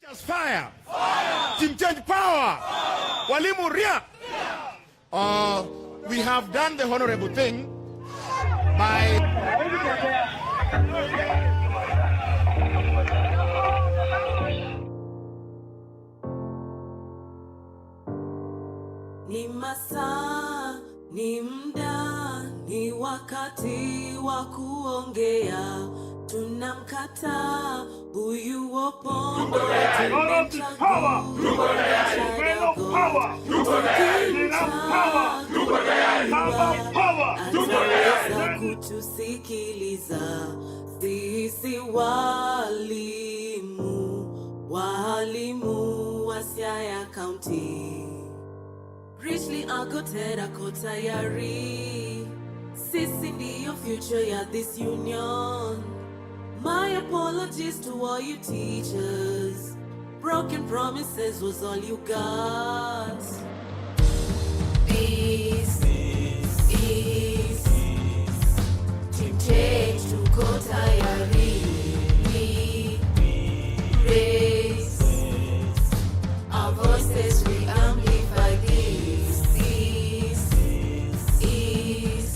Just fire. Team change power. Walimu ria. We have done the honorable thing by ni masaa, ni mda, ni wakati wa kuongea. Tunamkataa huyu Opondo, tumemchagua ataweza kutusikiliza sisi walimu wa Siaya County. Richly agoted ako tayari, sisi ndiyo future ya this union. My apologies to all you teachers, broken promises was all you got. This is Team Change, tuko tayari. We raise our voices, we amplify this. This is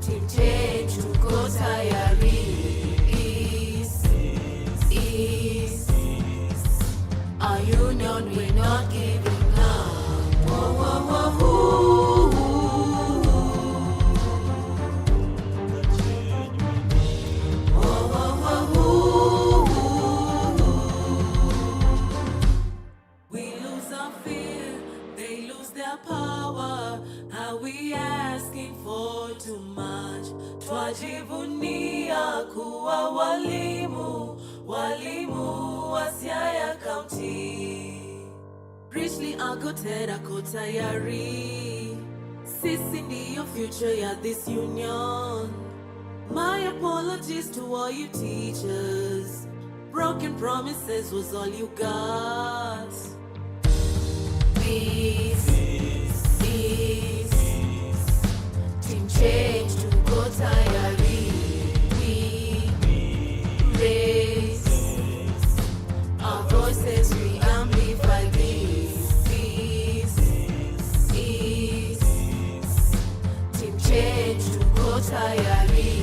Team Change, tuko tayari. Our union, we're not giving up. Whoa, whoa, whoa, whoa. Whoa, whoa, whoa, whoa. We lose our fear, they lose their power. Are we asking for too much? Twajivunia kuwa walimu wa Siaya County. Richly agoted ako tayari, sisi ndiyo future ya this union. My apologies to all you teachers, broken promises was all you got. This is Team Change, tuko tayari. We raise our voices, we amplify this. This is Team Change, tuko tayari.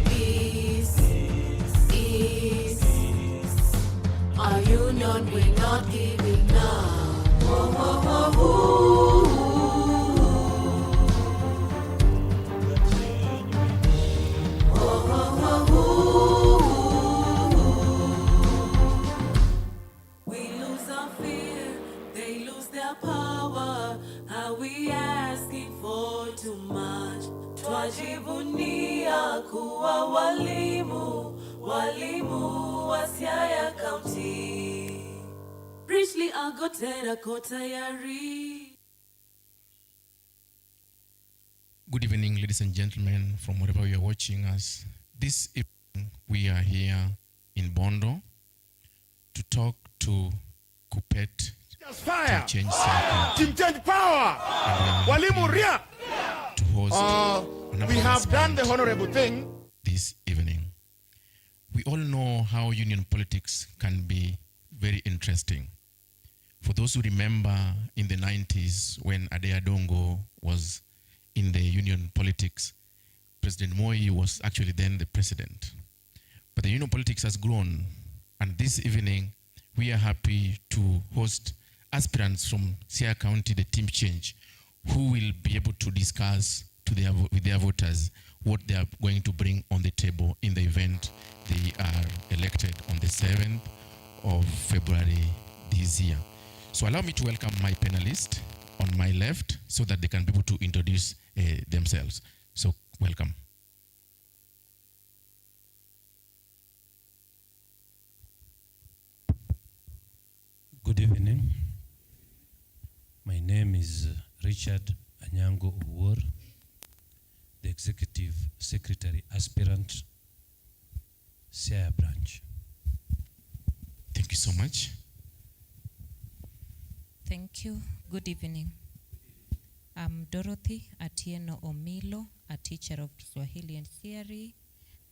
This is our union, we're not giving up. Whoa, whoa, whoa, whoa. Whoa, whoa, whoa, whoa. We lose our fear, they lose their power. Are we asking for too much? Twajivunia kuwa walimu wa Siaya County. Richly agoted ako tayari. Good evening, ladies and gentlemen, from wherever you are watching us. This evening, we are here in Bondo to talk to Kuppet. just fire. To change Siaya Team change power. Walimu ria. to host We have done the honorable thing this evening. We all know how union politics can be very interesting. For those who remember in the 90s when Ade Adongo was in the union politics, President Moi was actually then the president. But the union politics has grown, and this evening we are happy to host aspirants from Siaya County, the Team Change, who will be able to discuss with their voters what they are going to bring on the table in the event they are elected on the 7th of February this year. So allow me to welcome my panelists on my left so that they can be able to introduce themselves. So welcome. Good evening. My name is Richard Anyango Uwor, the Executive Secretary Aspirant, Siaya Branch. Thank you so much. Thank you. Good evening. I'm Dorothy Atieno Omilo, a teacher of Kiswahili and Theory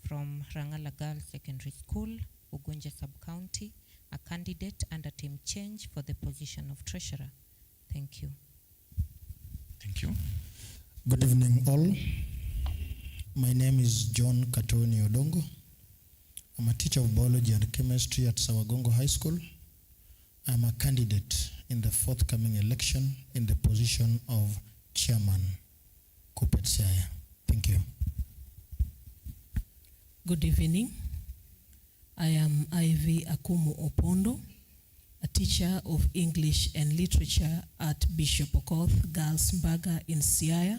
from Rangala Girls Secondary School, Ugunja Sub-County, a candidate under team change for the position of treasurer. Thank you. Thank you. Good evening, all. My name is John Katoni Odongo. I'm a teacher of biology and chemistry at Sawagongo High School. I'm a candidate in the forthcoming election in the position of chairman, Kuppet Siaya. Thank you. Good evening. I am Ivy Akumu Opondo, a teacher of English and literature at Bishop Okoth Girls Mbaga in Siaya.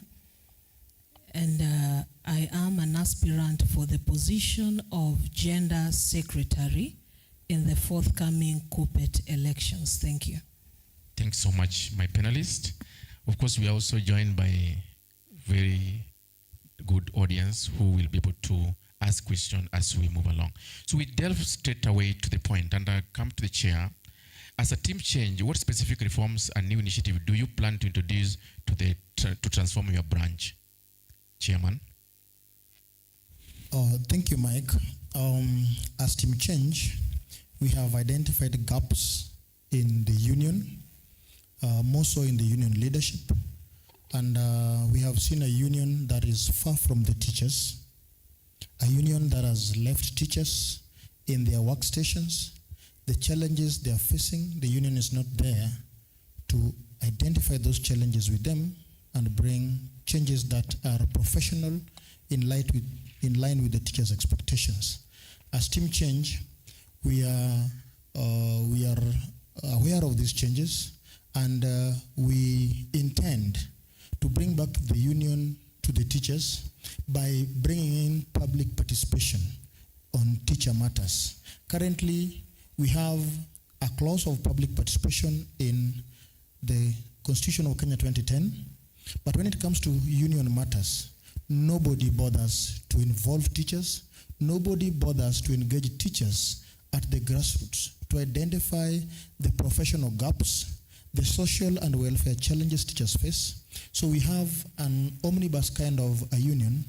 And I am an aspirant for the position of gender secretary in the forthcoming Kuppet elections. Thank you. Thanks so much, my panelists. Of course, we are also joined by a very good audience who will be able to ask questions as we move along. So we delve straight away to the point, and I come to the chair. As a team change, what specific reforms and new initiative do you plan to introduce to transform your branch? Chairman. Thank you, Mike. As team change, we have identified gaps in the union, more so in the union leadership. And we have seen a union that is far from the teachers, a union that has left teachers in their workstations. The challenges they are facing, the union is not there to identify those challenges with them and bring changes that are professional in line with the teachers' expectations. As team change, we are aware of these changes, and we intend to bring back the union to the teachers by bringing in public participation on teacher matters. Currently, we have a clause of public participation in the Constitution of Kenya 2010, but when it comes to union matters, nobody bothers to involve teachers, nobody bothers to engage teachers at the grassroots to identify the professional gaps, the social and welfare challenges teachers face. So we have an omnibus kind of a union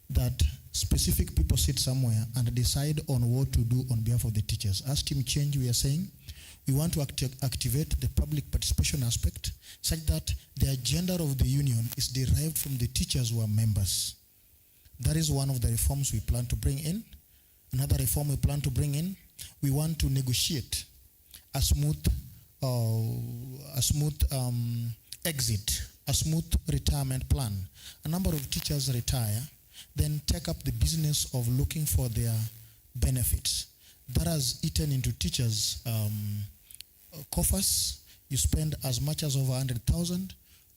that specific people sit somewhere and decide on what to do on behalf of the teachers. As team change, we are saying we want to activate the public participation aspect such that the agenda of the union is derived from the teachers who are members. That is one of the reforms we plan to bring in. Another reform we plan to bring in, we want to negotiate a smooth exit, a smooth retirement plan. A number of teachers retire, then take up the business of looking for their benefits. That has eaten into teachers' coffers. You spend as much as over 100,000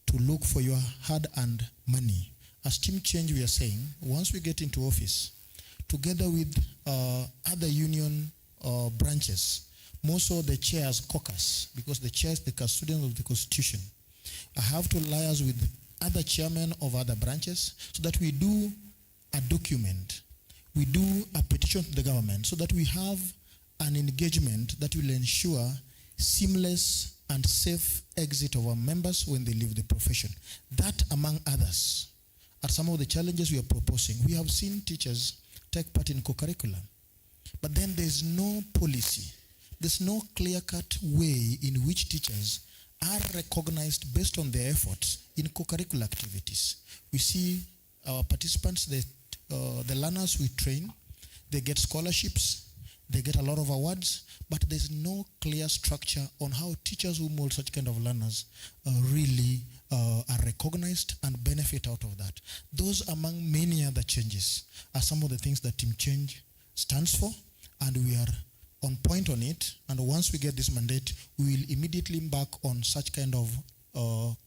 to look for your hard-earned money. As team change, we are saying, once we get into office, together with other union branches, more so the chair's caucus, because the chair is the custodian of the Constitution. I have to liaise with other chairmen of other branches so that we do a document, we do a petition to the government so that we have an engagement that will ensure seamless and safe exit of our members when they leave the profession. That, among others, are some of the challenges we are proposing. We have seen teachers take part in co-curriculum, but then there's no policy. There's no clear-cut way in which teachers are recognized based on their efforts in co-curricular activities. We see our participants, the learners we train, they get scholarships, they get a lot of awards, but there's no clear structure on how teachers who mold such kind of learners really are recognized and benefit out of that. Those, among many other changes, are some of the things that Team Change stands for, and we are on point on it. And once we get this mandate, we will immediately embark on such kind of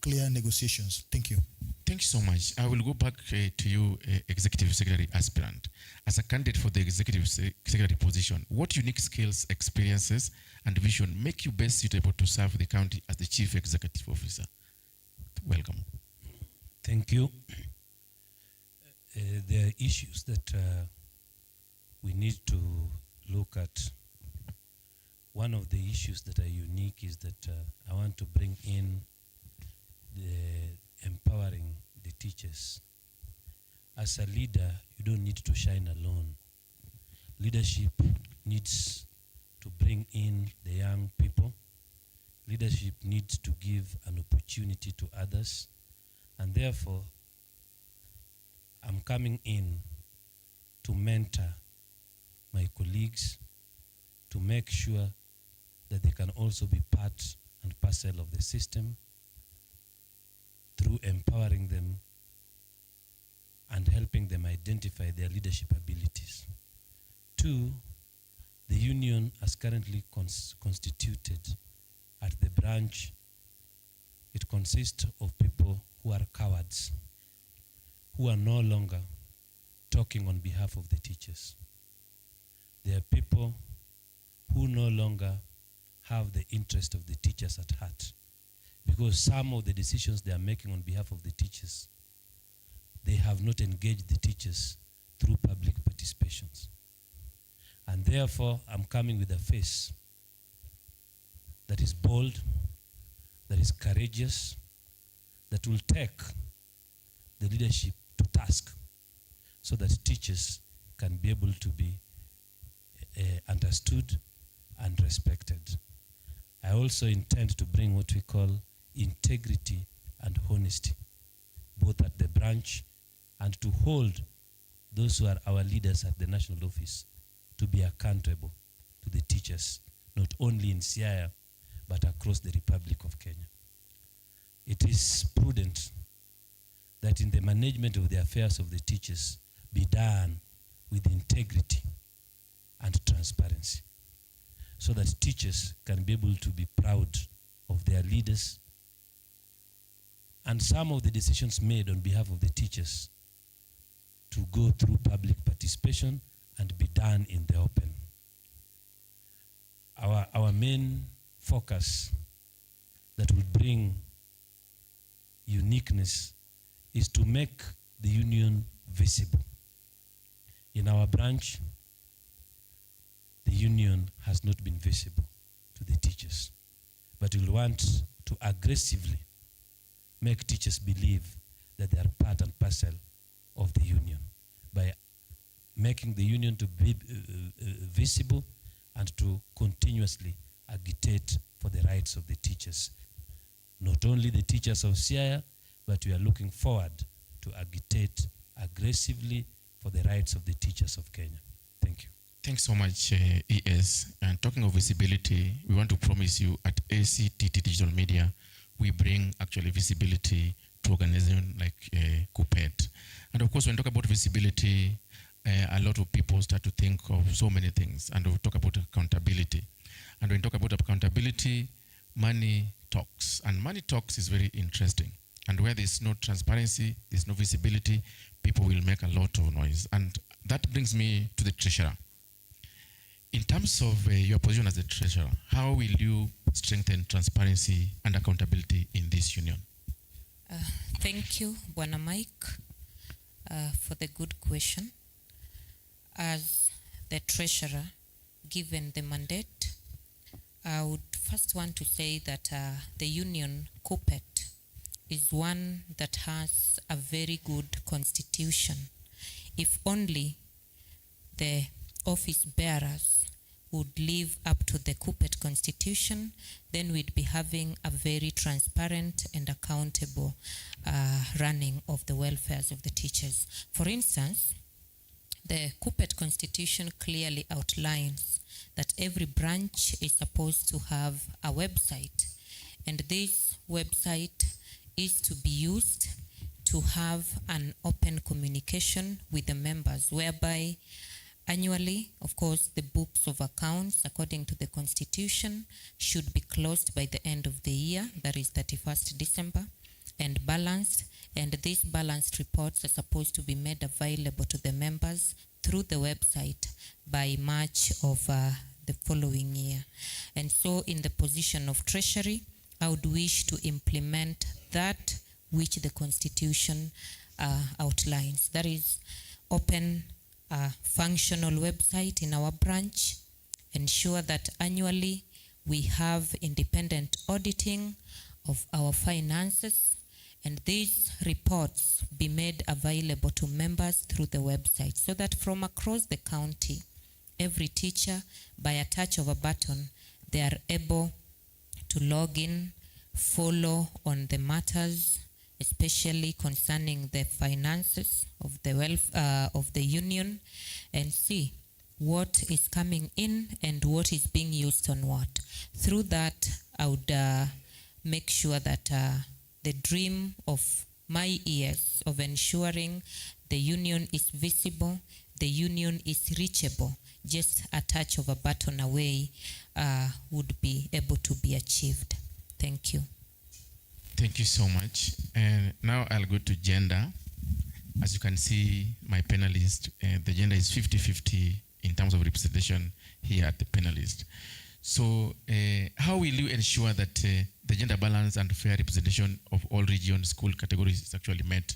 clear negotiations. Thank you. Thank you so much. I will go back to you, Executive Secretary aspirant. As a candidate for the Executive Secretary position, what unique skills, experiences, and vision make you best suitable to serve the county as the Chief Executive Officer? Welcome. Thank you. There are issues that we need to look at. One of the issues that are unique is that I want to bring in the empowering the teachers. As a leader, you don't need to shine alone. Leadership needs to bring in the young people. Leadership needs to give an opportunity to others, and therefore I'm coming in to mentor my colleagues to make sure that they can also be part and parcel of the system through empowering them and helping them identify their leadership abilities. 2, the union as currently constituted at the branch, it consists of people who are cowards, who are no longer talking on behalf of the teachers. They are people who no longer have the interest of the teachers at heart, because some of the decisions they are making on behalf of the teachers, they have not engaged the teachers through public participations. And therefore, I'm coming with a face that is bold, that is courageous, that will take the leadership to task so that teachers can be able to be understood and respected. I also intend to bring what we call integrity and honesty, both at the branch and to hold those who are our leaders at the national office to be accountable to the teachers, not only in Siaya, but across the Republic of Kenya. It is prudent that in the management of the affairs of the teachers be done with integrity and transparency, so that teachers can be able to be proud of their leaders, and some of the decisions made on behalf of the teachers to go through public participation and be done in the open. Our main focus that will bring uniqueness is to make the union visible. In our branch, the union has not been visible to the teachers, but we want to aggressively make teachers believe that they are part and parcel of the union by making the union to be visible and to continuously agitate for the rights of the teachers. Not only the teachers of Siaya, but we are looking forward to agitate aggressively for the rights of the teachers of Kenya. Thank you. Thanks so much, ES. And talking of visibility, we want to promise you at ACTT Digital Media, we bring actually visibility to organizations like Kuppet. And of course, when we talk about visibility, a lot of people start to think of so many things, and we'll talk about accountability. And when we talk about accountability, money talks. And money talks is very interesting. And where there's no transparency, there's no visibility, people will make a lot of noise. And that brings me to the treasurer. In terms of your position as the treasurer, how will you strengthen transparency and accountability in this union? Thank you, Bwana Mike, for the good question. As the treasurer, given the mandate, I would first want to say that the union Kuppet is one that has a very good constitution. If only the office bearers would live up to the Kuppet constitution, then we'd be having a very transparent and accountable running of the welfares of the teachers. For instance, the Kuppet constitution clearly outlines that every branch is supposed to have a website, and this website is to be used to have an open communication with the members, whereby annually, of course, the books of accounts, according to the constitution, should be closed by the end of the year, that is 31st December, and balanced. And these balanced reports are supposed to be made available to the members through the website by March of the following year. And so in the position of Treasury, I would wish to implement that which the Constitution outlines. That is, open functional website in our branch, ensure that annually we have independent auditing of our finances, and these reports be made available to members through the website, so that from across the county, every teacher, by a touch of a button, they are able to log in, follow on the matters, especially concerning the finances of the of the union, and see what is coming in and what is being used on what. Through that, I would make sure that the dream of my ears of ensuring the union is visible, the union is reachable, just a touch of a button away, would be able to be achieved. Thank you. Thank you so much. And now I'll go to gender. As you can see, my panelist, the gender is 50-50 in terms of representation here at the panelist. So how will you ensure that the gender balance and fair representation of all region school categories is actually met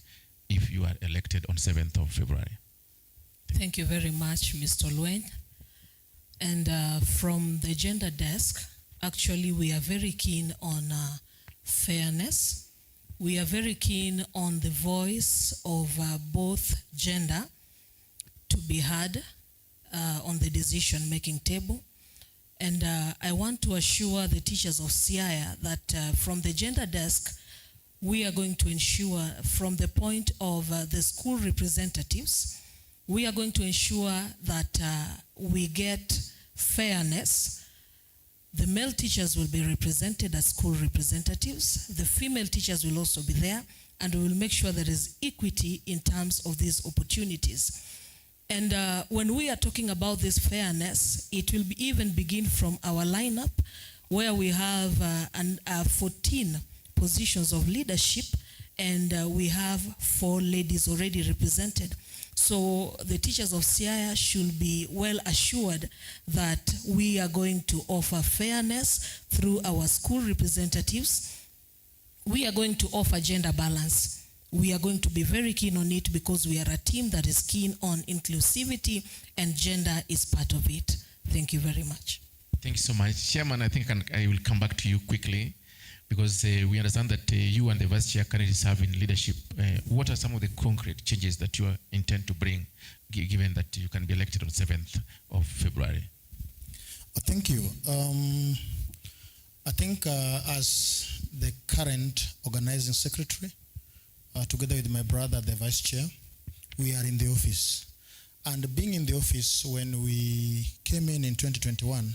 if you are elected on 7th of February? Thank you very much, Mr. Luen. And from the gender desk, actually we are very keen on fairness. We are very keen on the voice of both gender to be heard on the decision-making table. And I want to assure the teachers of Siaya that from the gender desk, we are going to ensure from the point of the school representatives, we are going to ensure that we get fairness. The male teachers will be represented as school representatives. The female teachers will also be there, and we will make sure there is equity in terms of these opportunities. And when we are talking about this fairness, it will even begin from our lineup, where we have 14 positions of leadership, and we have 4 ladies already represented. So the teachers of Siaya should be well assured that we are going to offer fairness through our school representatives. We are going to offer gender balance. We are going to be very keen on it because we are a team that is keen on inclusivity, and gender is part of it. Thank you very much. Thank you so much. Chairman, I think I will come back to you quickly, because we understand that you and the vice chair currently serve in leadership. What are some of the concrete changes that you intend to bring, given that you can be elected on 7th of February? Thank you. I think as the current organizing secretary, together with my brother, the vice chair, we are in the office. And being in the office, when we came in 2021,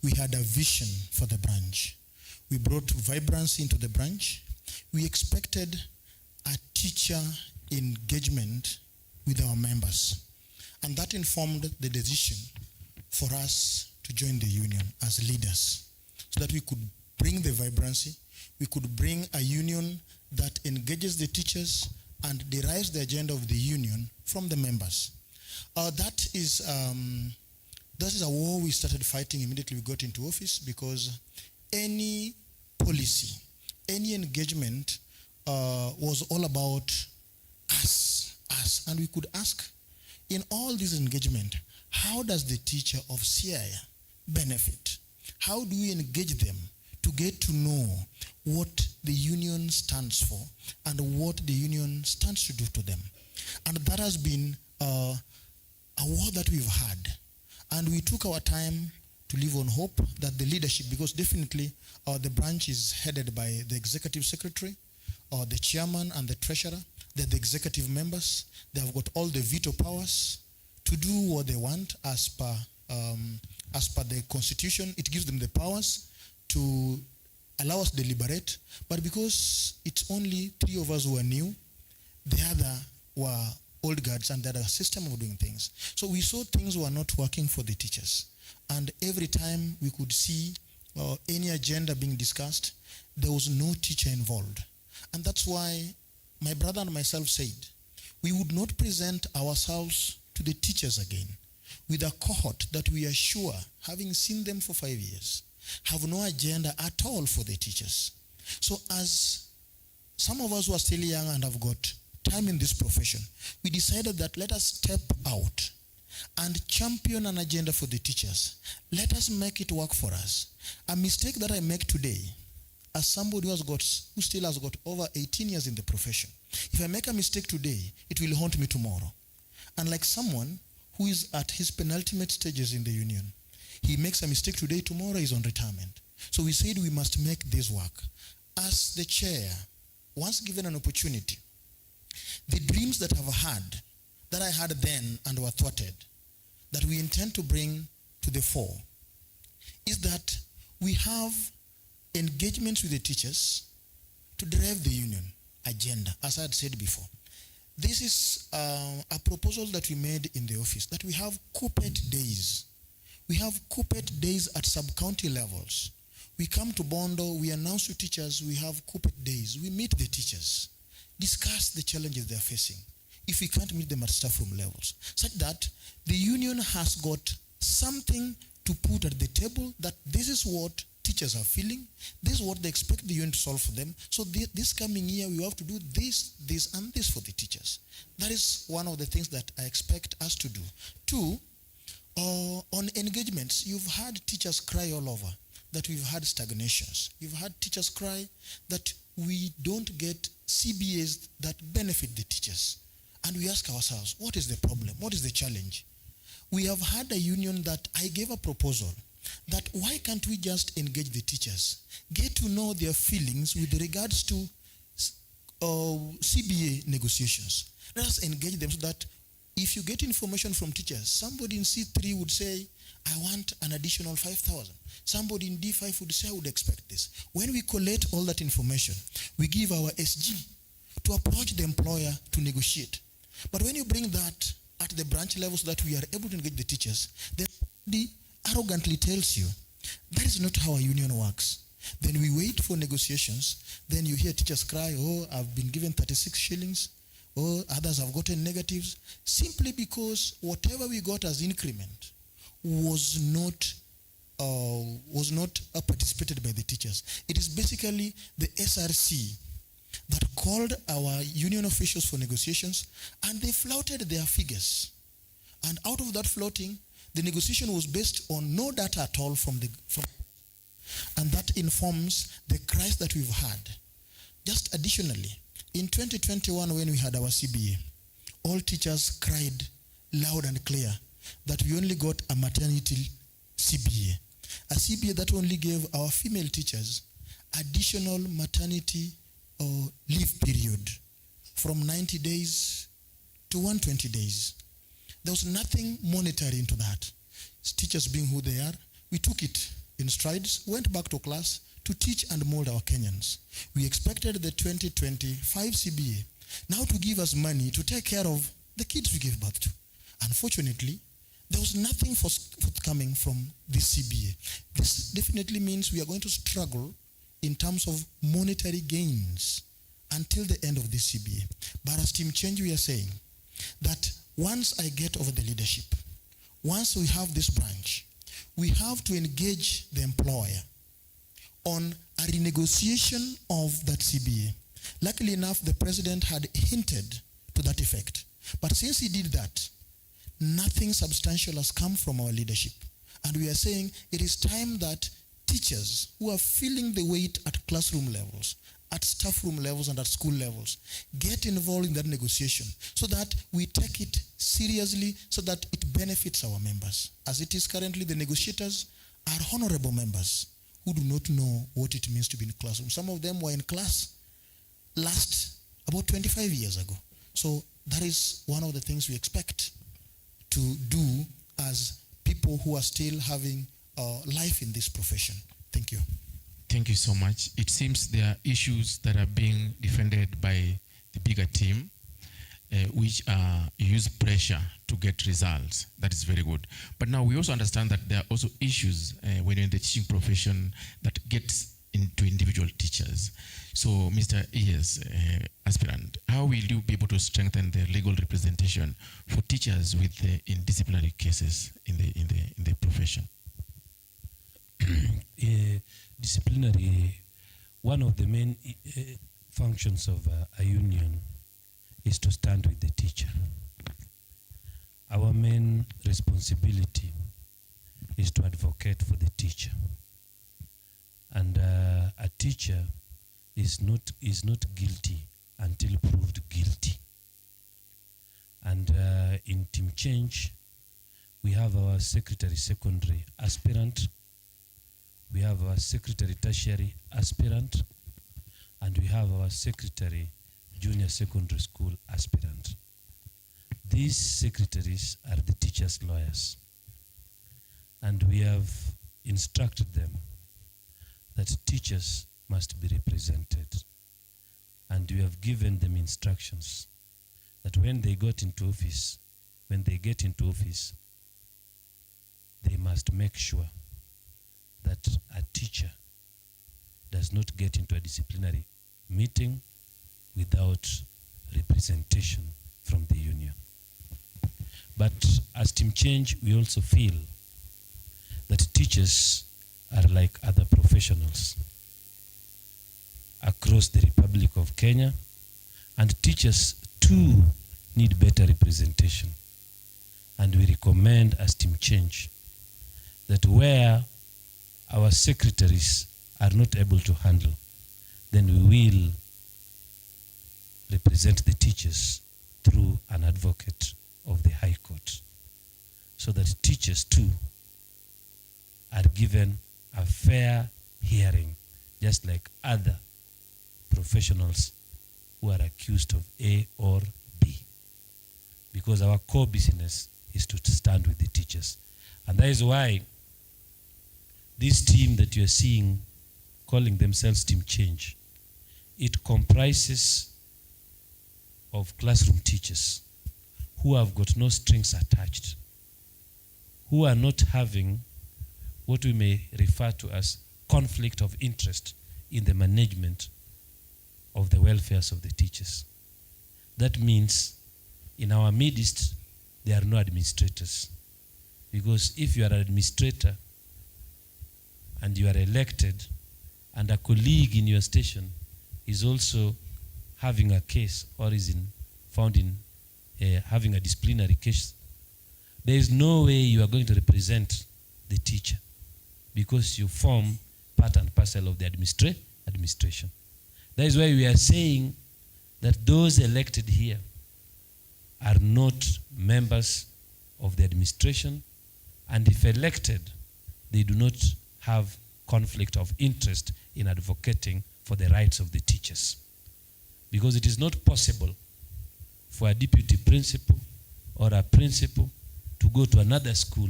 we had a vision for the branch. We brought vibrancy into the branch. We expected a teacher engagement with our members. And that informed the decision for us to join the union as leaders, so that we could bring the vibrancy, we could bring a union that engages the teachers and derives the agenda of the union from the members. That is a war we started fighting immediately we got into office, because any policy, any engagement was all about us. And we could ask, in all this engagement, how does the teacher of Siaya benefit? How do we engage them to get to know what the union stands for and what the union stands to do to them? And that has been a war that we've had. And we took our time to live on hope that the leadership, because definitely the branch is headed by the executive secretary, the chairman and the treasurer. They're the executive members. They have got all the veto powers to do what they want as per the constitution. It gives them the powers to allow us to deliberate. But because it's only 3 of us who are new, the other were old guards, and they had a system of doing things. So we saw things were not working for the teachers. And every time we could see any agenda being discussed, there was no teacher involved. And that's why my brother and myself said, we would not present ourselves to the teachers again with a cohort that we are sure, having seen them for 5 years, have no agenda at all for the teachers. So as some of us who are still young and have got time in this profession, we decided that let us step out and champion an agenda for the teachers. Let us make it work for us. A mistake that I make today, as somebody who still has got over 18 years in the profession, if I make a mistake today, it will haunt me tomorrow. And like someone who is at his penultimate stages in the union. He makes a mistake today, tomorrow he's on retirement. So we said we must make this work. As the chair, once given an opportunity, the dreams that I had then and were thwarted, that we intend to bring to the fore, is that we have engagements with the teachers to drive the union agenda, as I had said before. This is a proposal that we made in the office, that we have Kuppet days. We have Kuppet days at sub-county levels. We come to Bondo, we announce to teachers, we have Kuppet days. We meet the teachers, discuss the challenges they're facing, if we can't meet them at staff room levels, such that the union has got something to put at the table, that this is what teachers are feeling, this is what they expect the union to solve for them. So this coming year, we have to do this, this, and this for the teachers. That is one of the things that I expect us to do. Two, on engagements, you've had teachers cry all over that we've had stagnations. You've had teachers cry that we don't get CBAs that benefit the teachers. And we ask ourselves, what is the problem? What is the challenge? We have had a union that I gave a proposal that why can't we just engage the teachers, get to know their feelings with regards to CBA negotiations. Let us engage them so that if you get information from teachers, somebody in C3 would say, I want an additional 5,000. Somebody in D5 would say, I would expect this. When we collate all that information, we give our SG to approach the employer to negotiate. But when you bring that at the branch level so that we are able to engage the teachers, then the arrogantly tells you that is not how a union works. Then we wait for negotiations. Then you hear teachers cry, oh, I've been given 36 shillings. Oh, others have gotten negatives. Simply because whatever we got as increment was not participated by the teachers. It is basically the SRC that called our union officials for negotiations, and they flouted their figures. And out of that flouting, the negotiation was based on no data at all and that informs the cries that we've had. Just additionally, in 2021, when we had our CBA, all teachers cried loud and clear that we only got a maternity CBA. A CBA that only gave our female teachers additional maternity leave period from 90 days to 120 days. There was nothing monetary into that. Teachers being who they are, we took it in strides, went back to class to teach and mold our Kenyans. We expected the 2025 CBA now to give us money to take care of the kids we gave birth to. Unfortunately, there was nothing forthcoming from this CBA. This definitely means we are going to struggle in terms of monetary gains until the end of this CBA. But as Team Change, we are saying that once I get over the leadership, once we have this branch, we have to engage the employer on a renegotiation of that CBA. Luckily enough, the president had hinted to that effect. But since he did that, nothing substantial has come from our leadership. And we are saying it is time that teachers who are feeling the weight at classroom levels, at staff room levels, and at school levels get involved in that negotiation so that we take it seriously, so that it benefits our members. As it is currently, the negotiators are honorable members who do not know what it means to be in classroom. Some of them were in class last about 25 years ago. So that is one of the things we expect to do as people who are still having life in this profession. Thank you. Thank you so much. It seems there are issues that are being defended by the bigger team, which use pressure to get results. That is very good. But now we also understand that there are also issues when you're in the teaching profession that gets into individual teachers. So, Mr. E.S., aspirant, how will you be able to strengthen the legal representation for teachers with in disciplinary cases in the profession? Disciplinary, one of the main functions of a union is to stand with the teacher. Our main responsibility is to advocate for the teacher. And a teacher is not guilty until proved guilty. And in Team Change, we have our secretary secondary aspirant, we have our secretary tertiary aspirant, and we have our secretary junior secondary school aspirant. These secretaries are the teachers' lawyers, and we have instructed them that teachers must be represented, and we have given them instructions that when they get into office, they must make sure that a teacher does not get into a disciplinary meeting without representation from the union. But as Team Change, we also feel that teachers are like other professionals across the Republic of Kenya, and teachers too need better representation. And we recommend as Team Change that where our secretaries are not able to handle, then we will represent the teachers through an advocate of the High Court, so that teachers too are given a fair hearing, just like other professionals who are accused of A or B. Because our core business is to stand with the teachers. And that is why this team that you are seeing calling themselves Team Change, it comprises of classroom teachers who have got no strings attached, who are not having what we may refer to as conflict of interest in the management of the welfares of the teachers. That means in our midst, there are no administrators. Because if you are an administrator and you are elected and a colleague in your station is also having a case or is found in having a disciplinary case, there is no way you are going to represent the teacher, because you form part and parcel of the administration. That is why we are saying that those elected here are not members of the administration, and if elected, they do not have conflict of interest in advocating for the rights of the teachers. Because it is not possible for a deputy principal or a principal to go to another school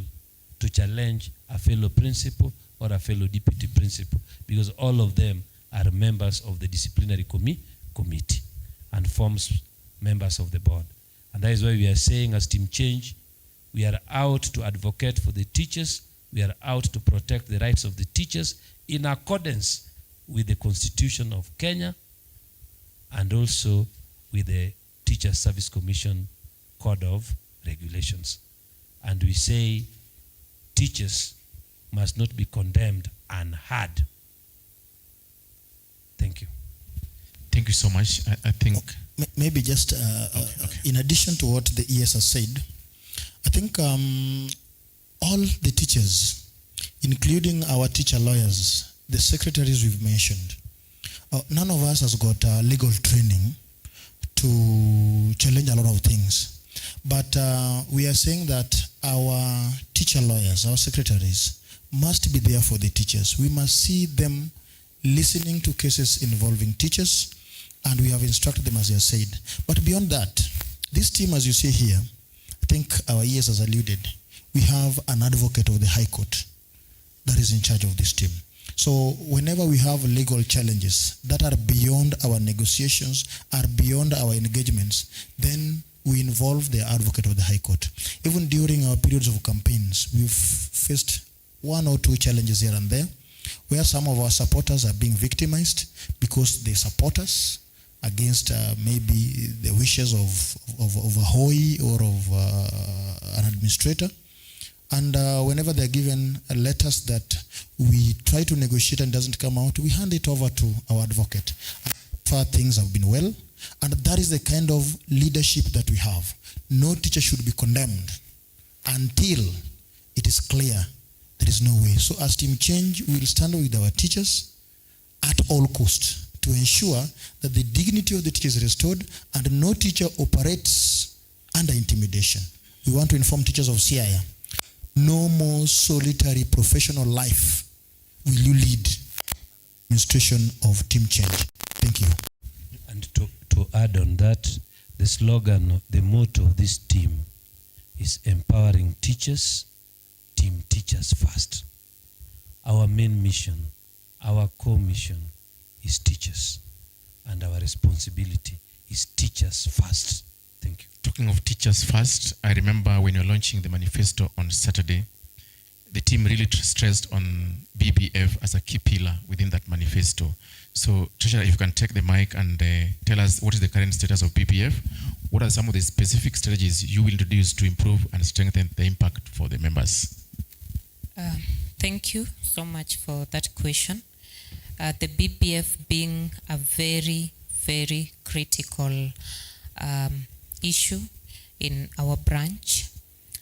to challenge a fellow principal or a fellow deputy principal, because all of them are members of the disciplinary committee and forms members of the board. And that is why we are saying as Team Change, we are out to advocate for the teachers, we are out to protect the rights of the teachers in accordance with the Constitution of Kenya and also with the Teacher Service Commission Code of Regulations. And we say teachers must not be condemned unheard. Thank you. Thank you so much. I think... Maybe just in addition to what the ES has said, I think all the teachers, including our teacher lawyers, the secretaries we've mentioned, none of us has got legal training to challenge a lot of things. But we are saying that our teacher lawyers, our secretaries, must be there for the teachers. We must see them listening to cases involving teachers, and we have instructed them, as you have said. But beyond that, this team, as you see here, I think our ES has alluded, we have an advocate of the High Court that is in charge of this team. So whenever we have legal challenges that are beyond our negotiations, are beyond our engagements, then we involve the advocate of the High Court. Even during our periods of campaigns, we've faced one or two challenges here and there, where some of our supporters are being victimized because they support us against maybe the wishes of a HOI or of an administrator. And whenever they're given letters that we try to negotiate and doesn't come out, we hand it over to our advocate. Far things have been well, and that is the kind of leadership that we have. No teacher should be condemned until it is clear there is no way. So as Team Change, we will stand with our teachers at all costs to ensure that the dignity of the teacher is restored and no teacher operates under intimidation. We want to inform teachers of Siaya no more solitary professional life will you lead. Administration of team change. Thank you. And to add on that, the slogan, the motto of this team is empowering teachers, team teachers first. Our main mission, our core mission is teachers, and our responsibility is teachers first. Thank you. Talking of teachers first, I remember when you're launching the manifesto on Saturday, the team really stressed on BBF as a key pillar within that manifesto. So, Treasurer, if you can take the mic and tell us what is the current status of BBF, what are some of the specific strategies you will introduce to improve and strengthen the impact for the members? Thank you so much for that question. The BBF being a very, very critical issue in our branch.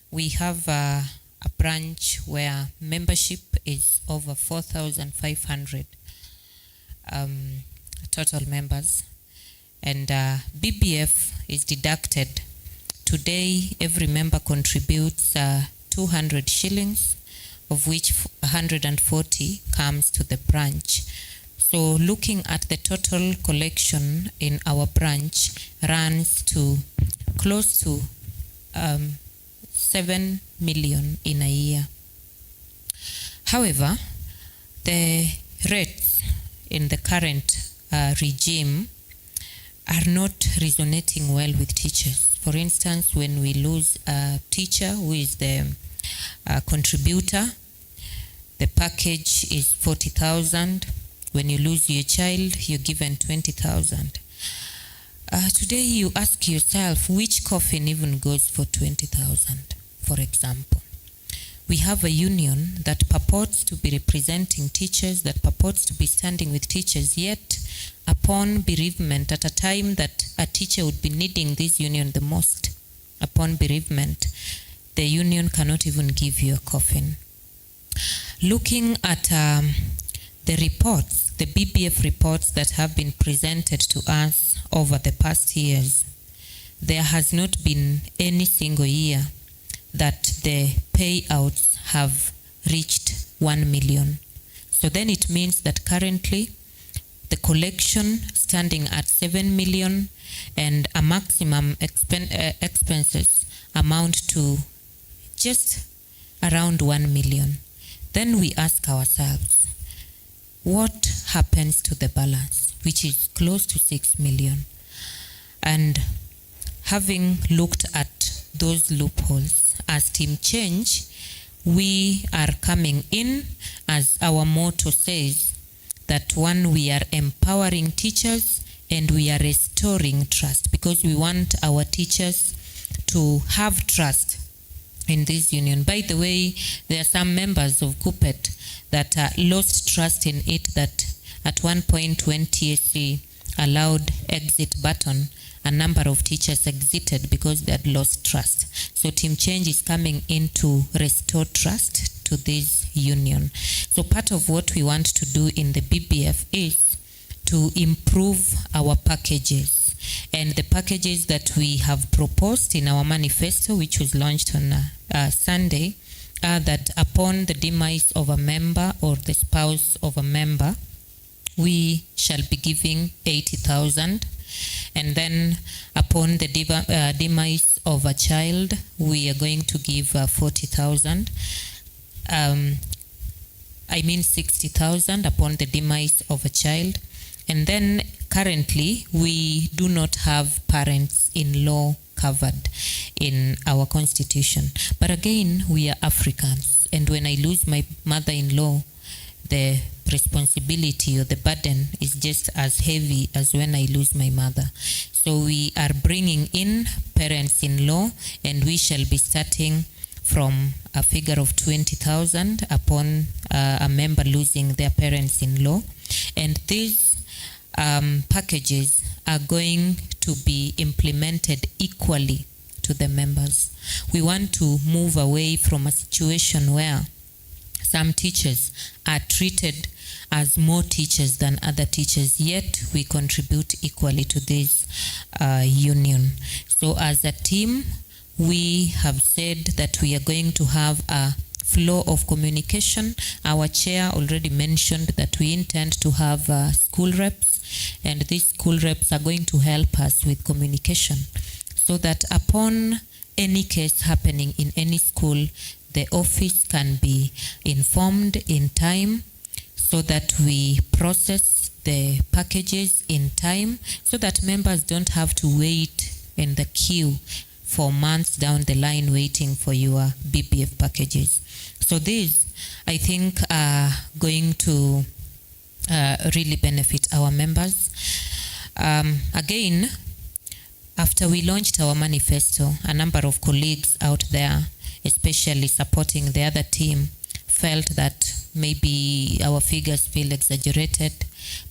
We have a branch where membership is over 4,500 total members, and BBF is deducted. Today, every member contributes 200 shillings, of which 140 comes to the branch. So looking at the total collection in our branch runs to close to 7 million in a year. However, the rates in the current regime are not resonating well with teachers. For instance, when we lose a teacher who is the contributor, the package is 40,000. When you lose your child, you're given 20,000. Today you ask yourself, which coffin even goes for 20,000, for example? We have a union that purports to be representing teachers, that purports to be standing with teachers, yet upon bereavement, at a time that a teacher would be needing this union the most, upon bereavement, the union cannot even give you a coffin. Looking at the reports, the BBF reports that have been presented to us over the past years, there has not been any single year that the payouts have reached 1 million. So then it means that currently the collection standing at 7 million and a maximum expenses amount to just around 1 million. Then we ask ourselves, what happens to the balance, which is close to 6 million? And having looked at those loopholes, as Team Change, we are coming in, as our motto says, that one, we are empowering teachers and we are restoring trust, because we want our teachers to have trust in this union. By the way, there are some members of Kuppet that lost trust in it, that at one point when TSC allowed exit button, a number of teachers exited because they had lost trust. So Team Change is coming in to restore trust to this union. So part of what we want to do in the BBF is to improve our packages. And the packages that we have proposed in our manifesto, which was launched on Sunday, are that upon the demise of a member or the spouse of a member, we shall be giving 80,000. And then upon the demise of a child, we are going to give 40,000. 60,000 upon the demise of a child. And then currently, we do not have parents-in-law covered in our constitution. But again, we are Africans. And when I lose my mother-in-law, the responsibility or the burden is just as heavy as when I lose my mother. So we are bringing in parents-in-law, and we shall be starting from a figure of 20,000 upon a member losing their parents-in-law. And these packages are going to be implemented equally to the members. We want to move away from a situation where some teachers are treated as more teachers than other teachers, yet we contribute equally to this union. So as a team, we have said that we are going to have a flow of communication. Our chair already mentioned that we intend to have school reps, and these school reps are going to help us with communication so that upon any case happening in any school, the office can be informed in time so that we process the packages in time so that members don't have to wait in the queue for months down the line waiting for your BPF packages. So these, I think, are going to really benefit our members. Again, after we launched our manifesto, a number of colleagues out there, especially supporting the other team, felt that maybe our figures feel exaggerated,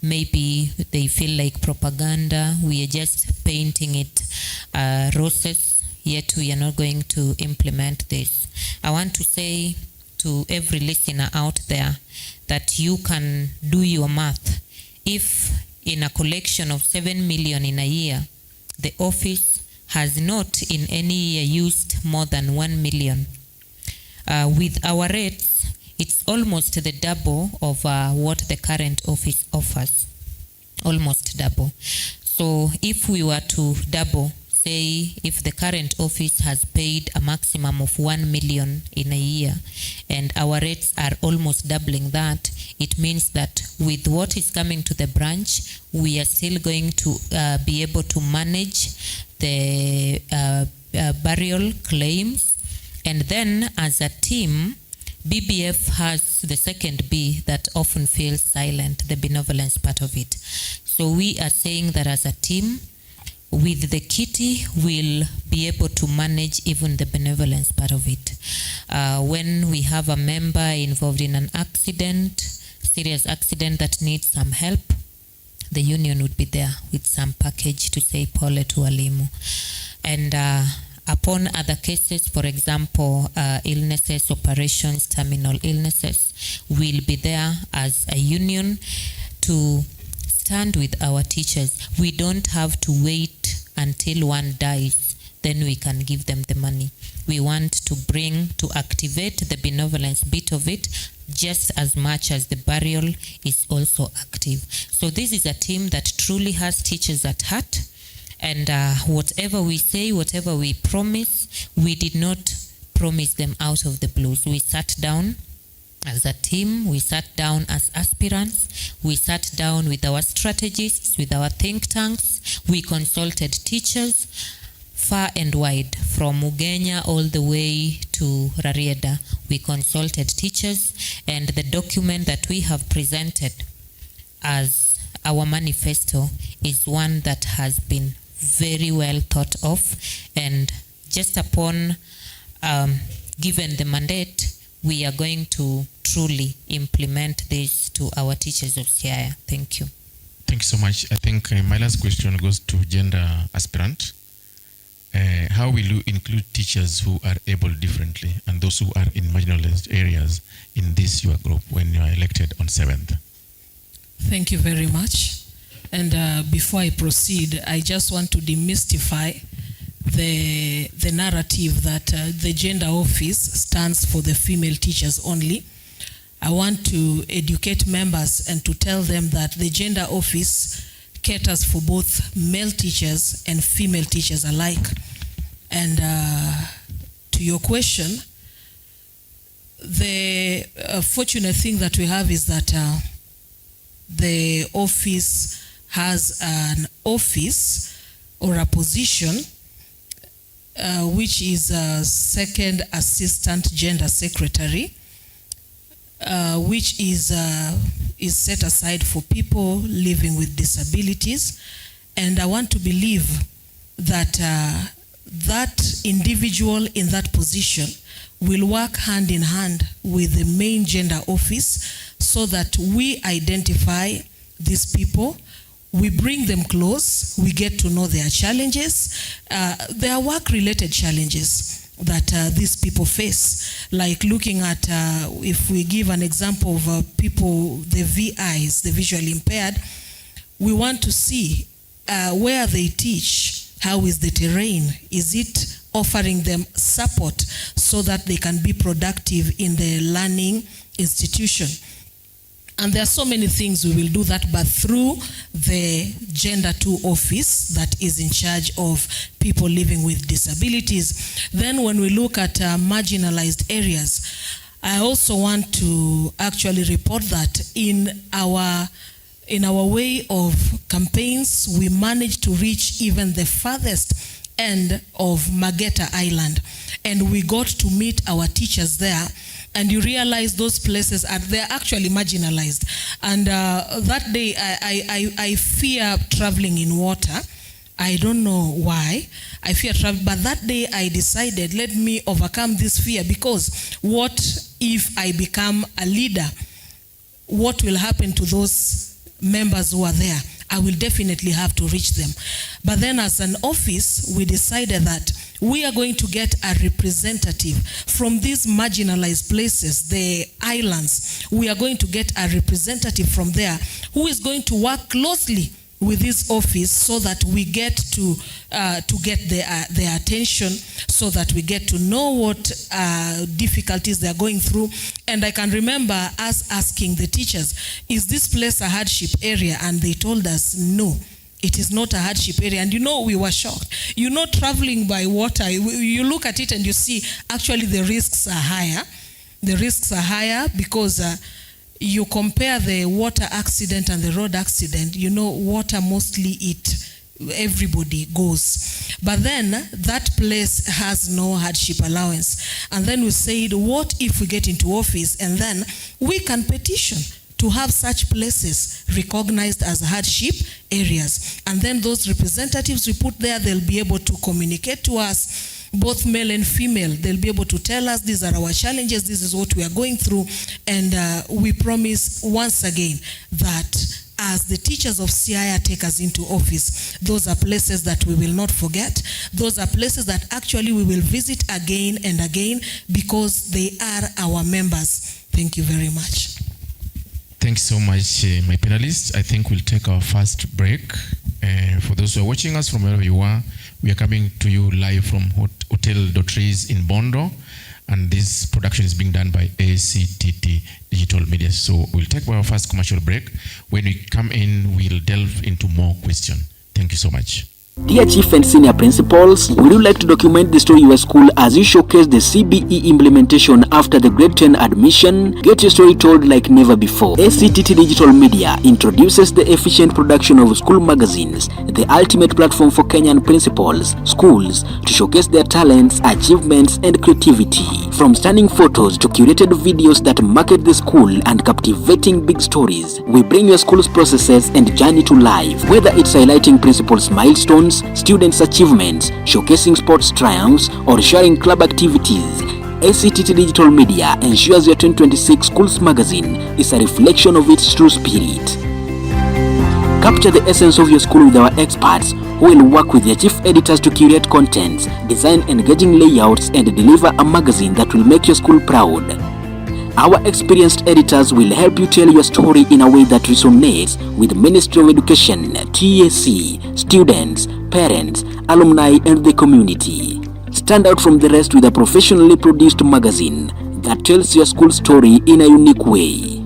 maybe they feel like propaganda, we are just painting it roses, yet we are not going to implement this. I want to say to every listener out there that you can do your math. If in a collection of 7 million in a year, the office has not in any year used more than 1 million, with our rates, it's almost the double of what the current office offers, almost double. So if we were to double, say if the current office has paid a maximum of 1 million in a year and our rates are almost doubling that, it means that with what is coming to the branch, we are still going to be able to manage the burial claims. And then as a team, BBF has the second B that often feels silent, the benevolence part of it. So we are saying that as a team, with the kitty, we'll be able to manage even the benevolence part of it. When we have a member involved in an accident, serious accident that needs some help, the union would be there with some package to say pole to walimu. And upon other cases, for example, illnesses, operations, terminal illnesses, we'll be there as a union to stand with our teachers. We don't have to wait until one dies, then we can give them the money. We want to activate the benevolence bit of it just as much as the burial is also active. So this is a team that truly has teachers at heart. And whatever we say, whatever we promise, we did not promise them out of the blues. We sat down as a team, we sat down as aspirants, we sat down with our strategists, with our think tanks, we consulted teachers far and wide, from Ugenya all the way to Rarieda. We consulted teachers, and the document that we have presented as our manifesto is one that has been very well thought of, and just upon given the mandate, we are going to truly implement this to our teachers of Siaya. Thank you. Thank you so much. I think my last question goes to gender aspirant. How will you include teachers who are able differently and those who are in marginalized areas in this your group when you are elected on 7th? Thank you very much. And before I proceed, I just want to demystify the narrative that the gender office stands for the female teachers only. I want to educate members and to tell them that the gender office caters for both male teachers and female teachers alike. And to your question, the fortunate thing that we have is that the office has an office or a position which is a second assistant gender secretary, which is set aside for people living with disabilities. And I want to believe that that individual in that position will work hand in hand with the main gender office so that we identify these people, we bring them close, we get to know their challenges, their work-related challenges that these people face. Like looking at, if we give an example of people, the VIs, the visually impaired, we want to see where they teach, how is the terrain? Is it offering them support so that they can be productive in the learning institution. And there are so many things we will do that, but through the Gender 2 office that is in charge of people living with disabilities. Then when we look at marginalized areas, I also want to actually report that in our way of campaigns, we managed to reach even the farthest end of Mageta Island. And we got to meet our teachers there. And you realize those places they're actually marginalized. And that day, I fear traveling in water. I don't know why. I fear travel, but that day I decided, let me overcome this fear, because what if I become a leader? What will happen to those members who are there? I will definitely have to reach them. But then as an office, we decided that we are going to get a representative from these marginalized places, the islands. We are going to get a representative from there who is going to work closely with this office so that we get to get their attention, so that we get to know what difficulties they're going through. And I can remember us asking the teachers, is this place a hardship area? And they told us, no, it is not a hardship area. And we were shocked. Traveling by water, you look at it and you see actually the risks are higher. The risks are higher because you compare the water accident and the road accident, water mostly everybody goes. But then that place has no hardship allowance. And then we said, what if we get into office and then we can petition to have such places recognized as hardship areas? And then those representatives we put there, they'll be able to communicate to us, both male and female. They'll be able to tell us, these are our challenges, this is what we are going through. And we promise once again that as the teachers of Siaya take us into office, those are places that we will not forget. Those are places that actually we will visit again and again because they are our members. Thank you very much. Thanks so much, my panelists. I think we'll take our first break. For those who are watching us from wherever you are, we are coming to you live from Hotel Dotries in Bondo, and this production is being done by ACTT Digital Media. So we'll take our first commercial break. When we come in, we'll delve into more questions. Thank you so much. Dear Chief and Senior Principals, would you like to document the story of your school as you showcase the CBE implementation after the grade 10 admission? Get your story told like never before. ACTT Digital Media introduces the efficient production of school magazines, the ultimate platform for Kenyan principals, schools, to showcase their talents, achievements, and creativity. From stunning photos to curated videos that market the school and captivating big stories, we bring your school's processes and journey to life. Whether it's highlighting principals' milestones, students' achievements, showcasing sports triumphs, or sharing club activities, ACTT Digital Media ensures your 2026 Schools magazine is a reflection of its true spirit. Capture the essence of your school with our experts who will work with their chief editors to curate contents, design engaging layouts, and deliver a magazine that will make your school proud. Our experienced editors will help you tell your story in a way that resonates with the Ministry of Education, TAC, students, parents, alumni, and the community. Stand out from the rest with a professionally produced magazine that tells your school story in a unique way.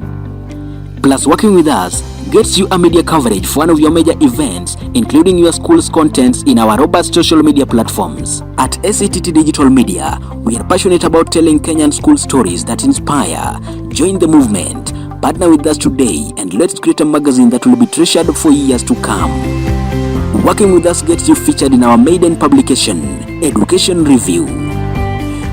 Plus, working with us gets you a media coverage for one of your major events, including your school's contents in our robust social media platforms. At ACTT Digital Media, we are passionate about telling Kenyan school stories that inspire. Join the movement, partner with us today, and let's create a magazine that will be treasured for years to come. Working with us gets you featured in our maiden publication, Education Review.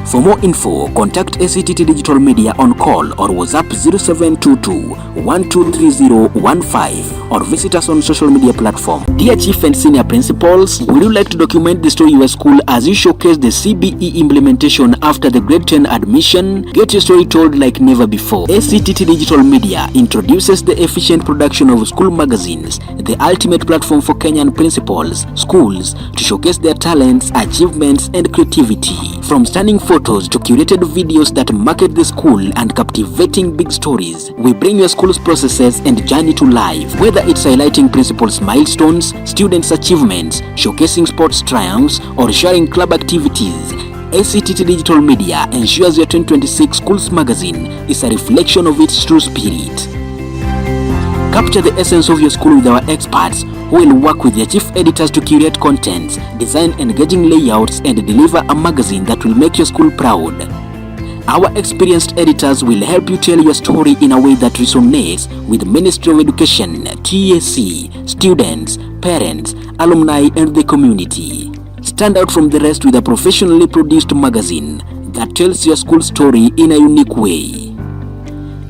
For more info, contact ACTT Digital Media on call or WhatsApp 0722 123015 or visit us on social media platform. Dear Chief and Senior Principals, would you like to document the story of your school as you showcase the CBE implementation after the grade 10 admission? Get your story told like never before. ACTT Digital Media introduces the efficient production of school magazines, the ultimate platform for Kenyan principals, schools, to showcase their talents, achievements, and creativity. From stunning photos photos to curated videos that market the school and captivating big stories, we bring your school's processes and journey to life. Whether it's highlighting principals' milestones, students' achievements, showcasing sports triumphs, or sharing club activities, ACTT Digital Media ensures your 2026 Schools Magazine is a reflection of its true spirit. Capture the essence of your school with our experts who will work with their chief editors to curate contents, design engaging layouts, and deliver a magazine that will make your school proud. Our experienced editors will help you tell your story in a way that resonates with Ministry of Education, TAC, students, parents, alumni, and the community. Stand out from the rest with a professionally produced magazine that tells your school story in a unique way.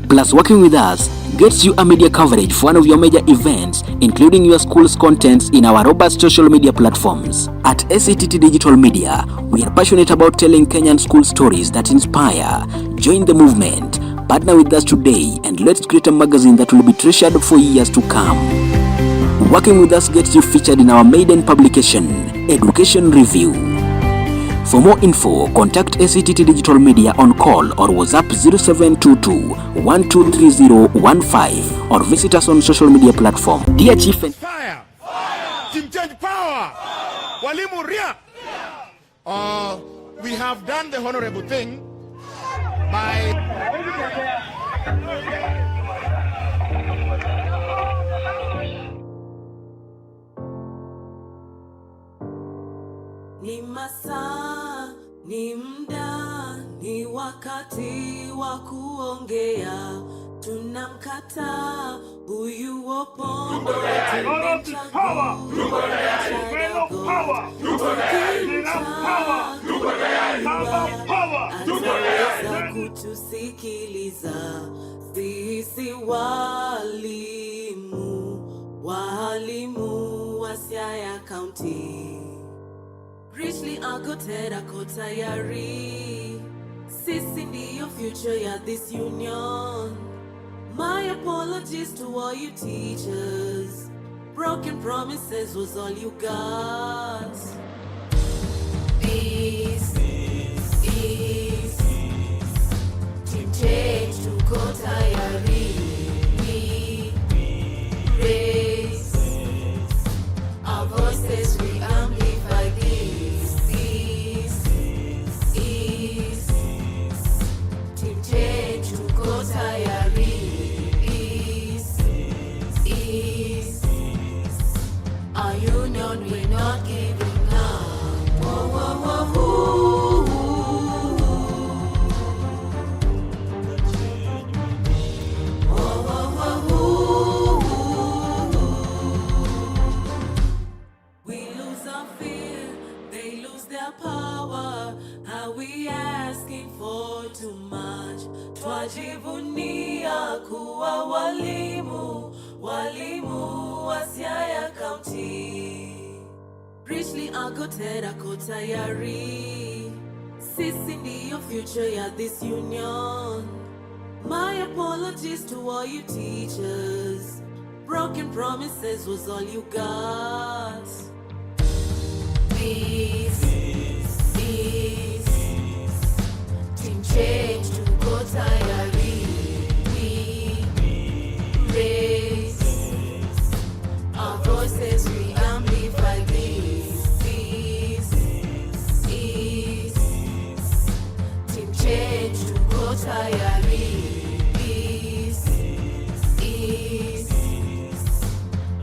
Plus, working with us gets you a media coverage for one of your major events, including your school's contents in our robust social media platforms. At ACTT Digital Media, we are passionate about telling Kenyan school stories that inspire. Join the movement, partner with us today, and let's create a magazine that will be treasured for years to come. Working with us gets you featured in our maiden publication, Education Review. For more info, contact ACTT Digital Media on call or WhatsApp 0722 123015 or visit us on social media platform. Dear Chief and Fire! Team change power! Walimu ria! We have done the honorable thing by... Ni masaa, ni muda, ni wakati wa kuongea. Tunamkataa huyu Opondo, tumemchagua ataweza kutusikiliza sisi walimu wa Siaya County. Richly agoted ako tayari, sisi ndiyo future ya this union. My apologies to all you teachers, broken promises was all you got. This is team change, tuko tayari. We raise our voices, we amplify this. This is team change, tuko tayari. Our union, we're not giving up. Whoa, whoa, whoa, whoa. Whoa, whoa, whoa, whoa. We lose our fear, they lose their power. Are we asking for too much? Twajivunia kuwa walimu wa Siaya County. Richly agoted ako tayari, sisi ndiyo future ya this union. My apologies to all you teachers, broken promises was all you got. This is team change, tuko tayari. We raise our voices, we amplify this. This is team change, tuko tayari. This is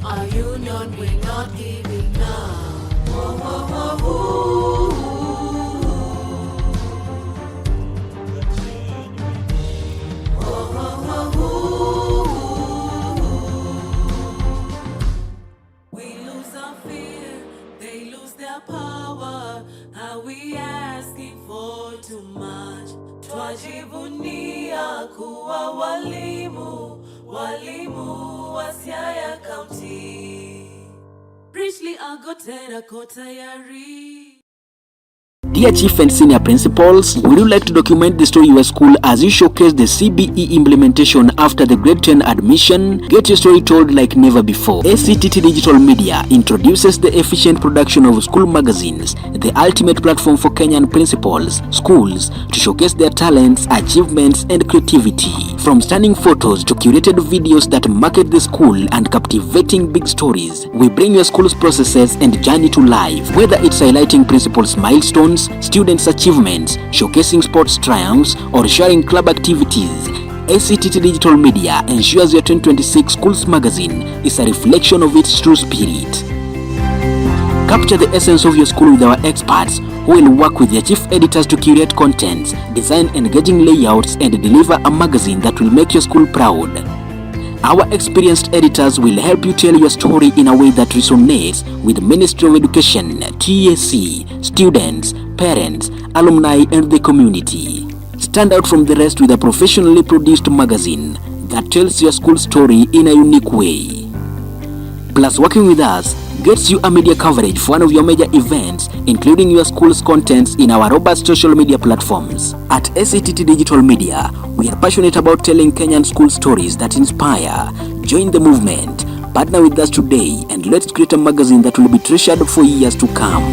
our union, we're not giving up. Whoa, whoa, whoa, whoa. Whoa, whoa, whoa, whoa. We lose our fear, they lose their power. Are we asking for too much? Twajivunia kuwa walimu wa Siaya County. Richly agoted ako tayari. Dear Chief and Senior Principals, would you like to document the story of your school as you showcase the CBE implementation after the grade 10 admission? Get your story told like never before. ACTT Digital Media introduces the efficient production of school magazines, the ultimate platform for Kenyan principals, schools, to showcase their talents, achievements, and creativity. From stunning photos to curated videos that market the school and captivating big stories, we bring your school's processes and journey to life. Whether it's highlighting principals' milestones, students' achievements, showcasing sports triumphs, or sharing club activities, ACTT Digital Media ensures your 2026 Schools magazine is a reflection of its true spirit. Capture the essence of your school with our experts who will work with their chief editors to curate contents, design engaging layouts, and deliver a magazine that will make your school proud. Our experienced editors will help you tell your story in a way that resonates with the Ministry of Education, TSC, students, parents, alumni, and the community. Stand out from the rest with a professionally produced magazine that tells your school story in a unique way. Plus, working with us gets you a media coverage for one of your major events, including your school's contents in our robust social media platforms. At ACTT Digital Media, we are passionate about telling Kenyan school stories that inspire. Join the movement, partner with us today, and let's create a magazine that will be treasured for years to come.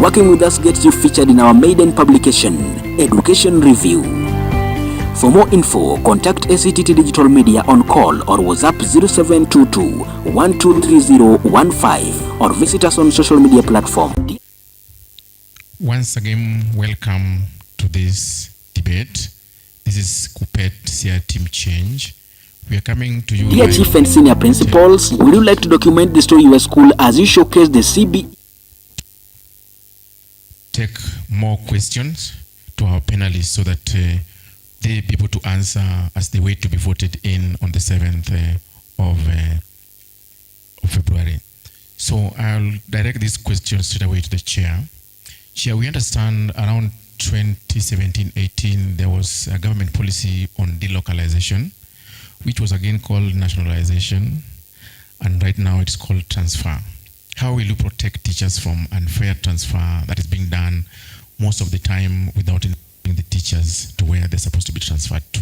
Working with us gets you featured in our maiden publication, Education Review. For more info, contact ACTT Digital Media on call or WhatsApp 0722 123015 or visit us on social media platform. Once again, welcome to this debate. This is Kuppet, Siaya Team Change. We are coming to you. Dear Chief and Senior Principals, would you like to document the story of your school as you showcase the CB? Take more questions to our panelists so that they be able to answer as they wait to be voted in on the 7th of February. So I'll direct these questions straight away to the chair. Chair, we understand around 2017-18 there was a government policy on delocalization, which was again called nationalization, and right now it's called transfer. How will you protect teachers from unfair transfer that is being done most of the time without the teachers to where they're supposed to be transferred to?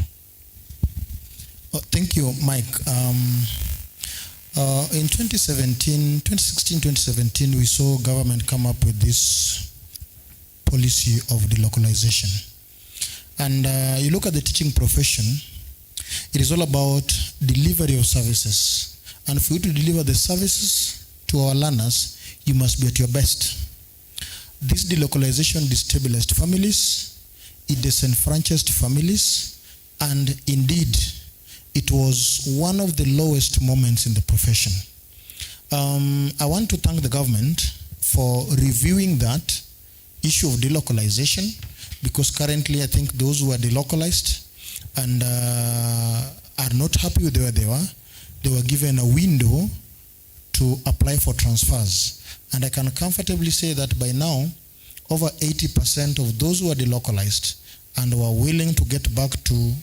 Thank you, Mike. In 2016-2017, we saw government come up with this policy of delocalization. And you look at the teaching profession, it is all about delivery of services. And for you to deliver the services to our learners, you must be at your best. This delocalization destabilized families, it disenfranchised families, and indeed, it was one of the lowest moments in the profession. I want to thank the government for reviewing that issue of delocalization, because currently I think those who are delocalized and are not happy with where they were given a window to apply for transfers. And I can comfortably say that by now, over 80% of those who are delocalized and who are willing to get back to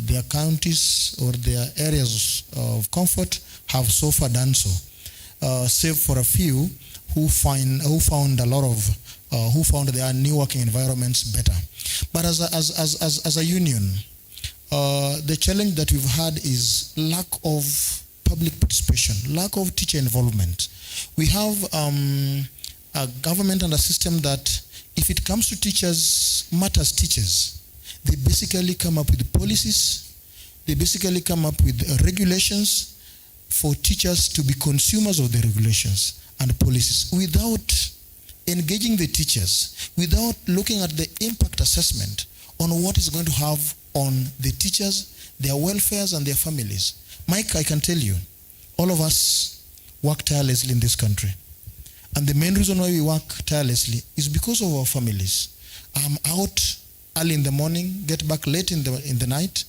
their counties or their areas of comfort have so far done so, save for a few who found their new working environments better. But as a union, the challenge that we've had is lack of public participation, lack of teacher involvement. We have a government and a system that, if it comes to teachers, matters teachers. They basically come up with policies, they basically come up with regulations for teachers to be consumers of the regulations and policies without engaging the teachers, without looking at the impact assessment on what it's going to have on the teachers, their welfares, and their families. Mike, I can tell you, all of us work tirelessly in this country. And the main reason why we work tirelessly is because of our families. I'm out early in the morning, get back late in the night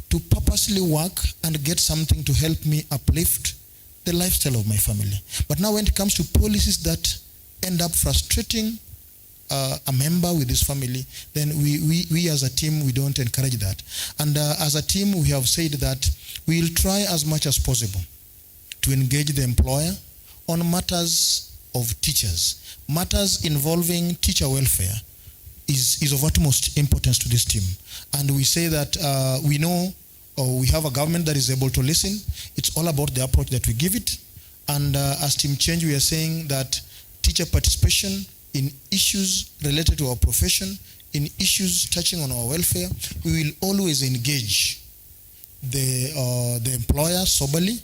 to purposely work and get something to help me uplift the lifestyle of my family. But now when it comes to policies that end up frustrating a member with his family, then we as a team, we don't encourage that. And as a team, we have said that we'll try as much as possible to engage the employer on matters of teachers. Matters involving teacher welfare is of utmost importance to this team. And we say that we know we have a government that is able to listen. It's all about the approach that we give it. And as Team Change, we are saying that teacher participation in issues related to our profession, in issues touching on our welfare, we will always engage the employer soberly.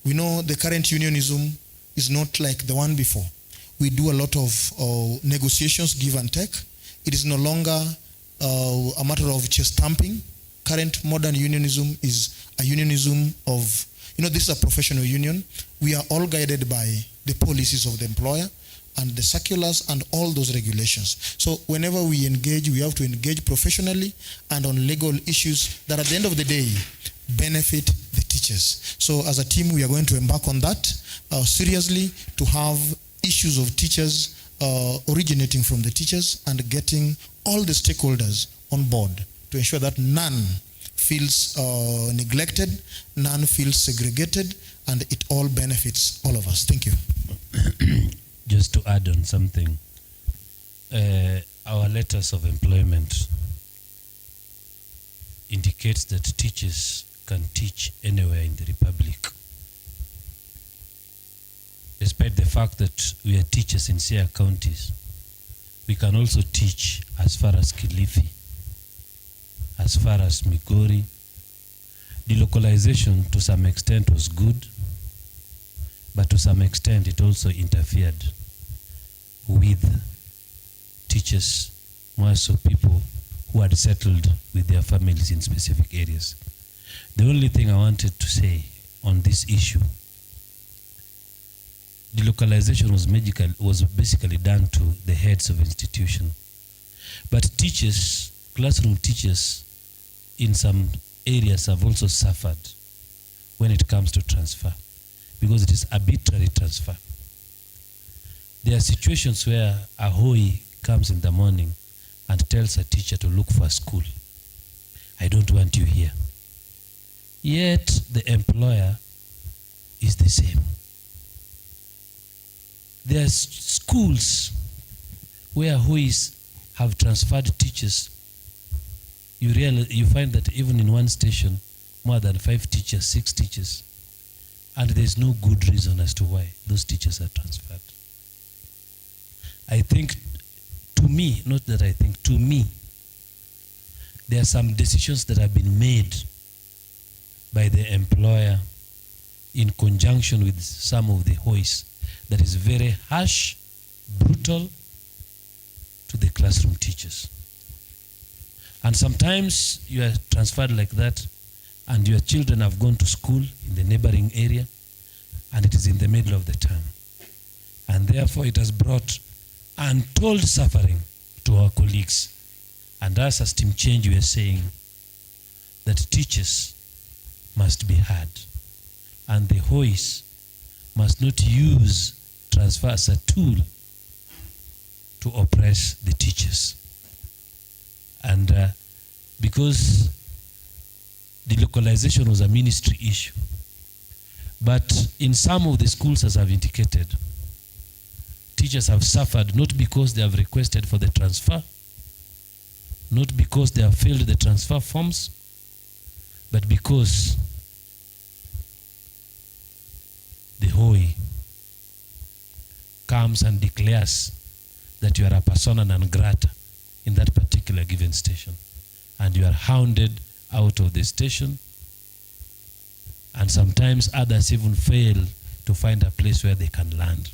We know the current unionism is not like the one before. We do a lot of negotiations, give and take. It is no longer a matter of chest stamping. Current modern unionism is a unionism of, this is a professional union. We are all guided by the policies of the employer and the circulars and all those regulations. So whenever we engage, we have to engage professionally and on legal issues that at the end of the day benefit the teachers. So as a team, we are going to embark on that seriously, to have issues of teachers originating from the teachers and getting all the stakeholders on board to ensure that none feels neglected, none feels segregated, and it all benefits all of us. Thank you. Just to add on something, our letters of employment indicates that teachers can teach anywhere in the Republic. Despite the fact that we are teachers in Siaya counties, we can also teach as far as Kilifi, as far as Migori. The localization to some extent was good, but to some extent it also interfered with teachers, more so people who had settled with their families in specific areas. The only thing I wanted to say on this issue, the localization was basically done to the heads of institution. But teachers, classroom teachers in some areas have also suffered when it comes to transfer, because it is arbitrary transfer. There are situations where a HOI comes in the morning and tells a teacher to look for a school. I don't want you here. Yet the employer is the same. There are schools where HOIs have transferred teachers. You find that even in one station, more than 5 teachers, 6 teachers, and there's no good reason as to why those teachers are transferred. I think, to me, there are some decisions that have been made by the employer in conjunction with some of the HOIs that is very harsh, brutal to the classroom teachers. And sometimes you are transferred like that, and your children have gone to school in the neighboring area, and it is in the middle of the term. And therefore it has brought untold suffering to our colleagues. And us as Team Change, we are saying that teachers must be heard, and the HOIs must not use transfer as a tool to oppress the teachers. And because the localization was a ministry issue, but in some of the schools, as I've indicated, teachers have suffered not because they have requested for the transfer, not because they have filled the transfer forms, but because the HOI comes and declares that you are a persona non grata in that particular given station, and you are hounded out of the station, and sometimes others even fail to find a place where they can land.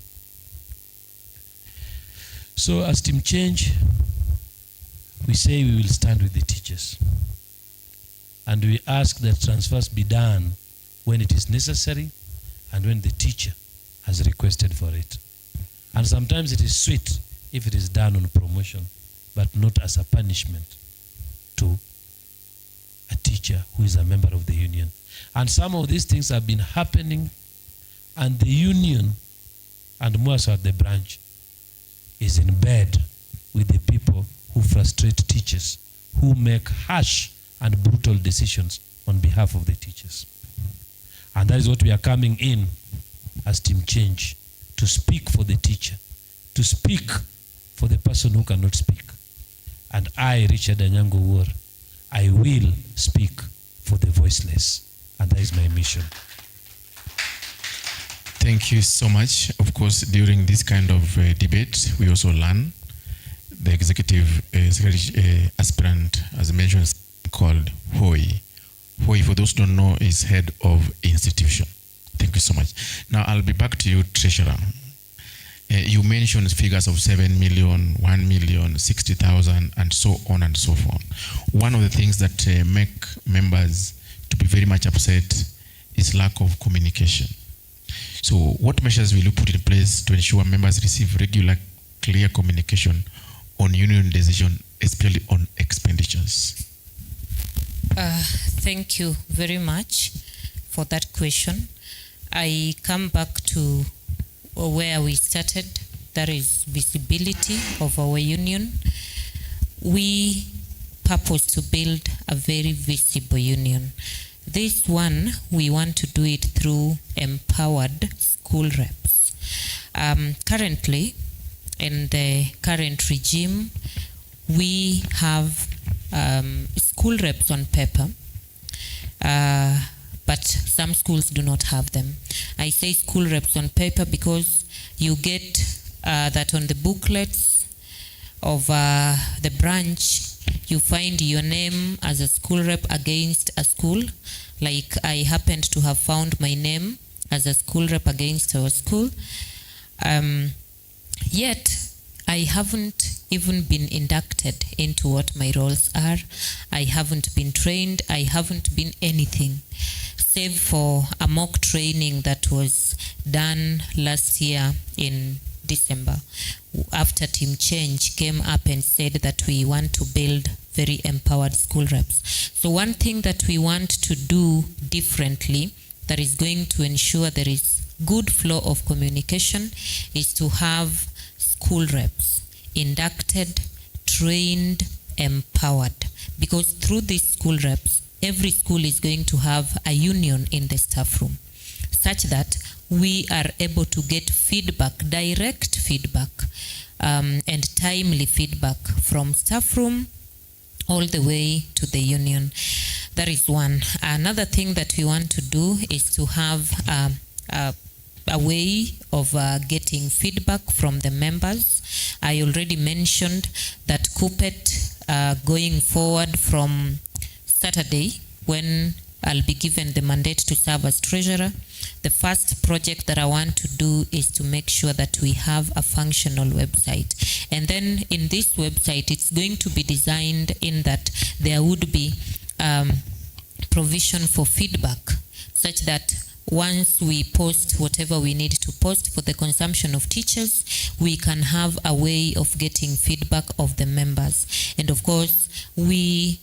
So as Team Change, we say we will stand with the teachers, and we ask that transfers be done when it is necessary and when the teacher has requested for it. And sometimes it is sweet if it is done on promotion, but not as a punishment to a teacher who is a member of the union. And some of these things have been happening, and the union, and more so at the branch, is in bed with the people who frustrate teachers, who make harsh and brutal decisions on behalf of the teachers. And that is what we are coming in as Team Change to speak for the teacher, to speak for the person who cannot speak. And I, Richard Anyango War, I will speak for the voiceless. And that is my mission. Thank you so much. Of course, during this kind of debate, we also learn. The executive secretary aspirant, as mentioned, called Hoi. Hoi, for those who don't know, is head of institution. Thank you so much. Now, I'll be back to you, Treasurer. You mentioned figures of 7 million, 1 million, 60,000, and so on and so forth. One of the things that make members to be very much upset is lack of communication. So what measures will you put in place to ensure members receive regular, clear communication on union decision, especially on expenditures? Thank you very much for that question. I come back to where we started, that is visibility of our union. We purpose to build a very visible union. This one, we want to do it through empowered school reps. Currently, in the current regime, we have school reps on paper, but some schools do not have them. I say school reps on paper because you get that on the booklets of the branch, you find your name as a school rep against a school. Like I happened to have found my name as a school rep against our school. Yet, I haven't even been inducted into what my roles are. I haven't been trained. I haven't been anything, save for a mock training that was done last year in December, after Team Change came up and said that we want to build very empowered school reps. So one thing that we want to do differently that is going to ensure there is good flow of communication is to have school reps inducted, trained, empowered. Because through these school reps, every school is going to have a union in the staff room, such that we are able to get feedback, direct feedback, and timely feedback from staff room all the way to the union. That is one. Another thing that we want to do is to have a way of getting feedback from the members. I already mentioned that Kuppet, going forward from Saturday, when I'll be given the mandate to serve as treasurer, the first project that I want to do is to make sure that we have a functional website. And then in this website, it's going to be designed in that there would be provision for feedback, such that once we post whatever we need to post for the consumption of teachers, we can have a way of getting feedback of the members. And of course, we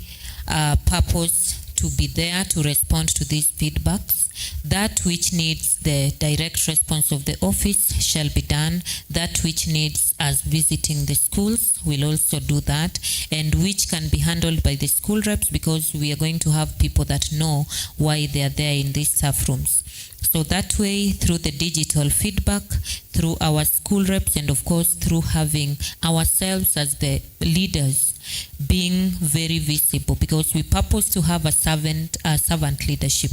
purpose to be there to respond to these feedbacks. That which needs the direct response of the office shall be done. That which needs us visiting the schools will also do that, and which can be handled by the school reps, because we are going to have people that know why they are there in these staff rooms. So that way, through the digital feedback, through our school reps, and of course through having ourselves as the leaders being very visible, because we purpose to have a servant leadership.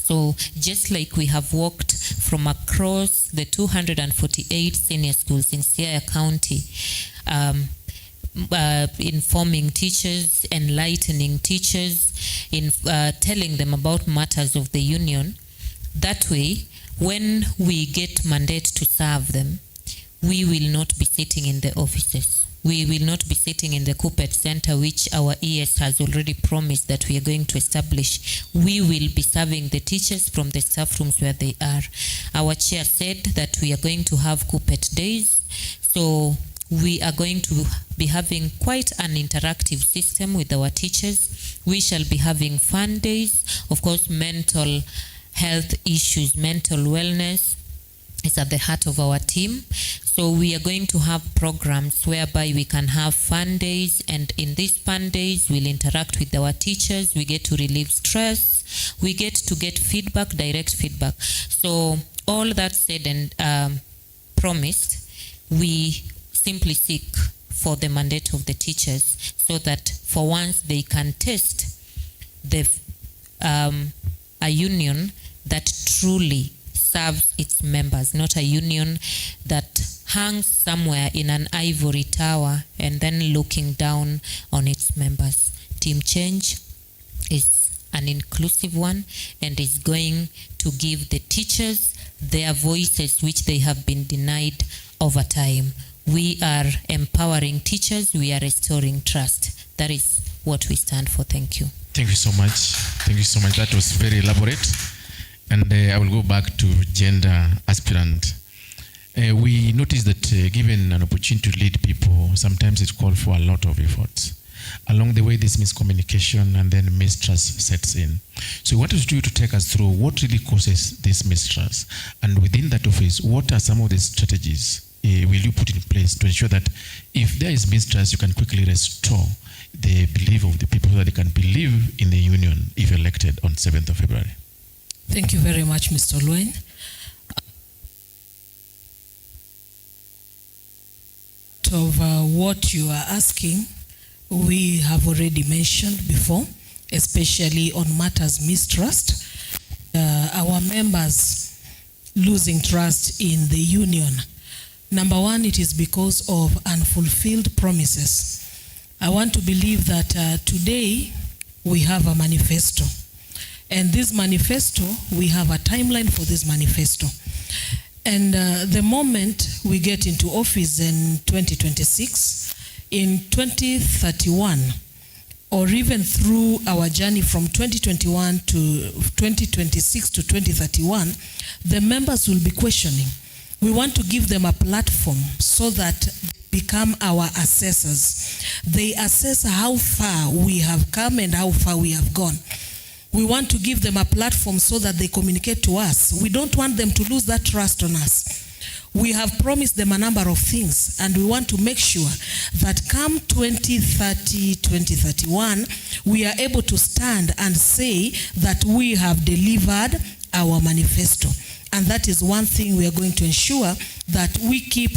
So just like we have walked from across the 248 senior schools in Siaya County, informing teachers, enlightening teachers, telling them about matters of the union, that way, when we get mandate to serve them, we will not be sitting in the offices. We will not be sitting in the Kuppet Center, which our ES has already promised that we are going to establish. We will be serving the teachers from the staff rooms where they are. Our chair said that we are going to have Kuppet days. So we are going to be having quite an interactive system with our teachers. We shall be having fun days. Of course, mental health issues, mental wellness is at the heart of our team. So we are going to have programs whereby we can have fun days, and in these fun days we'll interact with our teachers. We get to relieve stress. We get to get feedback, direct feedback. So all that said and promised, we simply seek for the mandate of the teachers so that for once they can test the a union that truly serves its members, not a union that hangs somewhere in an ivory tower and then looking down on its members. Team Change is an inclusive one and is going to give the teachers their voices which they have been denied over time. We are empowering teachers, we are restoring trust. That is what we stand for. Thank you. Thank you so much. Thank you so much. That was very elaborate. And I will go back to gender aspirant. We noticed that given an opportunity to lead people, sometimes it calls for a lot of effort. Along the way, this miscommunication and then mistrust sets in. So what is you to take us through what really causes this mistrust? And within that office, what are some of the strategies will you put in place to ensure that if there is mistrust, you can quickly restore the belief of the people so that they can believe in the union if elected on 7th of February? Thank you very much, Mr. Luen. Of what you are asking, we have already mentioned before, especially on matters mistrust. Our members losing trust in the union. Number one, it is because of unfulfilled promises. I want to believe that today we have a manifesto. And this manifesto, we have a timeline for this manifesto. And the moment we get into office in 2026, in 2031, or even through our journey from 2021 to 2026 to 2031, the members will be questioning. We want to give them a platform so that they become our assessors. They assess how far we have come and how far we have gone. We want to give them a platform so that they communicate to us. We don't want them to lose that trust on us. We have promised them a number of things, and we want to make sure that come 2030, 2031, we are able to stand and say that we have delivered our manifesto. And that is one thing we are going to ensure, that we keep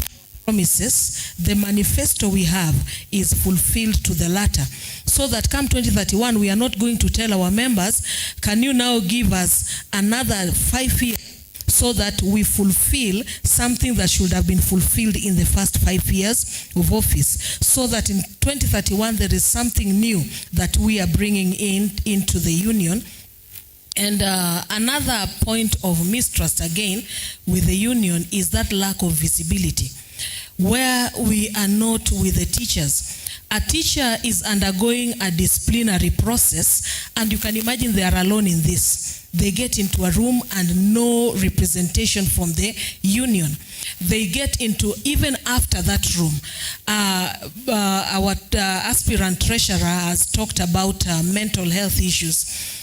promises. The manifesto we have is fulfilled to the latter, so that come 2031, we are not going to tell our members, can you now give us another 5 years so that we fulfill something that should have been fulfilled in the first 5 years of office, so that in 2031 there is something new that we are bringing into the union. And another point of mistrust again with the union is that lack of visibility, where we are not with the teachers. A teacher is undergoing a disciplinary process, and you can imagine they are alone in this. They get into a room and no representation from the union. They get into, even after that room, our aspirant treasurer has talked about mental health issues.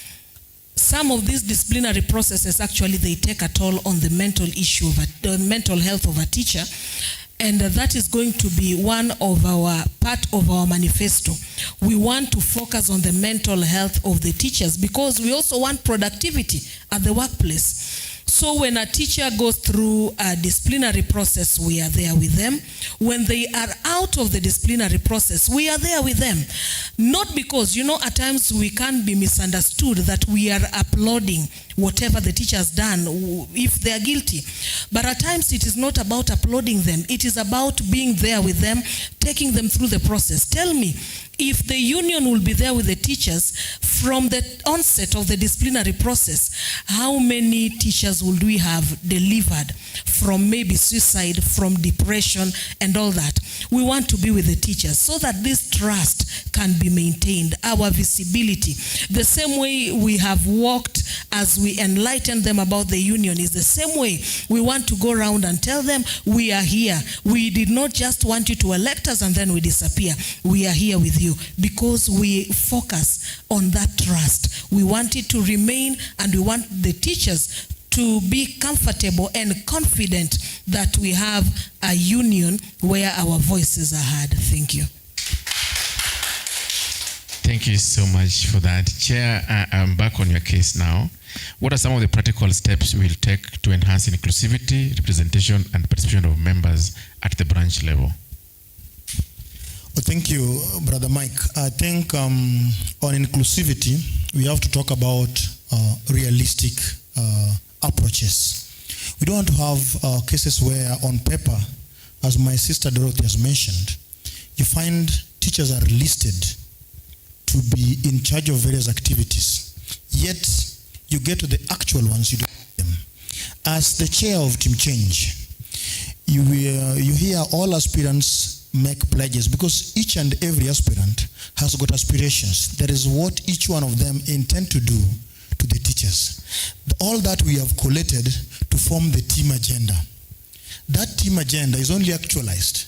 Some of these disciplinary processes, actually, they take a toll on the mental issue of the mental health of a teacher. And that is going to be one of our part of our manifesto. We want to focus on the mental health of the teachers, because we also want productivity at the workplace. So when a teacher goes through a disciplinary process, we are there with them. When they are out of the disciplinary process, we are there with them. Not because, at times we can be misunderstood that we are applauding whatever the teacher has done if they are guilty. But at times it is not about applauding them. It is about being there with them, taking them through the process. Tell me, if the union will be there with the teachers from the onset of the disciplinary process, how many teachers would we have delivered from maybe suicide, from depression and all that? We want to be with the teachers so that this trust can be maintained, our visibility. The same way we have walked as we enlighten them about the union is the same way we want to go around and tell them we are here. We did not just want you to elect us and then we disappear. We are here with you because we focus on that trust. We want it to remain, and we want the teachers to be comfortable and confident that we have a union where our voices are heard. Thank you. Thank you so much for that. Chair, I'm back on your case now. What are some of the practical steps we'll take to enhance inclusivity, representation, and participation of members at the branch level? Well, thank you, Brother Mike. I think on inclusivity, we have to talk about realistic approaches. We don't want to have cases where on paper, as my sister Dorothy has mentioned, you find teachers are listed to be in charge of various activities, yet you get to the actual ones, you don't do them. As the chair of Team Change, you hear all aspirants make pledges, because each and every aspirant has got aspirations. That is what each one of them intend to do to the teachers. All that we have collated to form the team agenda. That team agenda is only actualized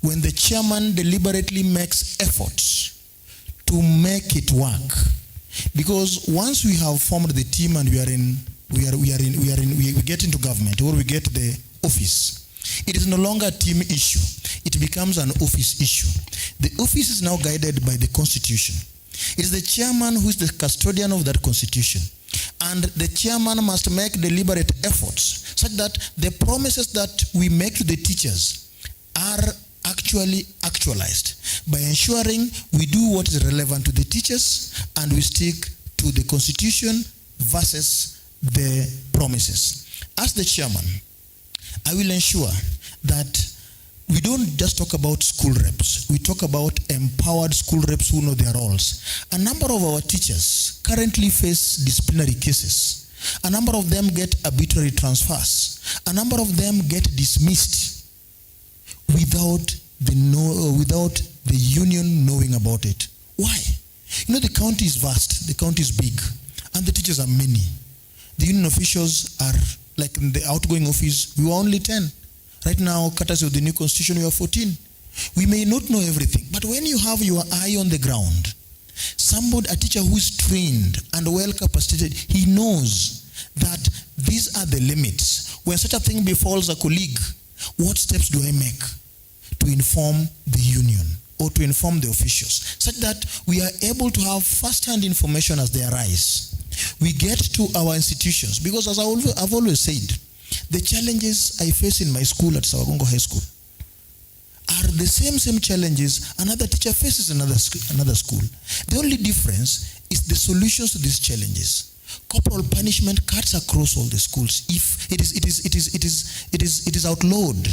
when the chairman deliberately makes efforts to make it work. Because once we have formed the team and we get into government, or we get the office, it is no longer a team issue. It becomes an office issue. The office is now guided by the Constitution. It is the chairman who is the custodian of that Constitution. And the chairman must make deliberate efforts such that the promises that we make to the teachers are actually actualized by ensuring we do what is relevant to the teachers and we stick to the Constitution versus the promises. As the chairman, I will ensure that we don't just talk about school reps. We talk about empowered school reps who know their roles. A number of our teachers currently face disciplinary cases. A number of them get arbitrary transfers. A number of them get dismissed without the union knowing about it. Why? You know, the county is vast, the county is big, and the teachers are many. The union officials are, like in the outgoing office, we were only 10. Right now, courtesy of the new constitution, we are 14. We may not know everything, but when you have your eye on the ground, a teacher who is trained and well capacitated, he knows that these are the limits. When such a thing befalls a colleague, what steps do I make to inform the union or to inform the officials, such that we are able to have first-hand information as they arise? We get to our institutions, because as I've always said, the challenges I face in my school at Sawagongo High School are the same challenges another teacher faces in another school. The only difference is the solutions to these challenges. Corporal punishment cuts across all the schools if it is outlawed.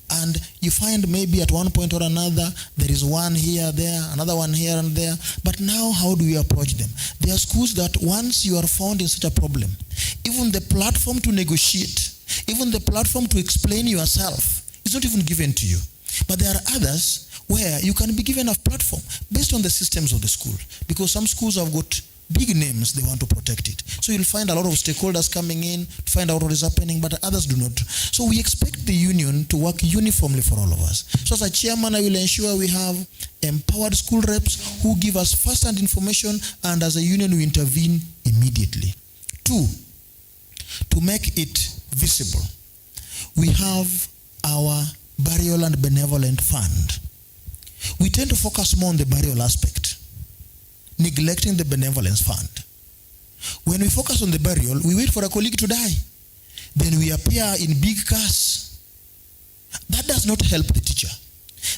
And you find maybe at one point or another, there is one here, there, another one here and there. But now, how do we approach them? There are schools that once you are found in such a problem, even the platform to negotiate, even the platform to explain yourself is not even given to you. But there are others where you can be given a platform based on the systems of the school. Because some schools have got big names, they want to protect it. So you'll find a lot of stakeholders coming in to find out what is happening, but others do not. So we expect the union to work uniformly for all of us. So as a chairman, I will ensure we have empowered school reps who give us first-hand information, and as a union, we intervene immediately. 2, to make it visible, we have our burial and benevolent fund. We tend to focus more on the burial aspect, neglecting the benevolence fund. When we focus on the burial, we wait for a colleague to die. Then we appear in big cars. That does not help the teacher.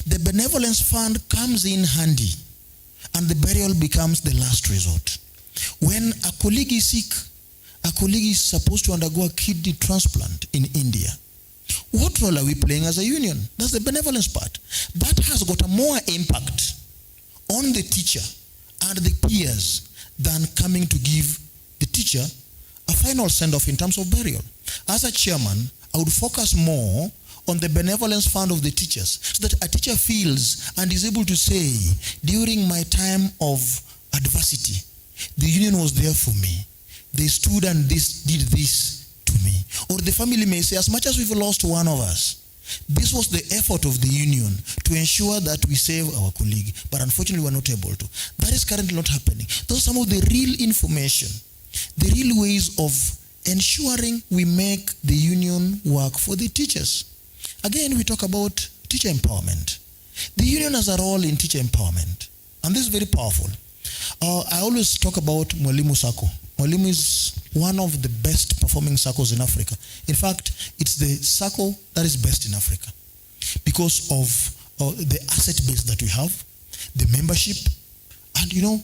The benevolence fund comes in handy, and the burial becomes the last resort. When a colleague is sick, a colleague is supposed to undergo a kidney transplant in India. What role are we playing as a union? That's the benevolence part. That has got a more impact on the teacher and the peers than coming to give the teacher a final send-off in terms of burial. As a chairman, I would focus more on the benevolence fund of the teachers, so that a teacher feels and is able to say, during my time of adversity, the union was there for me. They stood and did this to me. Or the family may say, as much as we've lost one of us, this was the effort of the union to ensure that we save our colleague, but unfortunately we're not able to. That is currently not happening. Those are some of the real information, the real ways of ensuring we make the union work for the teachers. Again, we talk about teacher empowerment. The union has a role in teacher empowerment. And this is very powerful. I always talk about Mwalimu Sacco. Mwalimu is one of the best performing SACCOs in Africa. In fact, it's the SACCO that is best in Africa because of the asset base that we have, the membership, and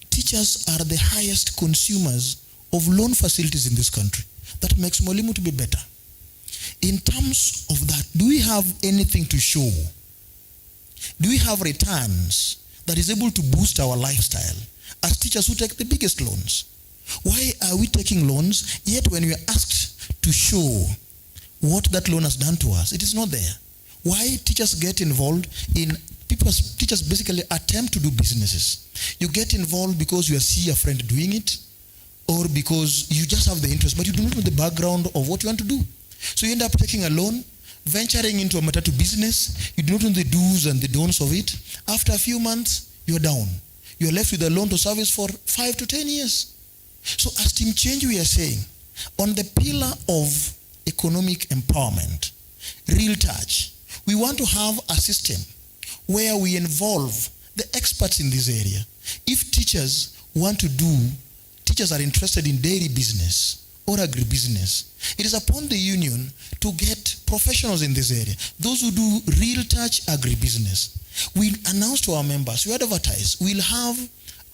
teachers are the highest consumers of loan facilities in this country. That makes Mwalimu to be better. In terms of that, do we have anything to show? Do we have returns that is able to boost our lifestyle as teachers who take the biggest loans? Why are we taking loans, yet when we are asked to show what that loan has done to us, it is not there? Why teachers get involved in teachers basically attempt to do businesses. You get involved because you see a friend doing it, or because you just have the interest, but you do not know the background of what you want to do. So you end up taking a loan, venturing into a matatu business. You do not know the do's and the don'ts of it. After a few months, you're down. You're left with a loan to service for 5 to 10 years. So as Team Change, we are saying, on the pillar of economic empowerment, real touch, we want to have a system where we involve the experts in this area. If teachers are interested in dairy business or agribusiness, it is upon the union to get professionals in this area, those who do real touch agribusiness. We announce to our members, we advertise, we'll have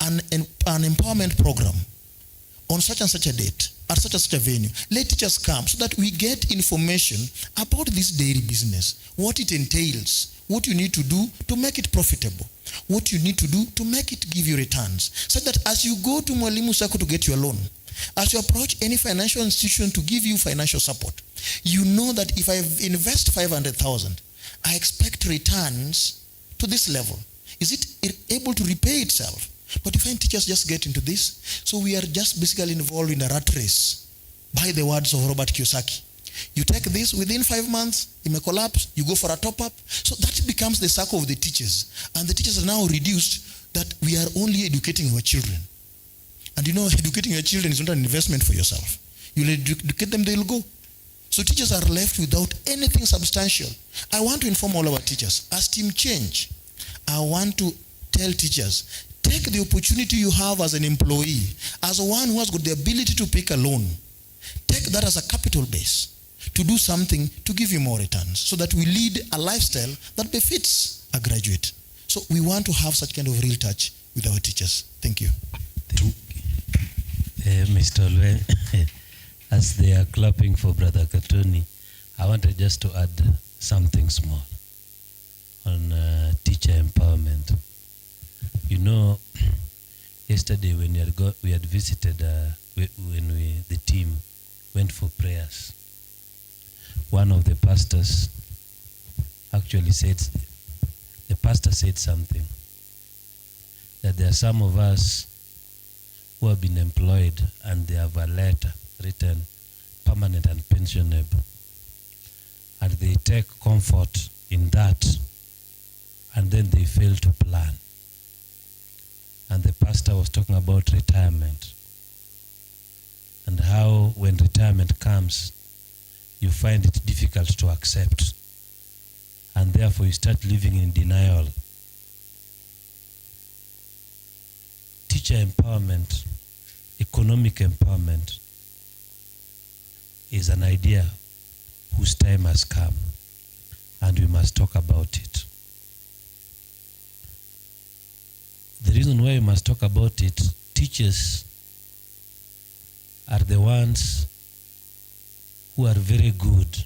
an empowerment program on such and such a date, at such and such a venue. Let teachers come so that we get information about this dairy business, what it entails, what you need to do to make it profitable, what you need to do to make it give you returns, so that as you go to Mwalimu Sacco to get your loan, as you approach any financial institution to give you financial support, you know that if I invest 500,000, I expect returns to this level. Is it able to repay itself? But you find teachers just get into this. So we are just basically involved in a rat race, by the words of Robert Kiyosaki. You take this, within 5 months, it may collapse, you go for a top-up. So that becomes the circle of the teachers. And the teachers are now reduced that we are only educating our children. And educating your children is not an investment for yourself. You'll educate them, they'll go. So teachers are left without anything substantial. I want to inform all our teachers, as Team Change, I want to tell teachers, take the opportunity you have as an employee, as one who has got the ability to pick a loan. Take that as a capital base to do something to give you more returns, so that we lead a lifestyle that befits a graduate. So we want to have such kind of real touch with our teachers. Thank you. Mr. Olwe, as they are clapping for Brother Katuni, I wanted just to add something small on teacher empowerment. Yesterday when we had visited, the team went for prayers, one of the pastors actually said something, that there are some of us who have been employed and they have a letter written permanent and pensionable, and they take comfort in that, and then they fail to plan. And the pastor was talking about retirement, and how when retirement comes, you find it difficult to accept, and therefore you start living in denial. Teacher empowerment, economic empowerment, is an idea whose time has come, and we must talk about it. The reason why we must talk about it, teachers are the ones who are very good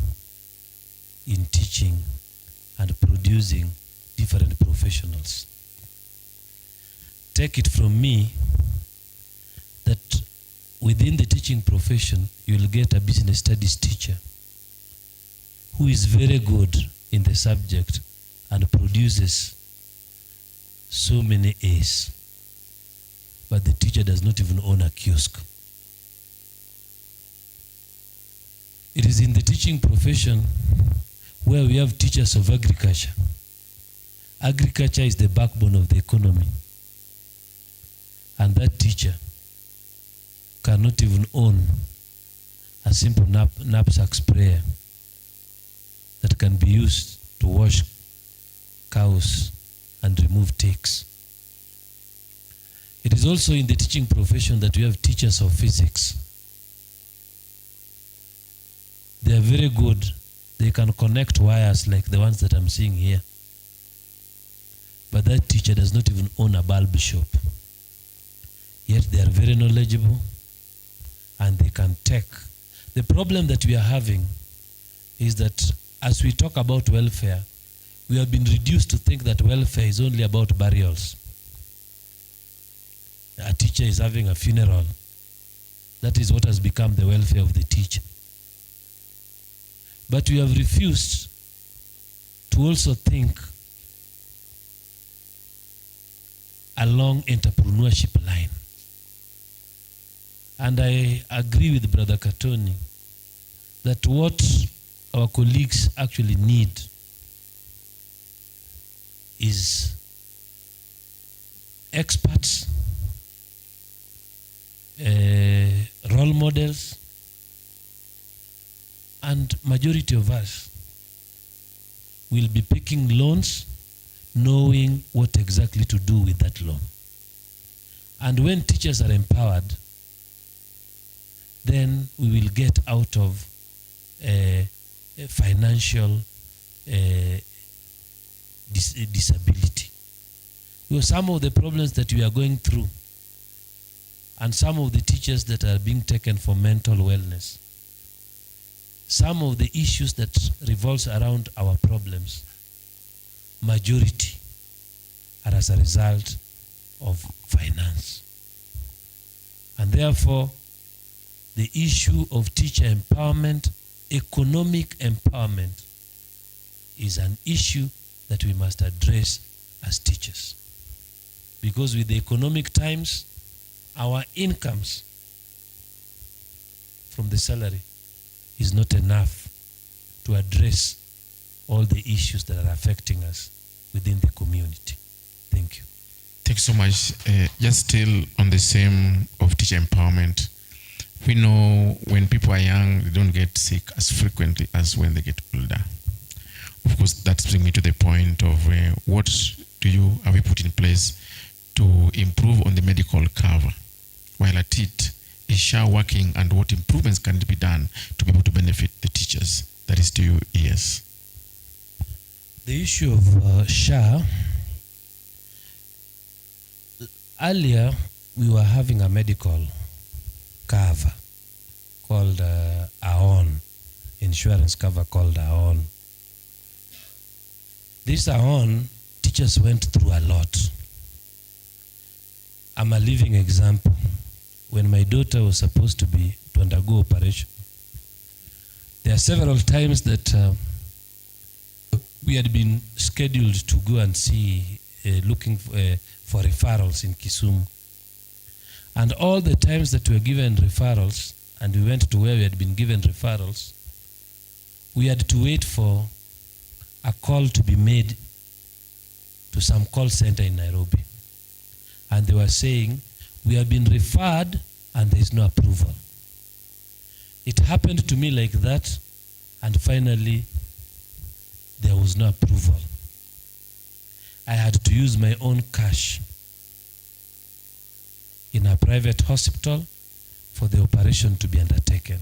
in teaching and producing different professionals. Take it from me that within the teaching profession, you'll get a business studies teacher who is very good in the subject and produces so many A's, but the teacher does not even own a kiosk. It is in the teaching profession where we have teachers of agriculture. Agriculture is the backbone of the economy, and that teacher cannot even own a simple knapsack sprayer that can be used to wash cows and remove ticks. It is also in the teaching profession that we have teachers of physics. They are very good. They can connect wires like the ones that I'm seeing here. But that teacher does not even own a bulb shop. Yet they are very knowledgeable and they can take. The problem that we are having is that as we talk about welfare, we have been reduced to think that welfare is only about burials. A teacher is having a funeral. That is what has become the welfare of the teacher. But we have refused to also think along entrepreneurship line. And I agree with Brother Katoni that what our colleagues actually need is experts, role models, and majority of us will be picking loans knowing what exactly to do with that loan. And when teachers are empowered, then we will get out of a financial disability. Because some of the problems that we are going through and some of the teachers that are being taken for mental wellness, some of the issues that revolves around our problems, majority are as a result of finance. And therefore, the issue of teacher empowerment, economic empowerment, is an issue that we must address as teachers. Because with the economic times, our incomes from the salary is not enough to address all the issues that are affecting us within the community. Thank you. Thanks so much. Just still on the same of teacher empowerment, we know when people are young, they don't get sick as frequently as when they get older. Of course, that brings me to the point of what have we put in place to improve on the medical cover while at it is SHA working, and what improvements can be done to be able to benefit the teachers? That is to you, yes. The issue of SHA, earlier we were having a medical cover called AON, insurance cover called AON. This AON, teachers went through a lot. I'm a living example. When my daughter was supposed to undergo operation, there are several times that we had been scheduled to go and see, looking for referrals in Kisumu. And all the times that we were given referrals, and we went to where we had been given referrals, we had to wait for a call to be made to some call center in Nairobi. And they were saying, we have been referred and there is no approval. It happened to me like that, and finally there was no approval. I had to use my own cash in a private hospital for the operation to be undertaken.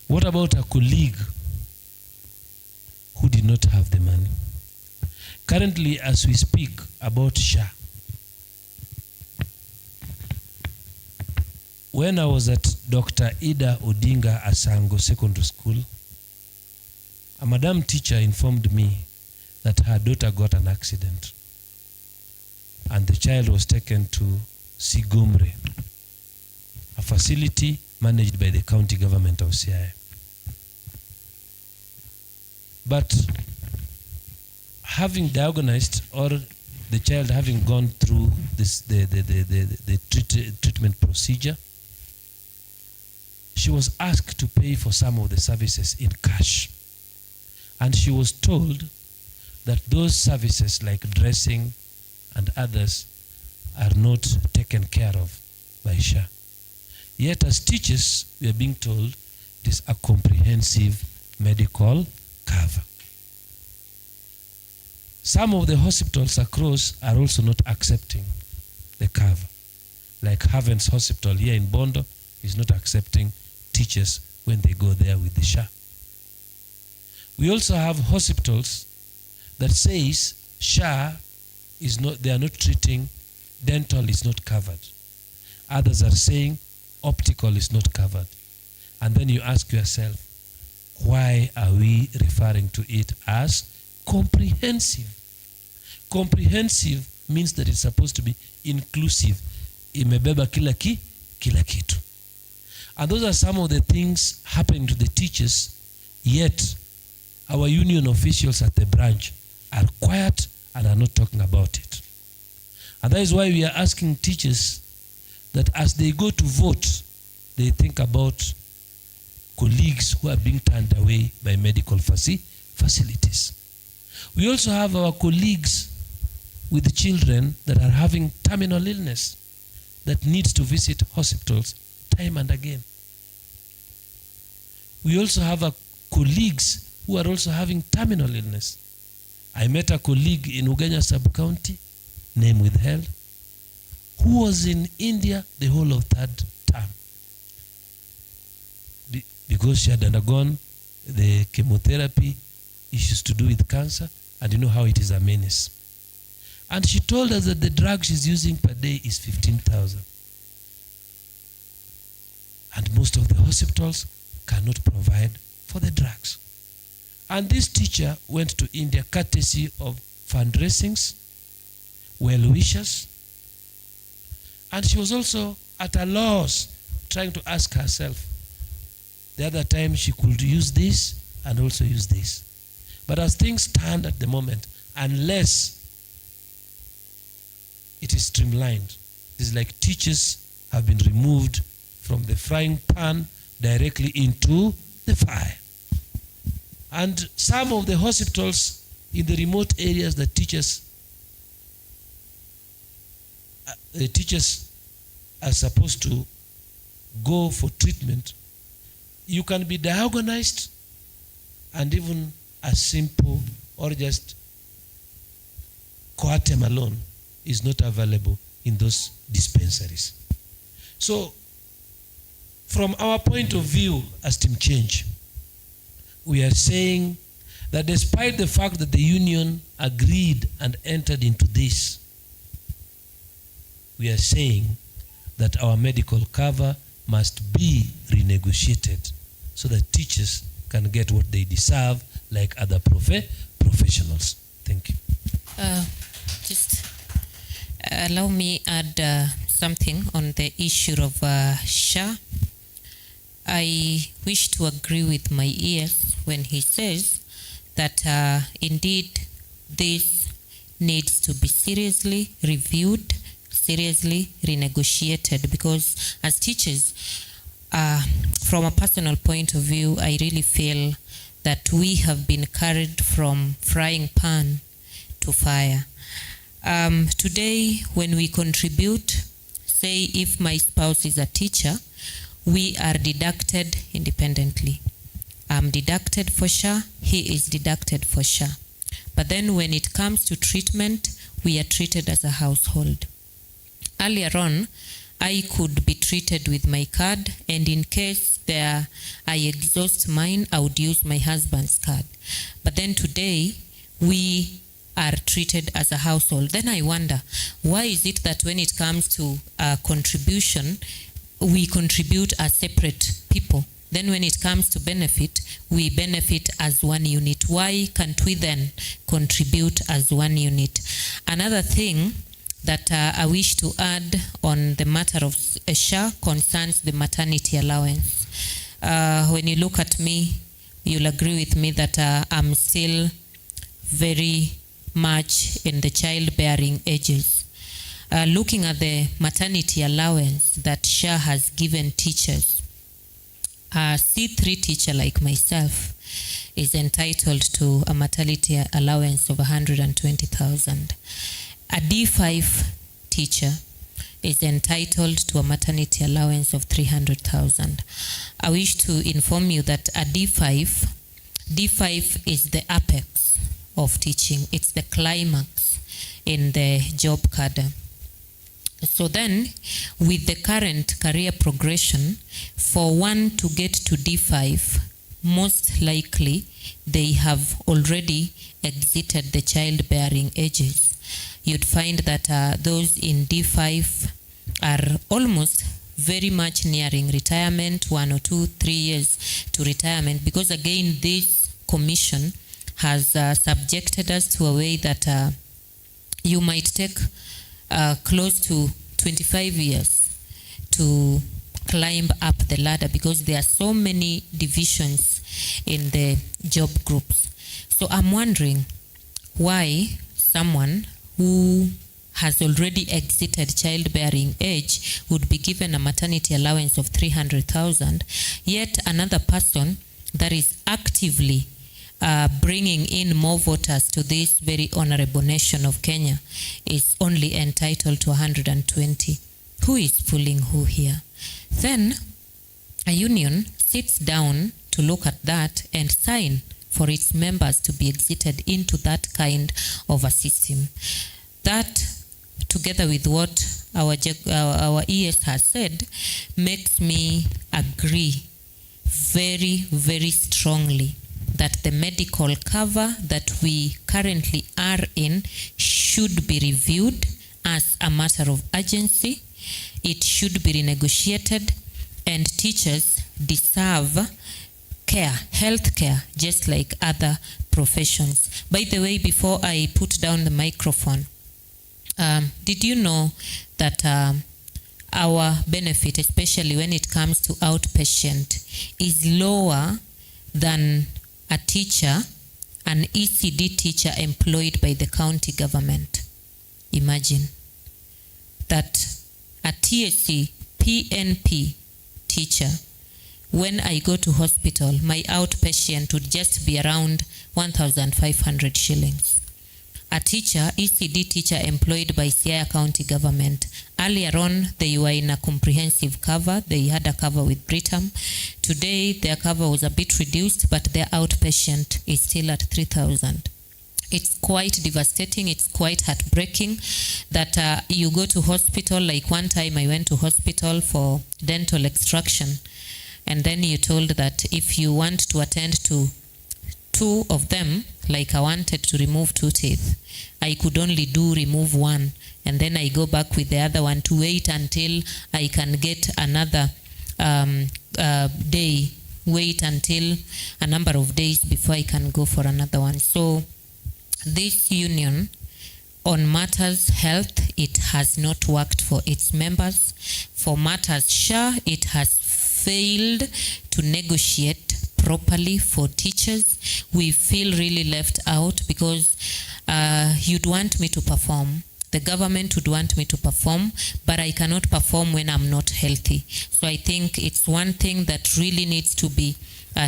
What about a colleague who did not have the money? Currently, as we speak about SHA, when I was at Dr. Ida Odinga Asango Secondary School, a madam teacher informed me that her daughter got an accident and the child was taken to Sigomre, a facility managed by the county government of Siaya. But having diagnosed, or the child having gone through the treatment procedure, she was asked to pay for some of the services in cash. And she was told that those services like dressing and others are not taken care of by SHA. Yet as teachers, we are being told it is a comprehensive medical cover. Some of the hospitals across are also not accepting the cover. Like Havens Hospital here in Bondo is not accepting teachers when they go there with the SHA. We also have hospitals that says SHA is not, they are not treating, dental is not covered. Others are saying optical is not covered. And then you ask yourself, why are we referring to it as comprehensive? Comprehensive means that it's supposed to be inclusive. Imebeba kila kitu. And those are some of the things happening to the teachers, yet our union officials at the branch are quiet and are not talking about it. And that is why we are asking teachers that as they go to vote, they think about colleagues who are being turned away by medical facilities. We also have our colleagues with children that are having terminal illness that needs to visit hospitals time and again. We also have our colleagues who are also having terminal illness. I met a colleague in Ugenya sub-county, name withheld, who was in India the whole of third term because she had undergone the chemotherapy issues to do with cancer, and you know how it is a menace. And she told us that the drug she's using per day is 15,000. And most of the hospitals cannot provide for the drugs. And this teacher went to India courtesy of fundraisings, well-wishers, and she was also at a loss trying to ask herself, the other time she could use this and also use this. But as things stand at the moment, unless it is streamlined, it's like teachers have been removed from the frying pan directly into the fire. And some of the hospitals in the remote areas that teachers are supposed to go for treatment, you can be diagonized, and even as simple or just coartem alone is not available in those dispensaries. So from our point of view as Team Change, we are saying that despite the fact that the union agreed and entered into this, we are saying that our medical cover must be renegotiated so that teachers can get what they deserve like other professionals. Thank you. Just allow me add something on the issue of SHA. I wish to agree with my ears when he says that indeed this needs to be seriously reviewed, seriously renegotiated, because as teachers, from a personal point of view, I really feel that we have been carried from frying pan to fire. Today, when we contribute, say if my spouse is a teacher, we are deducted independently. I'm deducted for SHA, he is deducted for SHA. But then when it comes to treatment, we are treated as a household. Earlier on, I could be treated with my card, and in case I exhaust mine, I would use my husband's card. But then today, we are treated as a household. Then I wonder, why is it that when it comes to contribution, we contribute as separate people? Then when it comes to benefit, we benefit as one unit. Why can't we then contribute as one unit? Another thing that I wish to add on the matter of SHA concerns the maternity allowance. When you look at me, you'll agree with me that I'm still very much in the childbearing ages. Looking at the maternity allowance that SHA has given teachers, a C3 teacher like myself is entitled to a maternity allowance of 120,000. A D5 teacher is entitled to a maternity allowance of 300,000. I wish to inform you that a D5 is the apex of teaching. It's the climax in the job cadre. So then, with the current career progression, for one to get to D5, most likely they have already exited the childbearing ages. You'd find that those in D5 are almost very much nearing retirement, 1 or 2, 3 years to retirement, because again, this commission has subjected us to a way that you might take close to 25 years to climb up the ladder, because there are so many divisions in the job groups. So I'm wondering why someone who has already exited childbearing age would be given a maternity allowance of 300,000, yet another person that is actively bringing in more voters to this very honorable nation of Kenya is only entitled to 120. Who is fooling who here? Then a union sits down to look at that and sign for its members to be exited into that kind of a system. That, together with what our ES has said, makes me agree very, very strongly that the medical cover that we currently are in should be reviewed as a matter of urgency. It should be renegotiated, and teachers deserve care, health care, just like other professions. By the way, before I put down the microphone, did you know that our benefit, especially when it comes to outpatient, is lower than a teacher, an ECD teacher employed by the county government? Imagine that a TSC PNP teacher, when I go to hospital, my outpatient would just be around 1,500 shillings. A teacher, ECD teacher employed by Siaya County government, earlier on they were in a comprehensive cover. They had a cover with Britam. Today their cover was a bit reduced, but their outpatient is still at 3,000. It's quite devastating. It's quite heartbreaking that you go to hospital. Like one time I went to hospital for dental extraction, and then you told that if you want to attend to 2 of them, like I wanted to remove 2 teeth, I could only remove 1, and then I go back with the other one to wait until I can get another day, wait until a number of days before I can go for another one. So this union on matters health, it has not worked for its members. For matters SHA, it has failed to negotiate properly for teachers. We feel really left out because you'd want me to perform. The government would want me to perform, but I cannot perform when I'm not healthy. So I think it's one thing that really needs to be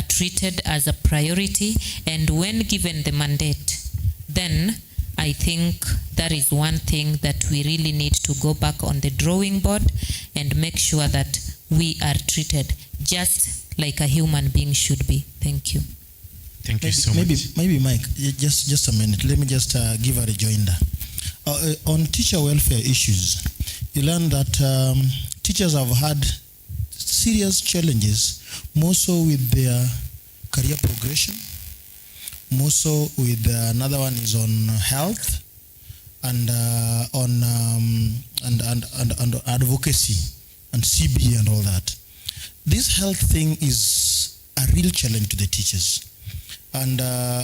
treated as a priority. And when given the mandate, then I think that is one thing that we really need to go back on the drawing board and make sure that we are treated just like a human being should be. Thank you. Thank you so much. Maybe Mike, just a minute. Let me just give a rejoinder. On teacher welfare issues, you learn that teachers have had serious challenges, more so with their career progression, more so with another one is on health and on advocacy and CB and all that. This health thing is a real challenge to the teachers, and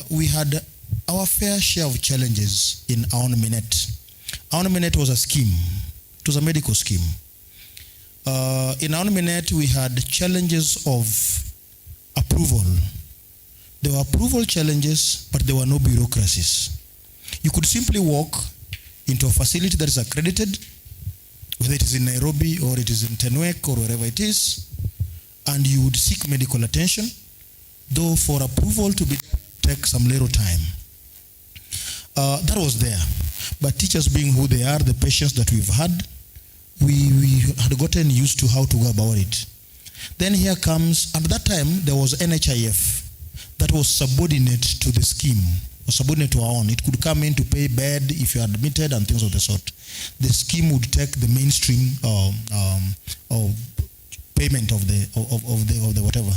we had our fair share of challenges in our minute. Our minute was a scheme. It was a medical scheme. In our minute, we had challenges of approval. There were approval challenges, but there were no bureaucracies. You could simply walk into a facility that is accredited, whether it is in Nairobi or it is in Tenwek or wherever it is, and you would seek medical attention, though for approval to be take some little time. That was there. But teachers being who they are, the patients that we've had, we had gotten used to how to go about it. Then here comes, at that time, there was NHIF that was subordinate to the scheme. or subordinate to our own. It could come in to pay bed if you are admitted and things of the sort. The scheme would take the mainstream payment of the whatever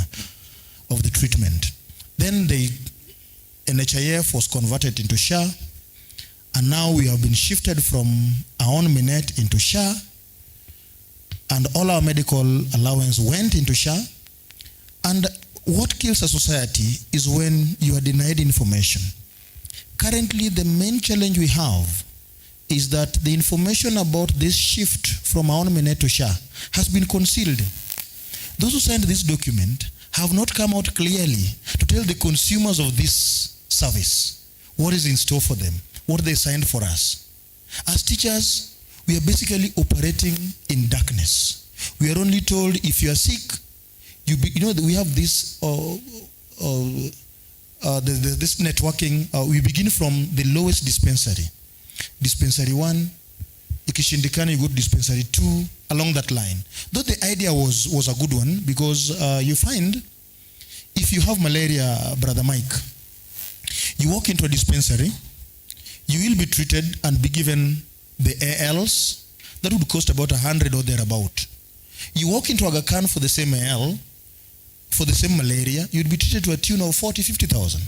of the treatment. Then the NHIF was converted into SHA, and now we have been shifted from our own Minet into SHA, and all our medical allowance went into SHA. And what kills a society is when you are denied information. Currently, the main challenge we have is that the information about this shift from our own Minet to SHA has been concealed. Those who signed this document have not come out clearly to tell the consumers of this service what is in store for them, what they signed for us. As teachers, we are basically operating in darkness. We are only told if you are sick, we have this this networking. We begin from the lowest dispensary. Dispensary 1, ikishindikana, you go to dispensary 2, along that line. Though the idea was a good one, because you find if you have malaria, Brother Mike, you walk into a dispensary, you will be treated and be given the ALs. That would cost about 100 or thereabout. You walk into Aga Khan for the same AL, for the same malaria, you'd be treated to a tune of 40, 50,000.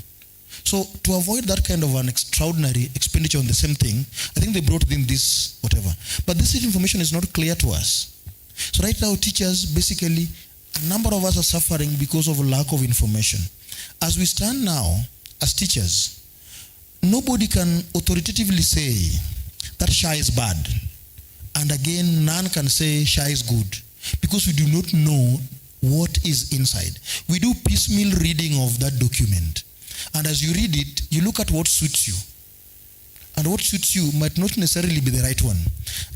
So to avoid that kind of an extraordinary expenditure on the same thing, I think they brought in this whatever. But this information is not clear to us. So right now, teachers, basically, a number of us are suffering because of a lack of information. As we stand now, as teachers, nobody can authoritatively say that SHA is bad. And again, none can say SHA is good, because we do not know what is inside. We do piecemeal reading of that document. And as you read it, you look at what suits you. And what suits you might not necessarily be the right one.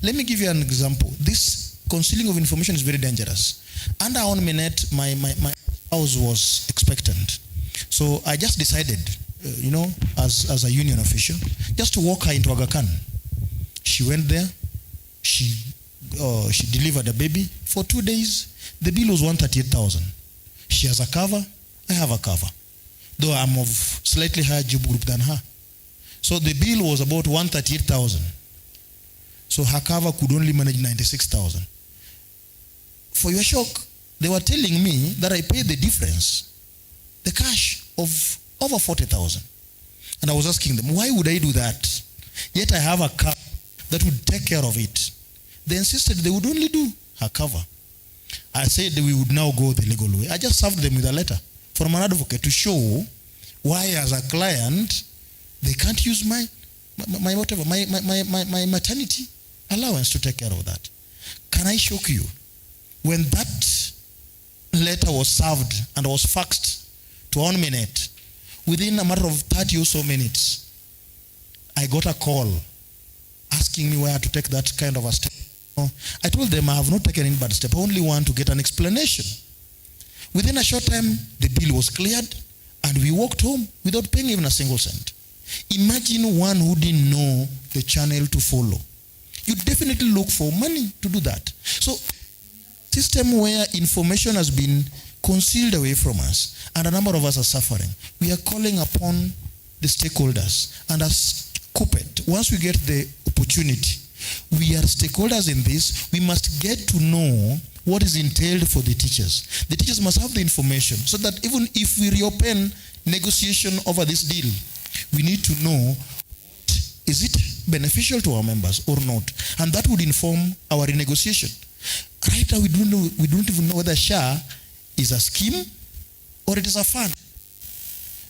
Let me give you an example. This concealing of information is very dangerous. Under our own Minet, my house was expectant. So I just decided, as a union official, just to walk her into Aga Khan. She went there. She delivered a baby. For 2 days, the bill was 138,000. She has a cover. I have a cover, though I'm of slightly higher job group than her. So the bill was about 138,000. So her cover could only manage 96,000. For your shock, they were telling me that I paid the difference, the cash of over 40,000. And I was asking them, why would I do that? Yet I have a cover that would take care of it. They insisted they would only do her cover. I said we would now go the legal way. I just served them with a letter from an advocate to show why, as a client, they can't use my maternity allowance to take care of that. Can I shock you? When that letter was served and was faxed to on Minet, within a matter of 30 or so minutes, I got a call asking me where to take that kind of a step. I told them I have not taken any bad step. I only want to get an explanation. Within a short time, the bill was cleared and we walked home without paying even a single cent. Imagine one who didn't know the channel to follow. You definitely look for money to do that. So, system where information has been concealed away from us and a number of us are suffering, we are calling upon the stakeholders. And as Kuppet, once we get the opportunity, we are stakeholders in this, we must get to know what is entailed for the teachers. The teachers must have the information so that even if we reopen negotiation over this deal, we need to know, is it beneficial to our members or not? And that would inform our renegotiation. Right now, we don't even know whether SHA is a scheme or it is a fund.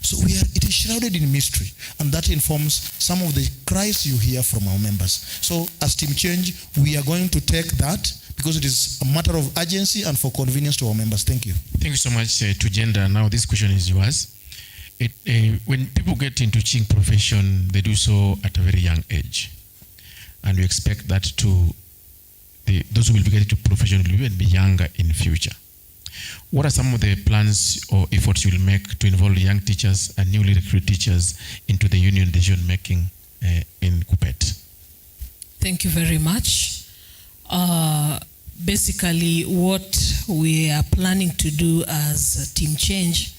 So it is shrouded in mystery, and that informs some of the cries you hear from our members. So as Team Change, we are going to take that because it is a matter of urgency and for convenience to our members. Thank you. Thank you so much to Gender. Now this question is yours. When people get into teaching profession, they do so at a very young age. And we expect that those who will be getting to profession will even be younger in future. What are some of the plans or efforts you will make to involve young teachers and newly recruited teachers into the union decision making in Kuppet? Thank you very much. Basically, what we are planning to do as Team Change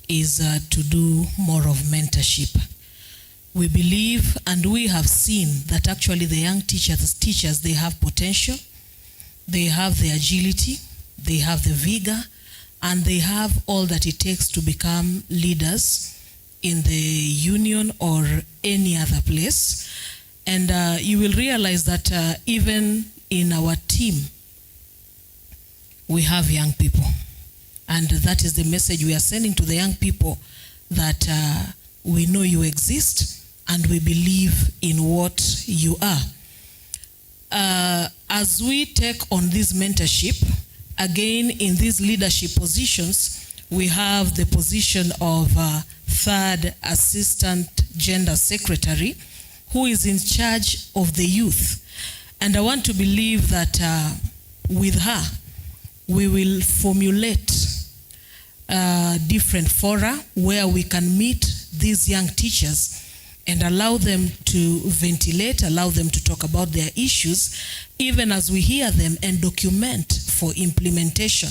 is to do more of mentorship. We believe and we have seen that actually the young teachers, they have potential, they have the agility, they have the vigor, and they have all that it takes to become leaders in the union or any other place. And you will realize that even in our team, we have young people. And that is the message we are sending to the young people, that we know you exist and we believe in what you are. As we take on this mentorship, again, in these leadership positions, we have the position of third assistant gender secretary, who is in charge of the youth. And I want to believe that with her, we will formulate different fora where we can meet these young teachers and allow them to ventilate, allow them to talk about their issues, even as we hear them, and document for implementation.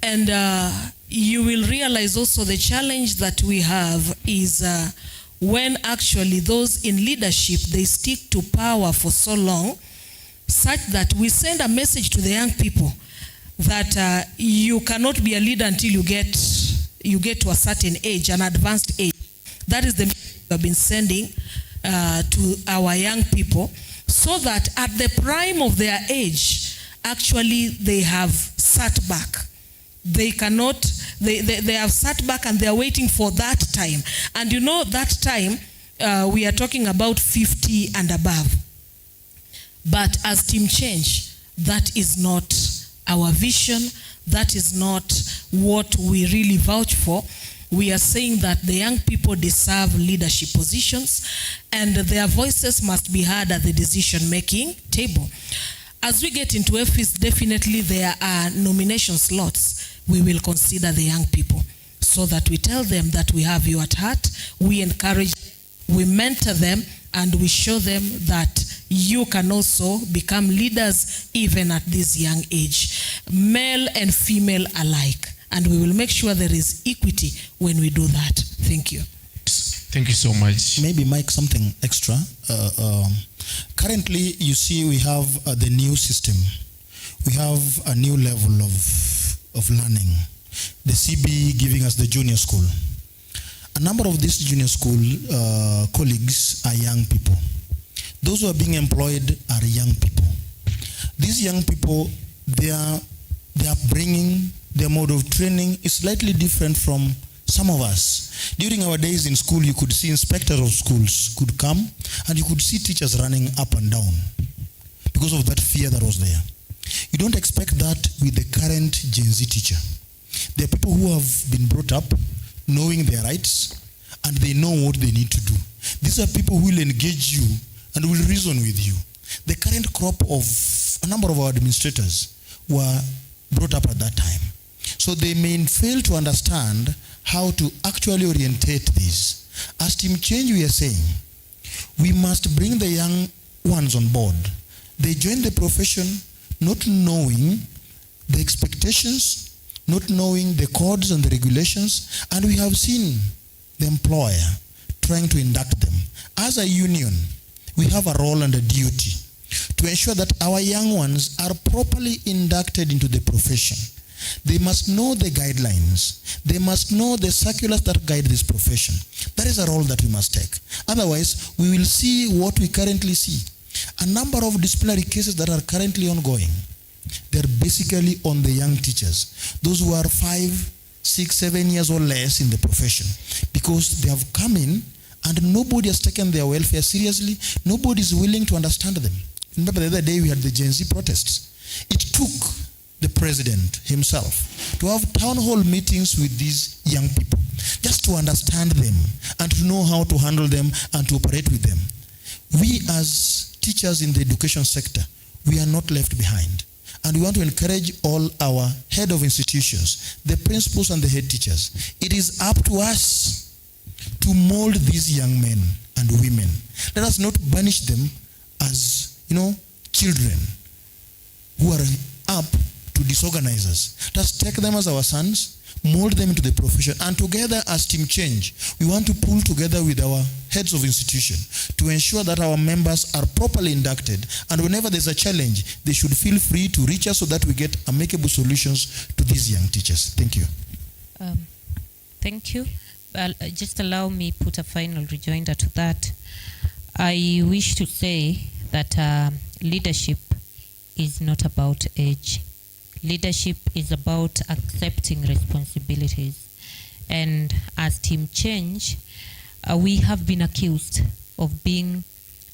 And you will realize also the challenge that we have is when actually those in leadership, they stick to power for so long, such that we send a message to the young people that you cannot be a leader until you get to a certain age, an advanced age. That is the message we have been sending to our young people, so that at the prime of their age, actually they have sat back. They cannot, they have sat back and they are waiting for that time. And you know that time, we are talking about 50 and above. But as Team Change, that is not our vision. That is not what we really vouch for. We are saying that the young people deserve leadership positions and their voices must be heard at the decision-making table. As we get into office, definitely there are nomination slots. We will consider the young people so that we tell them that we have you at heart, we encourage, we mentor them, and we show them that you can also become leaders even at this young age, male and female alike. And we will make sure there is equity when we do that. Thank you. Thank you so much. Maybe, Mike, something extra. Currently, you see, we have the new system. We have a new level of learning. The CB giving us the junior school. A number of these junior school colleagues are young people. Those who are being employed are young people. These young people, they are bringing their mode of training is slightly different from some of us. During our days in school, you could see inspectors of schools could come and you could see teachers running up and down because of that fear that was there. You don't expect that with the current Gen Z teacher. There are people who have been brought up knowing their rights and they know what they need to do. These are people who will engage you and will reason with you. The current crop of a number of our administrators were brought up at that time. So they may fail to understand how to actually orientate this. As Team Change, we are saying, we must bring the young ones on board. They join the profession not knowing the expectations, not knowing the codes and the regulations, and we have seen the employer trying to induct them. As a union, we have a role and a duty to ensure that our young ones are properly inducted into the profession. They must know the guidelines. They must know the circulars that guide this profession. That is a role that we must take. Otherwise, we will see what we currently see. A number of disciplinary cases that are currently ongoing, they're basically on the young teachers, those who are 5, 6, 7 years or less in the profession, because they have come in and nobody has taken their welfare seriously. Nobody is willing to understand them. Remember the other day we had the Gen Z protests. It took the president himself to have town hall meetings with these young people, just to understand them and to know how to handle them and to operate with them. We as teachers in the education sector, we are not left behind. And we want to encourage all our head of institutions, the principals and the head teachers. It is up to us to mold these young men and women. Let us not banish them as, children who are up to disorganize us. Let us take them as our sons, mold them into the profession. And together as Team Change, we want to pull together with our heads of institution to ensure that our members are properly inducted. And whenever there's a challenge, they should feel free to reach us so that we get amicable solutions to these young teachers. Thank you. Thank you. Well, just allow me put a final rejoinder to that. I wish to say that leadership is not about age. Leadership is about accepting responsibilities. And as Team Change, we have been accused of being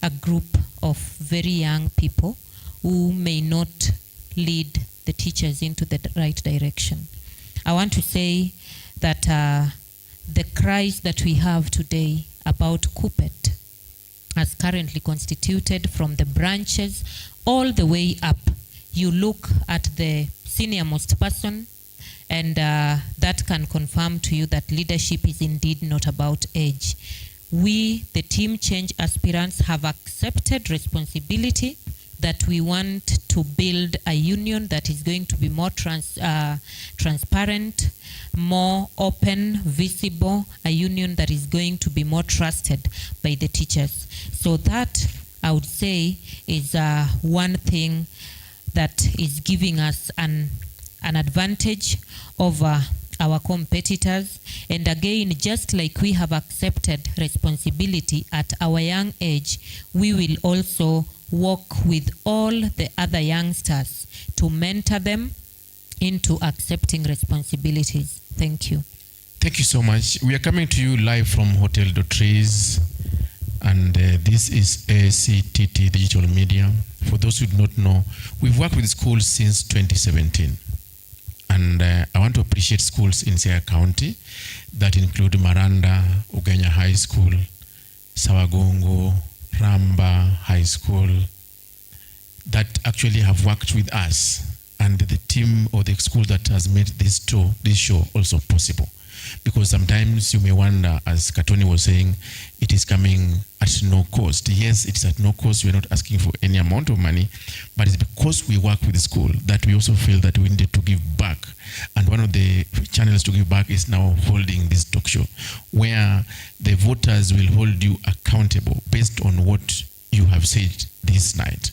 a group of very young people who may not lead the teachers into the right direction. I want to say that the cries that we have today about Kuppet, as currently constituted from the branches all the way up, you look at the senior most person, and that can confirm to you that leadership is indeed not about age. We, the Team Change aspirants, have accepted responsibility that we want to build a union that is going to be more transparent, more open, visible, a union that is going to be more trusted by the teachers. So that, I would say, is one thing that is giving us an advantage over our competitors. And again, just like we have accepted responsibility at our young age, we will also work with all the other youngsters to mentor them into accepting responsibilities. Thank you. Thank you so much. We are coming to you live from Hotel Dotres, and this is ACTT Digital Media. For those who do not know, we've worked with schools since 2017. And I want to appreciate schools in Siaya County that include Maranda, Ugenya High School, Sawagongo, Ramba High School, that actually have worked with us, and the team or the school that has made this show also possible. Because sometimes you may wonder, as Katoni was saying, it is coming at no cost. Yes, it is at no cost. We're not asking for any amount of money, but it's because we work with the school that we also feel that we need to give back. And one of the channels to give back is now holding this talk show, where the voters will hold you accountable based on what you have said this night.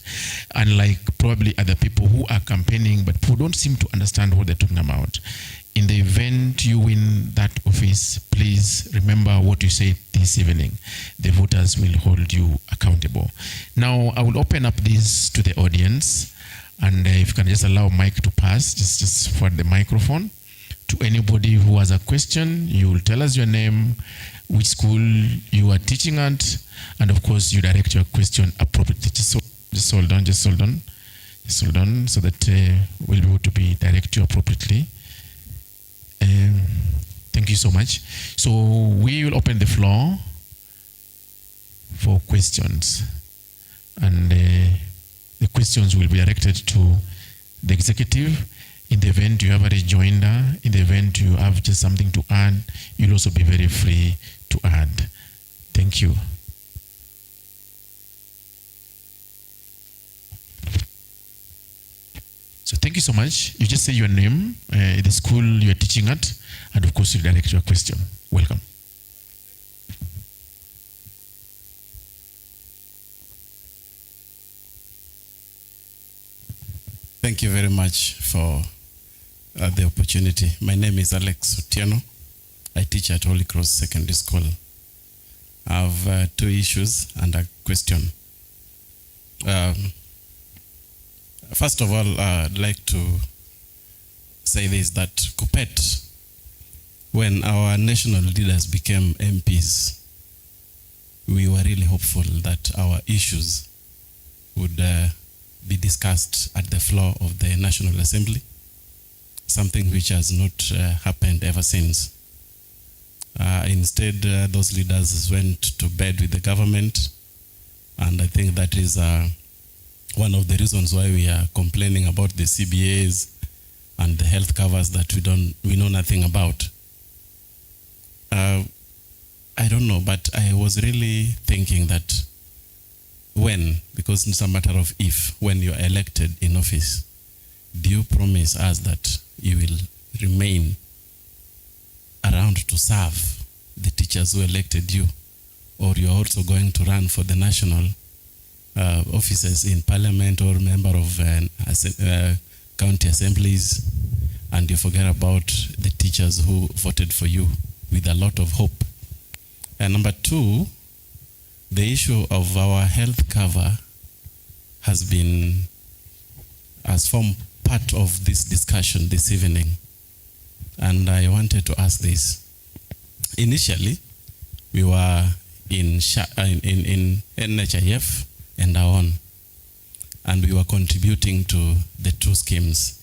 Unlike probably other people who are campaigning but who don't seem to understand what they're talking about. In the event you win that office, please remember what you said this evening. The voters will hold you accountable. Now, I will open up this to the audience, and if you can just allow Mike to pass, just for the microphone. To anybody who has a question, you will tell us your name, which school you are teaching at, and of course, you direct your question appropriately. Just hold on, so that we'll be able to direct you appropriately. Thank you so much. So we will open the floor for questions, and the questions will be directed to the executive. In the event you have a rejoinder, in the event you have just something to add, you'll also be very free to add. Thank you. So thank you so much. You just say your name, the school you're teaching at, and of course you direct your question. Welcome. Thank you very much for the opportunity. My name is Alex Otieno. I teach at Holy Cross Secondary School. I have two issues and a question. First of all, I'd like to say this, that Kuppet, when our national leaders became MPs, we were really hopeful that our issues would be discussed at the floor of the National Assembly, something which has not happened ever since. Instead, those leaders went to bed with the government, and I think that is one of the reasons why we are complaining about the CBAs and the health covers that we know nothing about. I don't know, but I was really thinking that because it's a matter of if, when you're elected in office, do you promise us that you will remain around to serve the teachers who elected you, or you're also going to run for the national offices in parliament or member of county assemblies, and you forget about the teachers who voted for you with a lot of hope. And number two, the issue of our health cover has formed part of this discussion this evening. And I wanted to ask this. Initially, we were in NHIF and on, and we were contributing to the two schemes.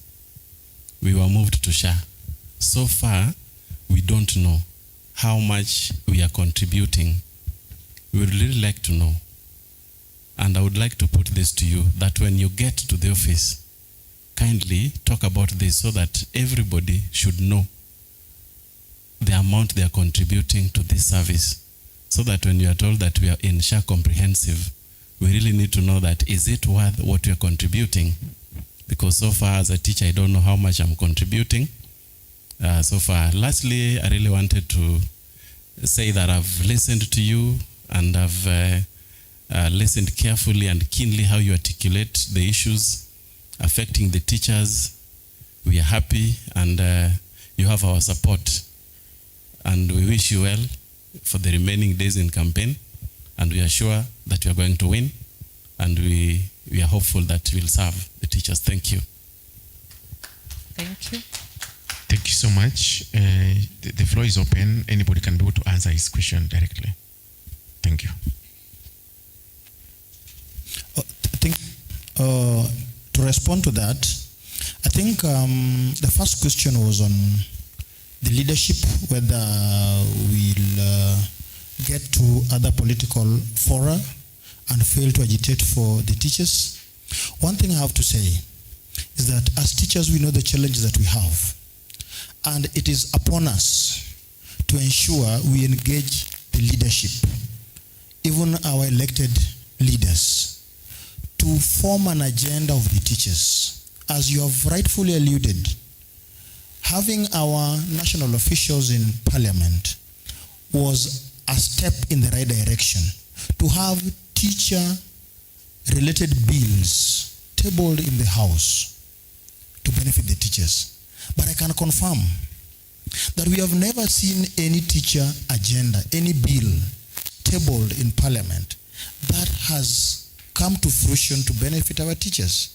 We were moved to SHA. So far, we don't know how much we are contributing. We would really like to know. And I would like to put this to you, that when you get to the office, kindly talk about this so that everybody should know the amount they are contributing to this service. So that when you are told that we are in SHA comprehensive, we really need to know that, is it worth what we are contributing? Because so far as a teacher, I don't know how much I'm contributing. So far. Lastly, I really wanted to say that I've listened to you, and I've listened carefully and keenly how you articulate the issues affecting the teachers. We are happy, and you have our support. And we wish you well for the remaining days in campaign, and we are sure that you are going to win, and we are hopeful that we'll serve the teachers. Thank you. Thank you. Thank you so much. The floor is open. Anybody can be able to answer his question directly. Thank you. I think to respond to that, I think the first question was on the leadership, whether we'll get to other political fora and fail to agitate for the teachers. One thing I have to say is that as teachers, we know the challenges that we have. And it is upon us to ensure we engage the leadership, even our elected leaders, to form an agenda of the teachers. As you have rightfully alluded, having our national officials in parliament was a step in the right direction. To have teacher-related bills tabled in the House to benefit the teachers. But I can confirm that we have never seen any teacher agenda, any bill tabled in parliament that has come to fruition to benefit our teachers.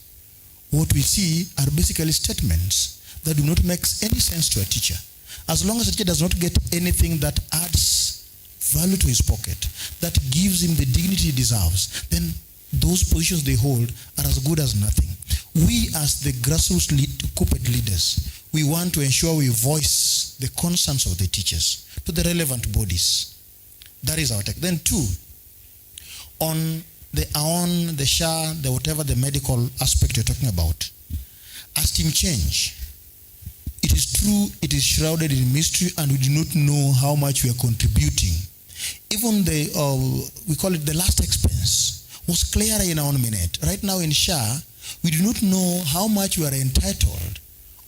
What we see are basically statements that do not make any sense to a teacher. As long as a teacher does not get anything that adds value to his pocket, that gives him the dignity he deserves, then those positions they hold are as good as nothing. We as the grassroots Kuppet leaders, we want to ensure we voice the concerns of the teachers to the relevant bodies. That is our take. Then two, on the AON, the SHA, the whatever the medical aspect you're talking about, as team change, it is true, it is shrouded in mystery, and we do not know how much we are contributing. Even the, we call it the last expense, was clearer in our minute. Right now in SHA, we do not know how much we are entitled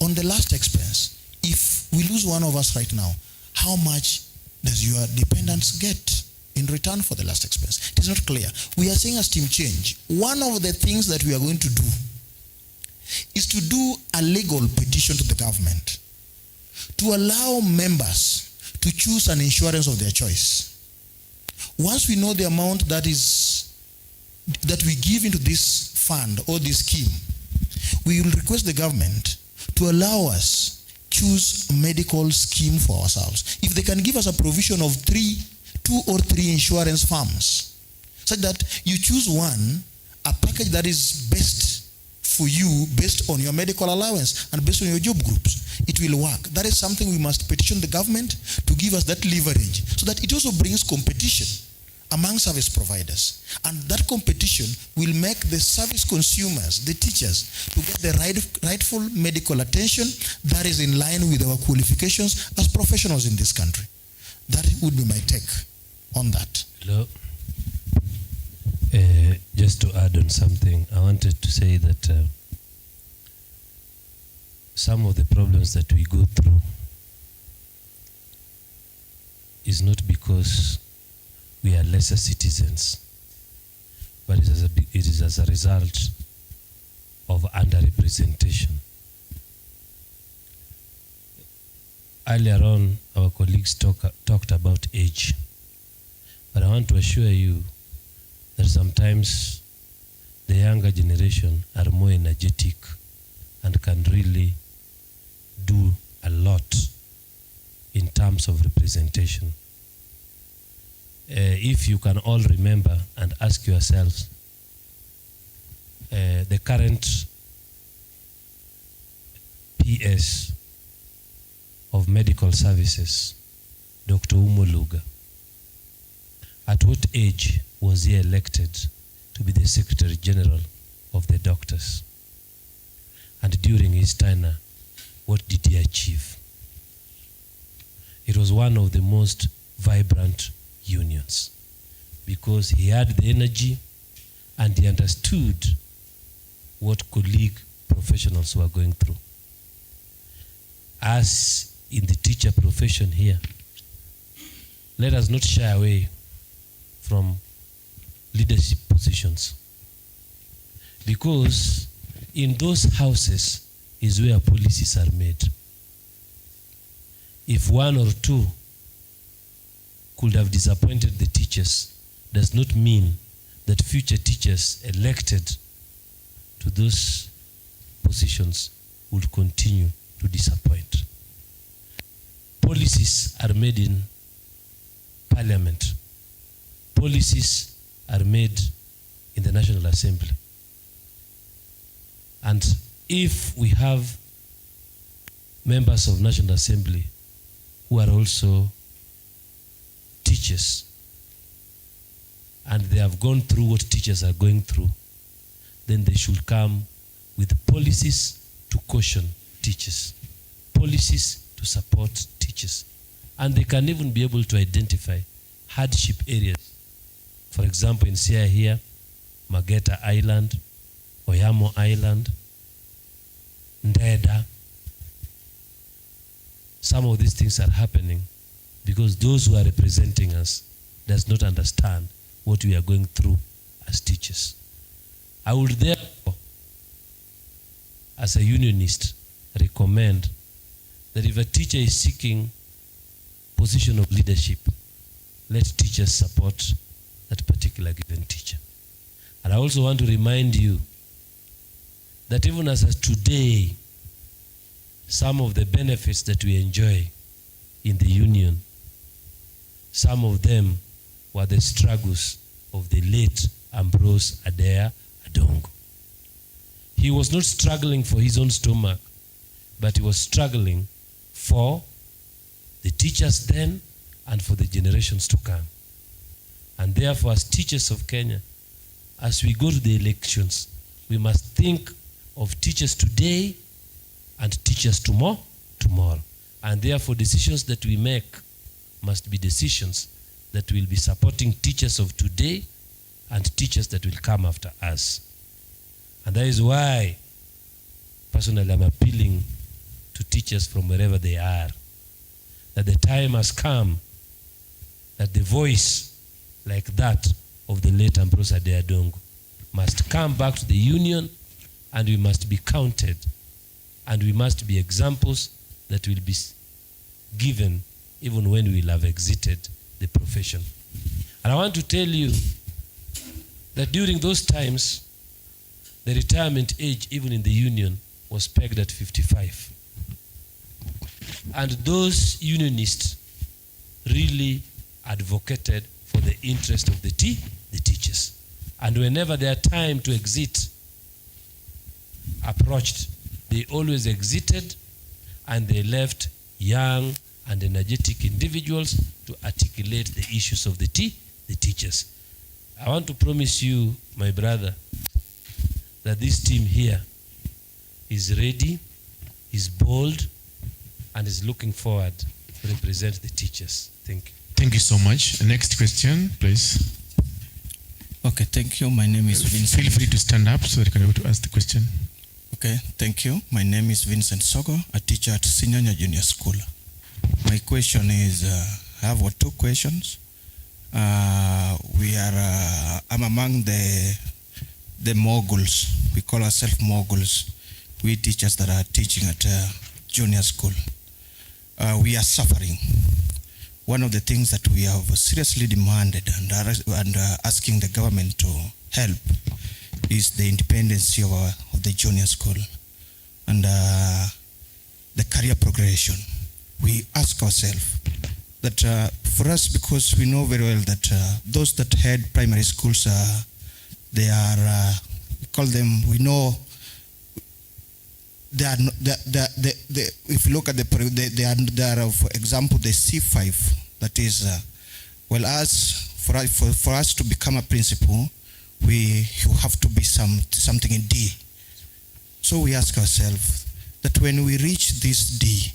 on the last expense. If we lose one of us right now, how much does your dependents get in return for the last expense? It is not clear. We are saying as team change, one of the things that we are going to do is to do a legal petition to the government to allow members to choose an insurance of their choice. Once we know the amount that we give into this fund or this scheme, we will request the government to allow us choose a medical scheme for ourselves. If they can give us a provision of 2 or 3 insurance firms, such that you choose one, a package that is best for you based on your medical allowance and based on your job groups, it will work. That is something we must petition the government to give us that leverage, so that it also brings competition among service providers. And that competition will make the service consumers, the teachers, to get the rightful medical attention that is in line with our qualifications as professionals in this country. That would be my take on that. Hello. Just to add on something, I wanted to say that some of the problems that we go through is not because we are lesser citizens, but it is as a result of underrepresentation. Earlier on, our colleagues talked about age, but I want to assure you that sometimes the younger generation are more energetic and can really do a lot in terms of representation. If you can all remember and ask yourselves, the current PS of medical services, Dr. Umoluga, at what age was he elected to be the Secretary General of the doctors? And during his tenure, what did he achieve? It was one of the most vibrant unions because he had the energy and he understood what colleague professionals were going through. As in the teacher profession here, let us not shy away from leadership positions, because in those houses is where policies are made. If one or two could have disappointed the teachers, does not mean that future teachers elected to those positions would continue to disappoint. Policies are made in Parliament. Policies are made in the National Assembly. And if we have members of National Assembly who are also teachers, and they have gone through what teachers are going through, then they should come with policies to caution teachers, policies to support teachers. And they can even be able to identify hardship areas. For example, in Siaya here, Mageta Island, Oyamo Island, Ndeda. Some of these things are happening because those who are representing us does not understand what we are going through as teachers. I would therefore, as a unionist, recommend that if a teacher is seeking position of leadership, let teachers support that particular given teacher. And I also want to remind you that even as of today, some of the benefits that we enjoy in the union, some of them were the struggles of the late Ambrose Adair Adongo. He was not struggling for his own stomach, but he was struggling for the teachers then and for the generations to come. And therefore, as teachers of Kenya, as we go to the elections, we must think of teachers today and teachers tomorrow. And therefore, decisions that we make must be decisions that will be supporting teachers of today and teachers that will come after us. And that is why, personally, I'm appealing to teachers from wherever they are, that the time has come that the voice like that of the late Ambrose Adair Adongo must come back to the union, and we must be counted, and we must be examples that will be given even when we will have exited the profession. And I want to tell you that during those times, the retirement age, even in the union, was pegged at 55. And those unionists really advocated for the interest of the teachers. And whenever their time to exit approached, they always exited, and they left young and energetic individuals to articulate the issues of the teachers. I want to promise you, my brother, that this team here is ready, is bold, and is looking forward to represent the teachers. Thank you. Thank you so much. Next question, please. Okay, thank you. My name is Vincent. Feel free to stand up so that you can be able to ask the question. Okay, thank you. My name is Vincent Sogo, a teacher at Siaya Junior School. My question is, I have two questions. I'm among the moguls. We call ourselves moguls. We teachers that are teaching at junior school. We are suffering. One of the things that we have seriously demanded and asking the government to help is the independence of the junior school and the career progression. We ask ourselves that for us, because we know very well that those that head primary schools, they are, we call them, we know they are, if you look at they are, for example, the C5, that is, well, as for us to become a principal, you have to be something in D. So we ask ourselves that when we reach this D,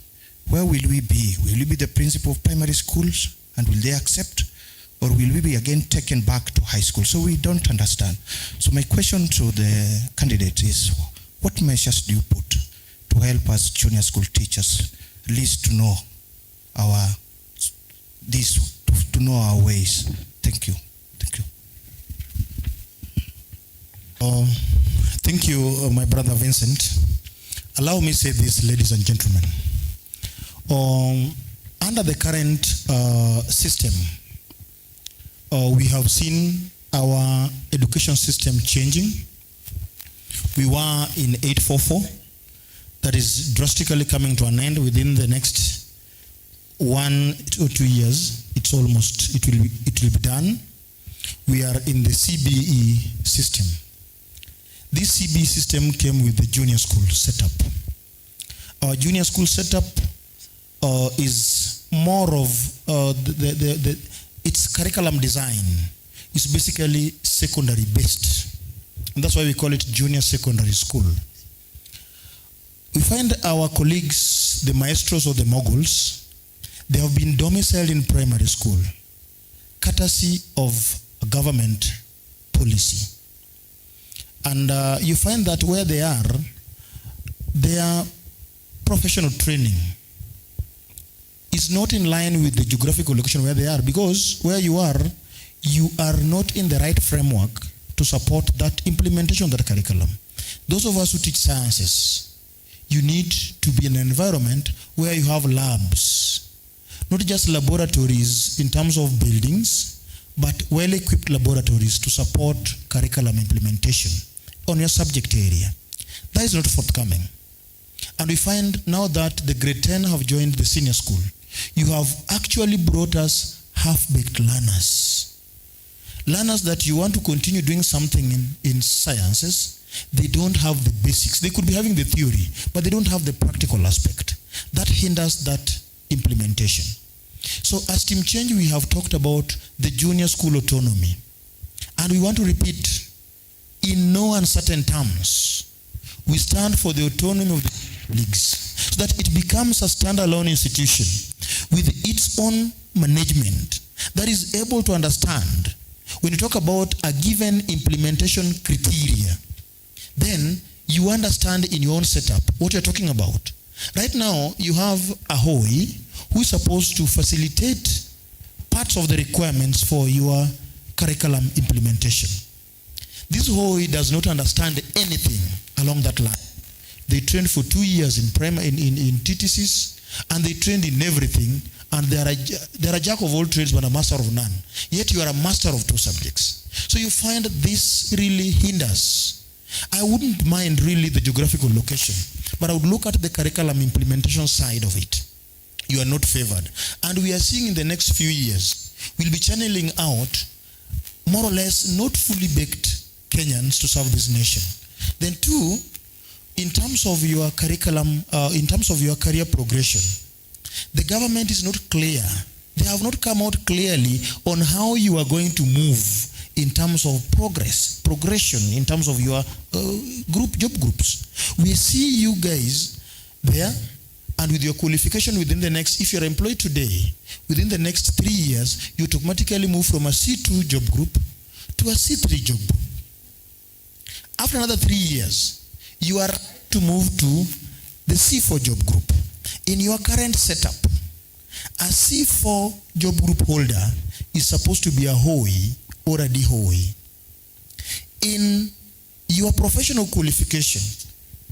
where will we be? Will we be the principal of primary schools, and will they accept? Or will we be again taken back to high school? So we don't understand. So my question to the candidate is, what measures do you put to help us junior school teachers at least to know to know our ways? Thank you. Thank you. Thank you, my brother Vincent. Allow me to say this, ladies and gentlemen. Under the current system, we have seen our education system changing. We were in 844. That is drastically coming to an end within the next 1 or 2 years. It will be done. We are in the CBE system. This CBE system came with the junior school setup. Our junior school setup is more of its curriculum design is basically secondary based, and that's why we call it junior secondary school. We find our colleagues, the maestros or the moguls, they have been domiciled in primary school, courtesy of a government policy. And you find that where they are, their professional training is not in line with the geographical location where they are, because where you are not in the right framework to support that implementation of that curriculum. Those of us who teach sciences, you need to be in an environment where you have labs, not just laboratories in terms of buildings, but well-equipped laboratories to support curriculum implementation on your subject area. That is not forthcoming. And we find now that the grade 10 have joined the senior school, you have actually brought us half-baked learners. Learners that you want to continue doing something in sciences, they don't have the basics. They could be having the theory, but they don't have the practical aspect. That hinders that implementation. So as Team Change, we have talked about the junior school autonomy. And we want to repeat, in no uncertain terms, we stand for the autonomy of the leagues, so that it becomes a standalone institution with its own management that is able to understand when you talk about a given implementation criteria, then you understand in your own setup what you're talking about. Right now, you have a HOI who is supposed to facilitate parts of the requirements for your curriculum implementation. This HOI does not understand anything along that line. They trained for 2 years in TTCs, and they trained in everything, and they are a jack of all trades but a master of none. Yet you are a master of 2 subjects. So you find this really hinders. I wouldn't mind really the geographical location, but I would look at the curriculum implementation side of it. You are not favored. And we are seeing in the next few years, we'll be channeling out more or less not fully baked Kenyans to serve this nation. Then 2, in terms of your curriculum, in terms of your career progression, the government is not clear. They have not come out clearly on how you are going to move in terms of progression, in terms of your job groups. We see you guys there, and with your qualification within the next, if you're employed today, within the next 3 years, you automatically move from a C2 job group to a C3 job group. After another 3 years, you are to move to the C4 job group. In your current setup, A C4 job group holder is supposed to be a HOI or a DHOI. In your professional qualification,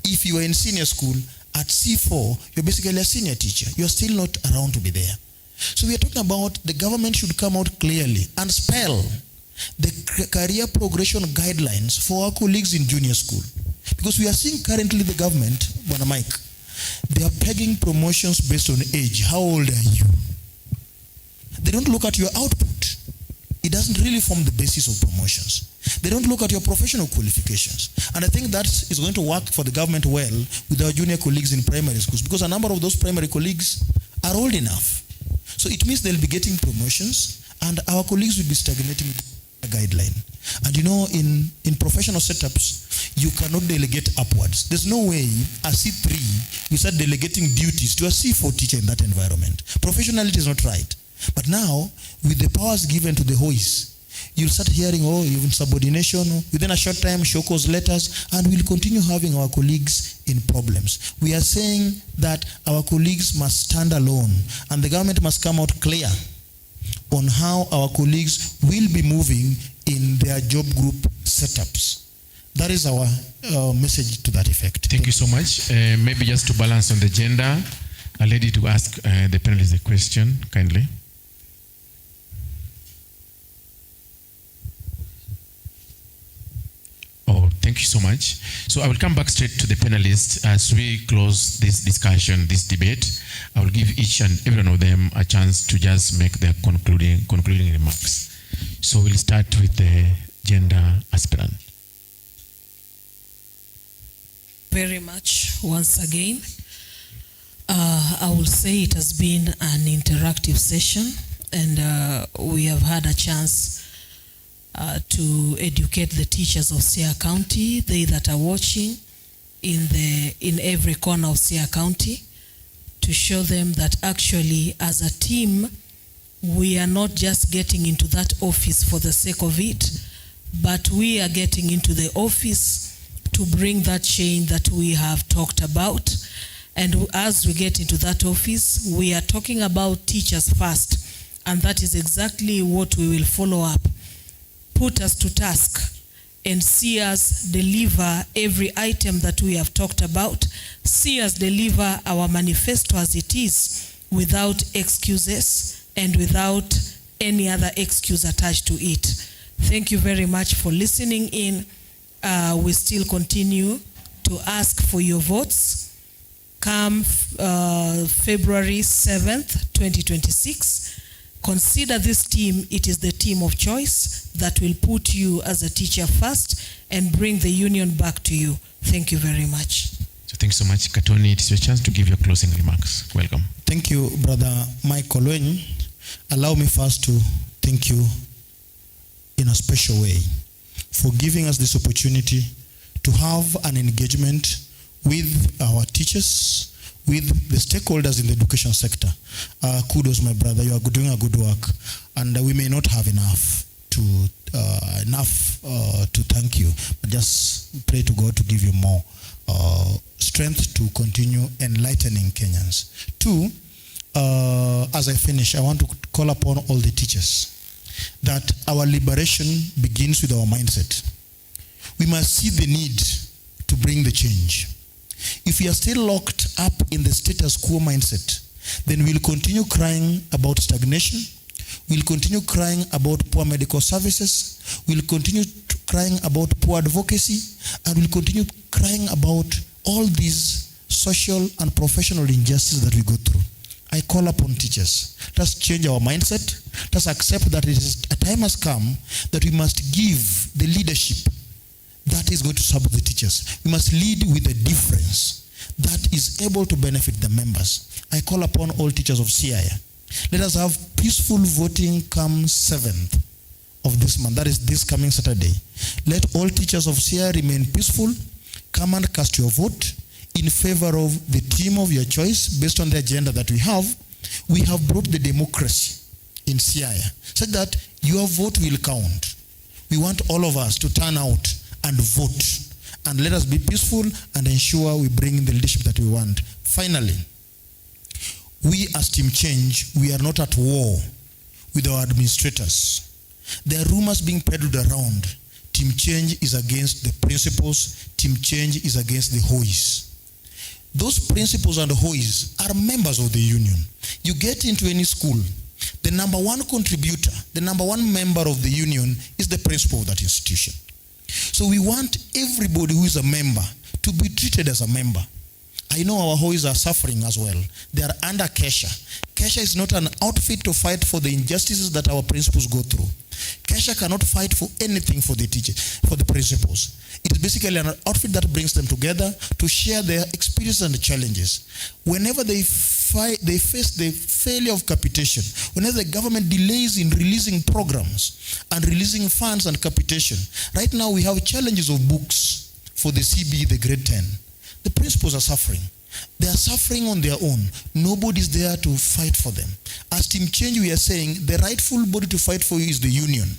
if you are in senior school, at C4, you're basically a senior teacher. You're still not around to be there. So we are talking about the government should come out clearly and spell the career progression guidelines for our colleagues in junior school. Because we are seeing currently the government, Bwana Mike, they are pegging promotions based on age. How old are you? They don't look at your output. It doesn't really form the basis of promotions. They don't look at your professional qualifications. And I think that is going to work for the government well with our junior colleagues in primary schools, because a number of those primary colleagues are old enough. So it means they'll be getting promotions and our colleagues will be stagnating a guideline. And you know, in professional setups, you cannot delegate upwards. There's no way a C3 you start delegating duties to a C4 teacher in that environment. Professionally, it is not right. But now, with the powers given to the HOIs, you'll start hearing, oh, even subordination, within a short time, show cause letters, and we'll continue having our colleagues in problems. We are saying that our colleagues must stand alone, and the government must come out clear on how our colleagues will be moving in their job group setups. That is our message to that effect. Thank you so much. Maybe just to balance on the gender, a lady to ask the panelists a question, kindly. Oh, thank you so much. So I will come back straight to the panelists as we close this discussion, this debate. I will give each and every one of them a chance to just make their concluding remarks. So we'll start with the gender aspirant. Very much once again. I will say it has been an interactive session, and we have had a chance to educate the teachers of Siaya County, they that are watching in every corner of Siaya County, to show them that actually as a team, we are not just getting into that office for the sake of it, but we are getting into the office to bring that change that we have talked about. And as we get into that office, we are talking about teachers first, and that is exactly what we will follow up. Put us to task and see us deliver every item that we have talked about. See us deliver our manifesto as it is, without excuses and without any other excuse attached to it. Thank you very much for listening in. We still continue to ask for your votes. Come February 7th, 2026. Consider this team, it is the team of choice that will put you as a teacher first and bring the union back to you. Thank you very much. So thanks so much. Katoni, it's your chance to give your closing remarks. Welcome. Thank you, Brother Mike Olwen. Allow me first to thank you in a special way for giving us this opportunity to have an engagement with our teachers, with the stakeholders in the education sector. Kudos, my brother, you are doing a good work, and we may not have enough to thank you, but just pray to God to give you more strength to continue enlightening Kenyans. Two, as I finish, I want to call upon all the teachers that our liberation begins with our mindset. We must see the need to bring the change. If we are still locked up in the status quo mindset, then we'll continue crying about stagnation, we'll continue crying about poor medical services, we'll continue crying about poor advocacy, and we'll continue crying about all these social and professional injustices that we go through. I call upon teachers, let's change our mindset, let's accept that a time has come that we must give the leadership that is going to serve the teachers. We must lead with a difference that is able to benefit the members. I call upon all teachers of Siaya. Let us have peaceful voting come 7th of this month. That is this coming Saturday. Let all teachers of Siaya remain peaceful. Come and cast your vote in favor of the team of your choice based on the agenda that we have. We have brought the democracy in Siaya so that your vote will count. We want all of us to turn out and vote, and let us be peaceful and ensure we bring the leadership that we want. Finally, we as Team Change, we are not at war with our administrators. There are rumors being peddled around. Team Change is against the principals. Team Change is against the HOIs. Those principals and the HOIs are members of the union. You get into any school, the number one contributor, the number one member of the union is the principal of that institution. So we want everybody who is a member to be treated as a member. I know our HOIs are suffering as well. They are under Kesha. Kesha is not an outfit to fight for the injustices that our principals go through. Kesha cannot fight for anything for the teachers, for the principals. It is basically an outfit that brings them together to share their experiences and challenges. Whenever they face the failure of capitation, whenever the government delays in releasing programs and releasing funds and capitation, right now we have challenges of books for the CBE, the grade 10. The principals are suffering. They are suffering on their own. Nobody's there to fight for them. As Team Change, we are saying the rightful body to fight for you is the union.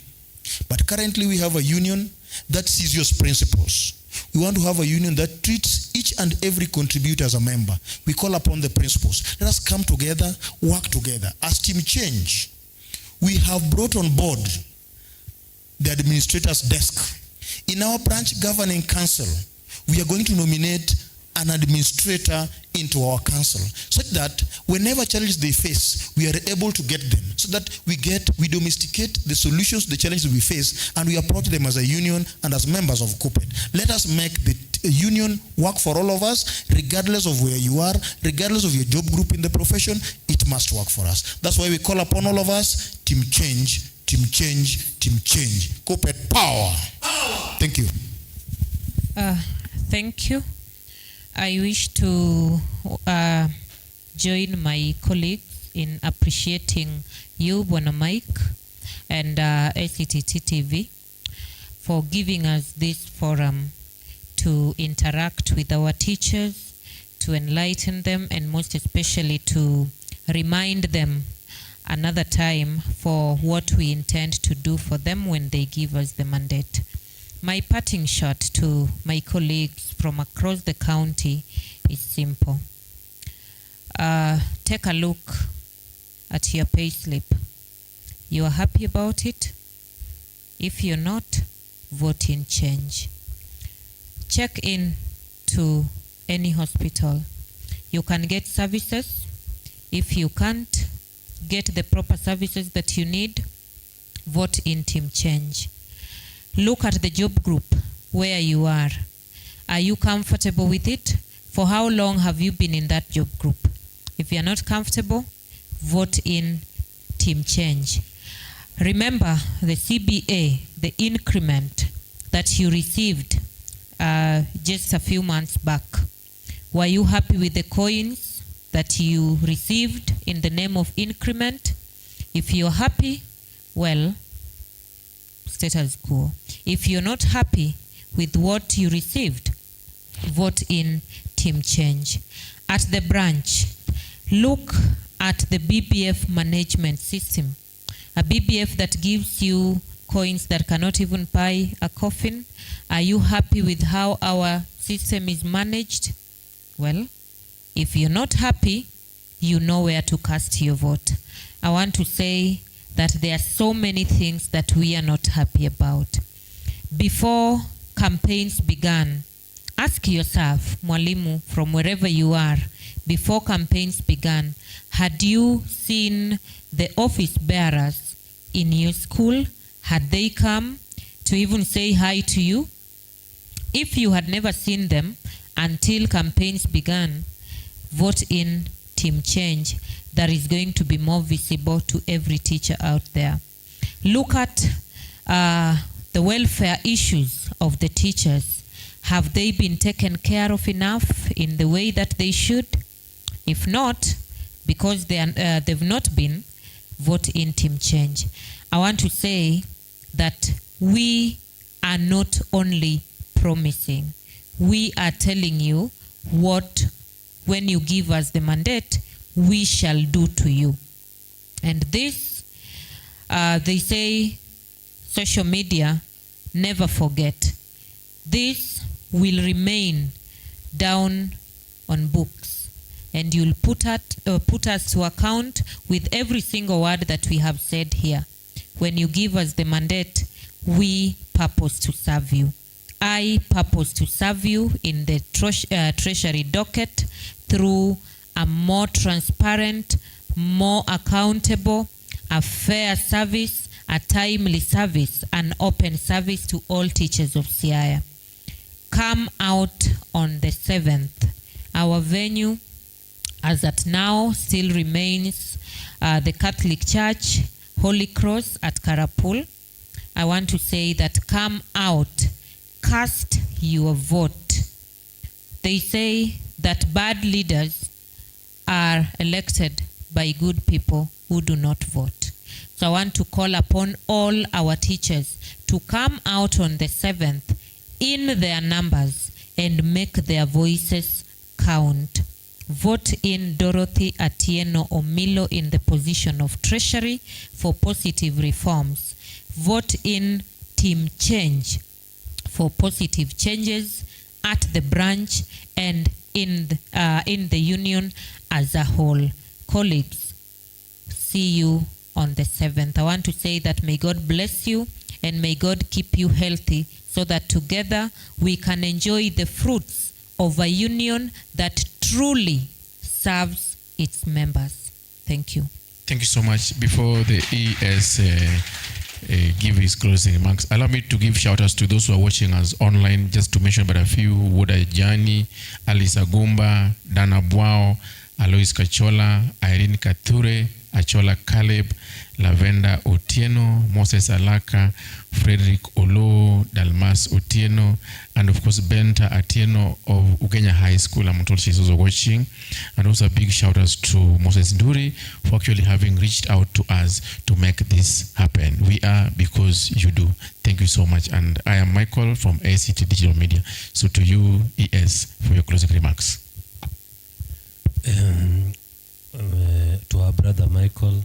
But currently we have a union that sees your principles. We want to have a union that treats each and every contributor as a member. We call upon the principals. Let us come together, work together. As Team Change, we have brought on board the administrator's desk. In our branch governing council, we are going to nominate an administrator into our council, such that whenever challenges they face, we are able to get them, so that we domesticate the solutions to the challenges we face, and we approach them as a union and as members of Kuppet. Let us make the union work for all of us, regardless of where you are, regardless of your job group in the profession. It must work for us. That's why we call upon all of us, Team Change, Team Change, Team Change. Kuppet power. Thank you. Thank you. I wish to join my colleagues in appreciating you, Bwana Mike, and ACTT TV for giving us this forum to interact with our teachers, to enlighten them, and most especially to remind them another time for what we intend to do for them when they give us the mandate. My parting shot to my colleagues from across the county is simple. Take a look at your pay slip. You are happy about it? If you're not, vote in change. Check in to any hospital. You can get services. If you can't get the proper services that you need, vote in Team Change. Look at the job group where you are. Are you comfortable with it? For how long have you been in that job group? If you are not comfortable, vote in Team Change. Remember the CBA, the increment that you received just a few months back. Were you happy with the coins that you received in the name of increment? If you're happy, well, status quo. If you're not happy with what you received, vote in Team Change. At the branch, look at the BBF management system. A BBF that gives you coins that cannot even buy a coffin. Are you happy with how our system is managed? Well, if you're not happy, you know where to cast your vote. I want to say that there are so many things that we are not happy about. Before campaigns began, ask yourself, Mwalimu, from wherever you are, before campaigns began, had you seen the office bearers in your school? Had they come to even say hi to you? If you had never seen them until campaigns began, vote in Team Change. That is going to be more visible to every teacher out there. Look at the welfare issues of the teachers. Have they been taken care of enough in the way that they should? If not, because they've not been, vote in Team Change. I want to say that we are not only promising, we are telling you what, when you give us the mandate, we shall do to you. And this, they say, social media, never forget. This will remain down on books. and you'll put us to account with every single word that we have said here. When you give us the mandate, we purpose to serve you. I purpose to serve you in the treasury docket through a more transparent, more accountable, a fair service, a timely service, an open service to all teachers of Siaya. Come out on the 7th. Our venue, as at now, still remains the Catholic Church, Holy Cross at Karapul. I want to say that come out, cast your vote. They say that bad leaders are elected by good people who do not vote. So I want to call upon all our teachers to come out on the 7th in their numbers and make their voices count. Vote in Dorothy Atieno Omilo in the position of Treasury for positive reforms. Vote in Team Change for positive changes at the branch and in the union as a whole. Colleagues, see you on the 7th. I want to say that may God bless you and may God keep you healthy so that together we can enjoy the fruits of a union that truly serves its members. Thank you. Thank you so much. Before the ES give his closing remarks, allow me to give shout outs to those who are watching us online, just to mention but a few: Woda Jani, Alice Agumba, Dana Bwao, Alois Kachola, Irene Kature, Achola Caleb, Lavenda Otieno, Moses Alaka, Frederick Olo, Dalmas Otieno, and of course Benta Atieno of Ugenya High School. I'm told she's also watching. And also a big shout out to Moses Nduri for actually having reached out to us to make this happen. We are because you do. Thank you so much. And I am Michael from ACT Digital Media. So to you, ES, for your closing remarks. To our brother Michael,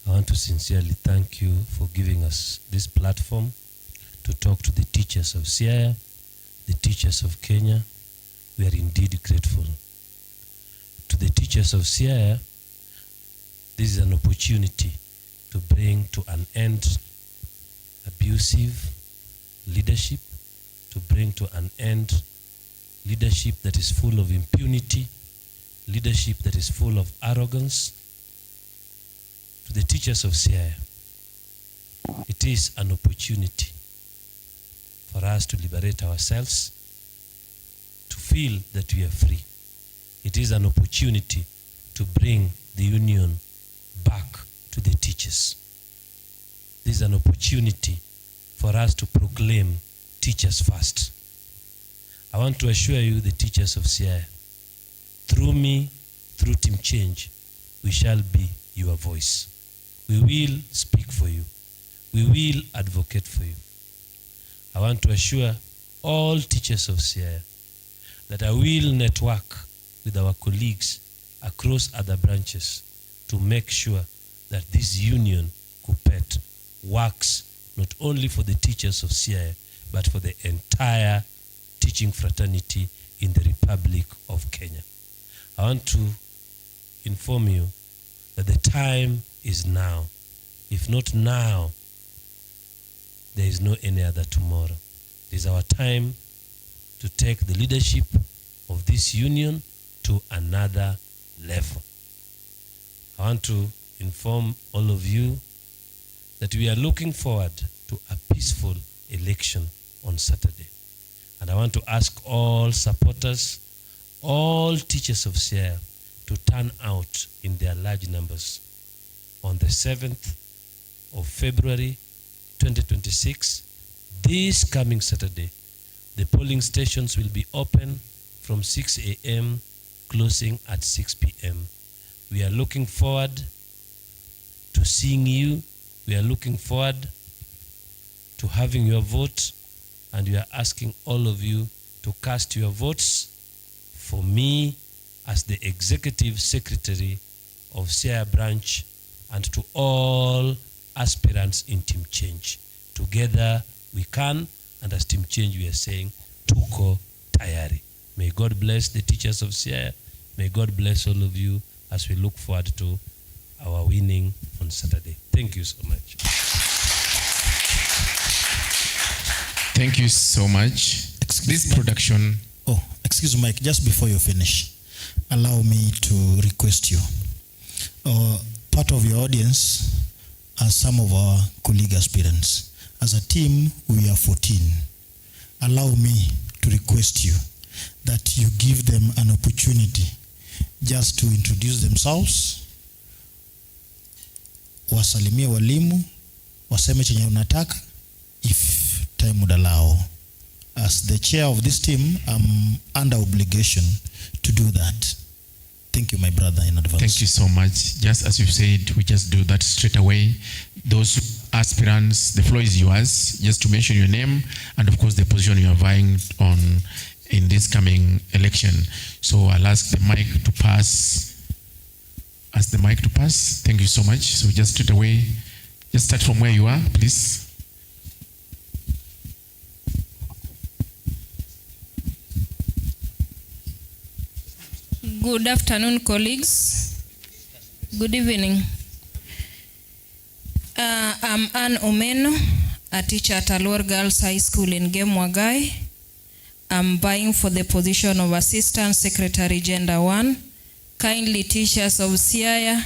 I want to sincerely thank you for giving us this platform to talk to the teachers of Siaya, the teachers of Kenya. We are indeed grateful. To the teachers of Siaya, this is an opportunity to bring to an end abusive leadership, to bring to an end leadership that is full of impunity, leadership that is full of arrogance. To the teachers of Siaya, it is an opportunity for us to liberate ourselves, to feel that we are free. It is an opportunity to bring the union back to the teachers. This is an opportunity for us to proclaim teachers first. I want to assure you, the teachers of Siaya, through me, through Team Change, we shall be your voice. We will speak for you. We will advocate for you. I want to assure all teachers of Siaya that I will network with our colleagues across other branches to make sure that this union, Kuppet, works not only for the teachers of Siaya, but for the entire teaching fraternity in the Republic of Kenya. I want to inform you that the time is now. If not now, there is no any other tomorrow. It is our time to take the leadership of this union to another level. I want to inform all of you that we are looking forward to a peaceful election on Saturday. And I want to ask all supporters, all teachers of Siaya, to turn out in their large numbers on the 7th of February 2026, this coming Saturday. The polling stations will be open from 6 a.m., closing at 6 p.m. We are looking forward to seeing you. We are looking forward to having your vote, and we are asking all of you to cast your votes for me as the Executive Secretary of Siaya Branch, and to all aspirants in Team Change. Together we can, and as Team Change we are saying, tuko tayari. May God bless the teachers of Siaya. May God bless all of you as we look forward to our winning on Saturday. Thank you so much. Thank you so much. This production. Oh, excuse me, Mike, just before you finish, allow me to request you. Part of your audience are some of our colleague aspirants. As a team, we are 14. Allow me to request you that you give them an opportunity just to introduce themselves, wasalimie walimu, waseme chenye unataka, if time would allow. As the chair of this team, I'm under obligation to do that. Thank you, my brother, in advance. Thank you so much. Just as you said, we just do that straight away. Those aspirants, the floor is yours. Just to mention your name and, of course, the position you are vying on in this coming election. So I'll ask the mic to pass. Ask the mic to pass. Thank you so much. So just straight away, just start from where you are, please. Good afternoon, colleagues. Good evening. I'm Ann Omeno, a teacher at Alor Girls High School in Gemwagai. I'm vying for the position of Assistant Secretary Gender 1. Kindly, teachers of Siaya,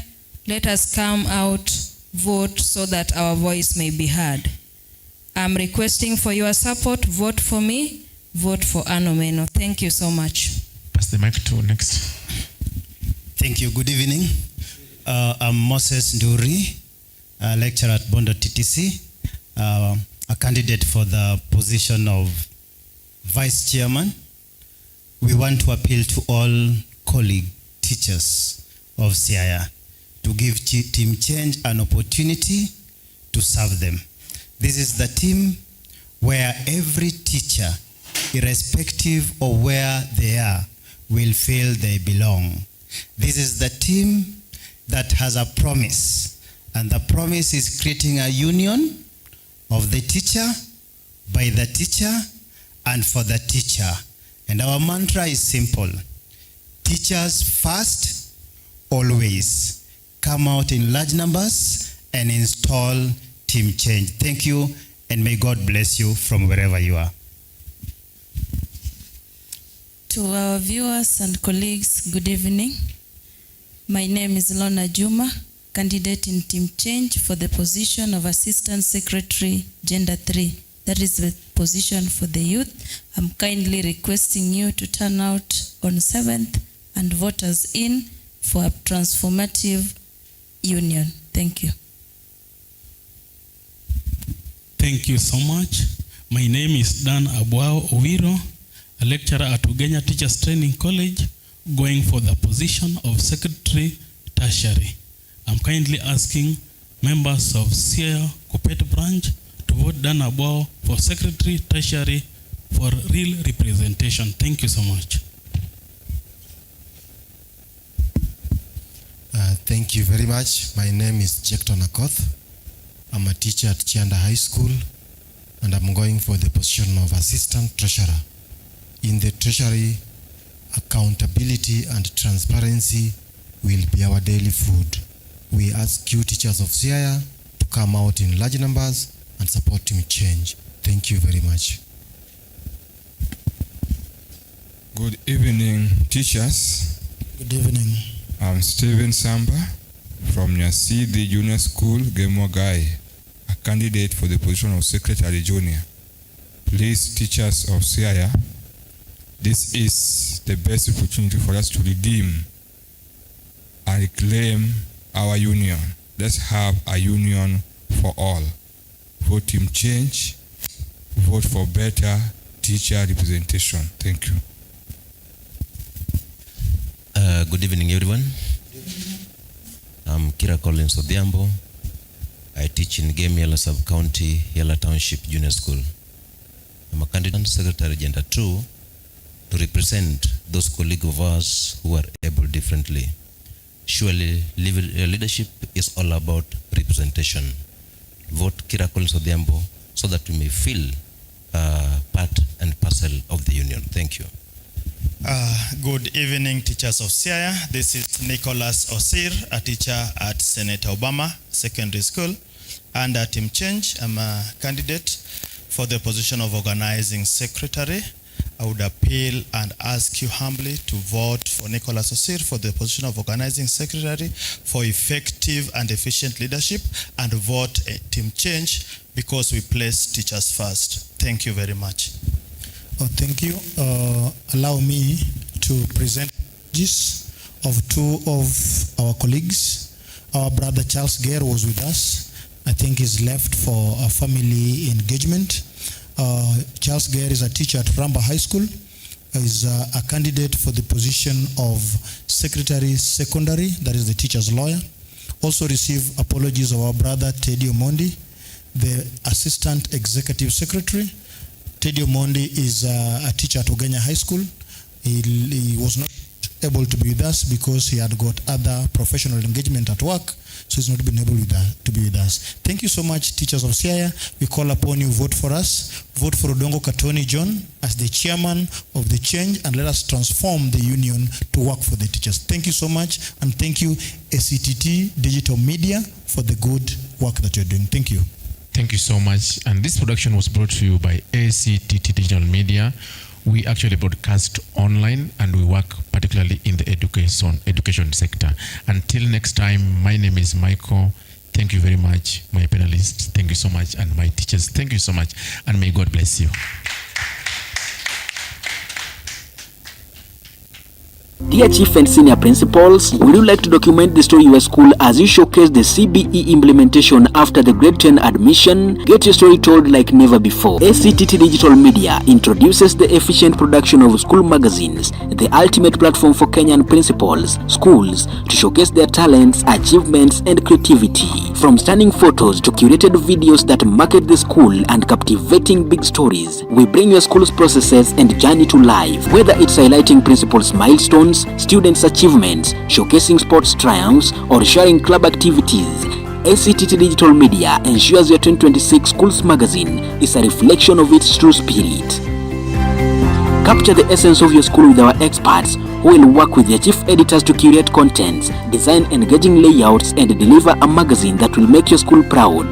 let us come out, vote so that our voice may be heard. I'm requesting for your support. Vote for me. Vote for Ann Omeno. Thank you so much. Pass the mic to next. Thank you. Good evening. I'm Moses Nduri, a lecturer at Bondo TTC, a candidate for the position of Vice Chairman. We want to appeal to all colleague teachers of Siaya to give Team Change an opportunity to serve them. This is the team where every teacher, irrespective of where they are, will feel they belong. This is the team that has a promise, and the promise is creating a union of the teacher, by the teacher, and for the teacher. And our mantra is simple: teachers first, always. Come out in large numbers and install Team Change. Thank you, and may God bless you from wherever you are. To our viewers and colleagues, good evening. My name is Lona Juma, candidate in Team Change for the position of Assistant Secretary Gender 3. That is the position for the youth. I'm kindly requesting you to turn out on 7th and vote us in for a transformative union. Thank you. Thank you so much. My name is Dan Abuao Owiro, a lecturer at Ugenya Teachers Training College, going for the position of Secretary Tertiary. I'm kindly asking members of Siaya Kuppet branch to vote Dan Abuao for Secretary Tertiary for real representation. Thank you so much. Thank you very much. My name is Jecton Akoth. I'm a teacher at Chianda High School, and I'm going for the position of Assistant Treasurer. In the Treasury, accountability and transparency will be our daily food. We ask you, teachers of Siaya, to come out in large numbers and support Team Change. Thank you very much. Good evening, teachers. Good evening. I'm Stephen Samba from Nyasidi Junior School, Gemwagai, a candidate for the position of Secretary Junior. Please, teachers of Siaya, this is the best opportunity for us to redeem and reclaim our union. Let's have a union for all. Vote Team Change, vote for better teacher representation. Thank you. Good evening, everyone. I'm Kira Collins Odhiambo. I teach in Game Yala Sub-County, Yala Township Junior School. I'm a candidate Secretary Gender 2 to represent those colleagues of us who are able differently. Surely, leadership is all about representation. Vote Kira Collins Odhiambo so that we may feel part and parcel of the union. Thank you. Good evening, teachers of Siaya. This is Nicholas Osir, a teacher at Senator Obama Secondary School. Under Team Change, I'm a candidate for the position of organizing secretary. I would appeal and ask you humbly to vote for Nicholas Osir for the position of organizing secretary for effective and efficient leadership, and vote Team Change because we place teachers first. Thank you very much. Thank you. Allow me to present this of two of our colleagues. Our brother Charles Gare was with us. I think he's left for a family engagement. Charles Gare is a teacher at Ramba High School. Is a candidate for the position of Secretary Secondary, that is the teacher's lawyer. Also receive apologies of our brother Teddy Omondi, the Assistant Executive Secretary. Teddy Omondi is a teacher at Ogenya High School. He was not able to be with us because he had got other professional engagement at work, so he's not been able to be with us. Thank you so much, teachers of Siaya. We call upon you, vote for us. Vote for Odongo Katoni John as the chairman of the Change, and let us transform the union to work for the teachers. Thank you so much, and thank you, ACTT Digital Media, for the good work that you're doing. Thank you. Thank you so much. And this production was brought to you by ACTT Digital Media. We actually broadcast online, and we work particularly in the education sector. Until next time, my name is Michael. Thank you very much, my panelists. Thank you so much, and my teachers. Thank you so much, and may God bless you. Dear Chief and Senior Principals, would you like to document the story of your school as you showcase the CBE implementation after the grade 10 admission? Get your story told like never before. ACTT Digital Media introduces the efficient production of school magazines, the ultimate platform for Kenyan principals, schools, to showcase their talents, achievements, and creativity. From stunning photos to curated videos that market the school and captivating big stories, we bring your school's processes and journey to life. Whether it's highlighting principals' milestones, students' achievements, showcasing sports triumphs, or sharing club activities, ACTT Digital Media ensures your 2026 Schools magazine is a reflection of its true spirit. Capture the essence of your school with our experts, who will work with their chief editors to curate contents, design engaging layouts, and deliver a magazine that will make your school proud.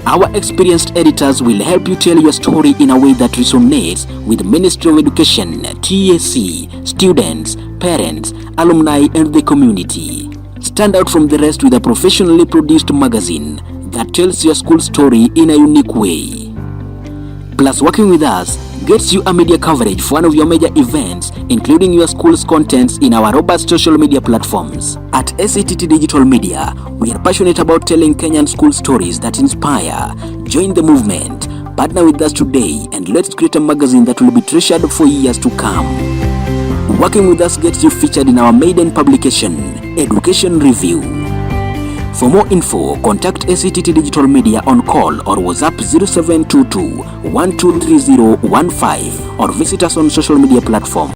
Our experienced editors will help you tell your story in a way that resonates with the Ministry of Education, TSC, students, parents, alumni, and the community. Stand out from the rest with a professionally produced magazine that tells your school story in a unique way. Plus, working with us gets you a media coverage for one of your major events, including your school's contents in our robust social media platforms. At ACTT Digital Media, we are passionate about telling Kenyan school stories that inspire. Join the movement, partner with us today, and let's create a magazine that will be treasured for years to come. Working with us gets you featured in our maiden publication, Education Review. For more info, contact ACTT Digital Media on call or WhatsApp 0722 123015 or visit us on social media platform.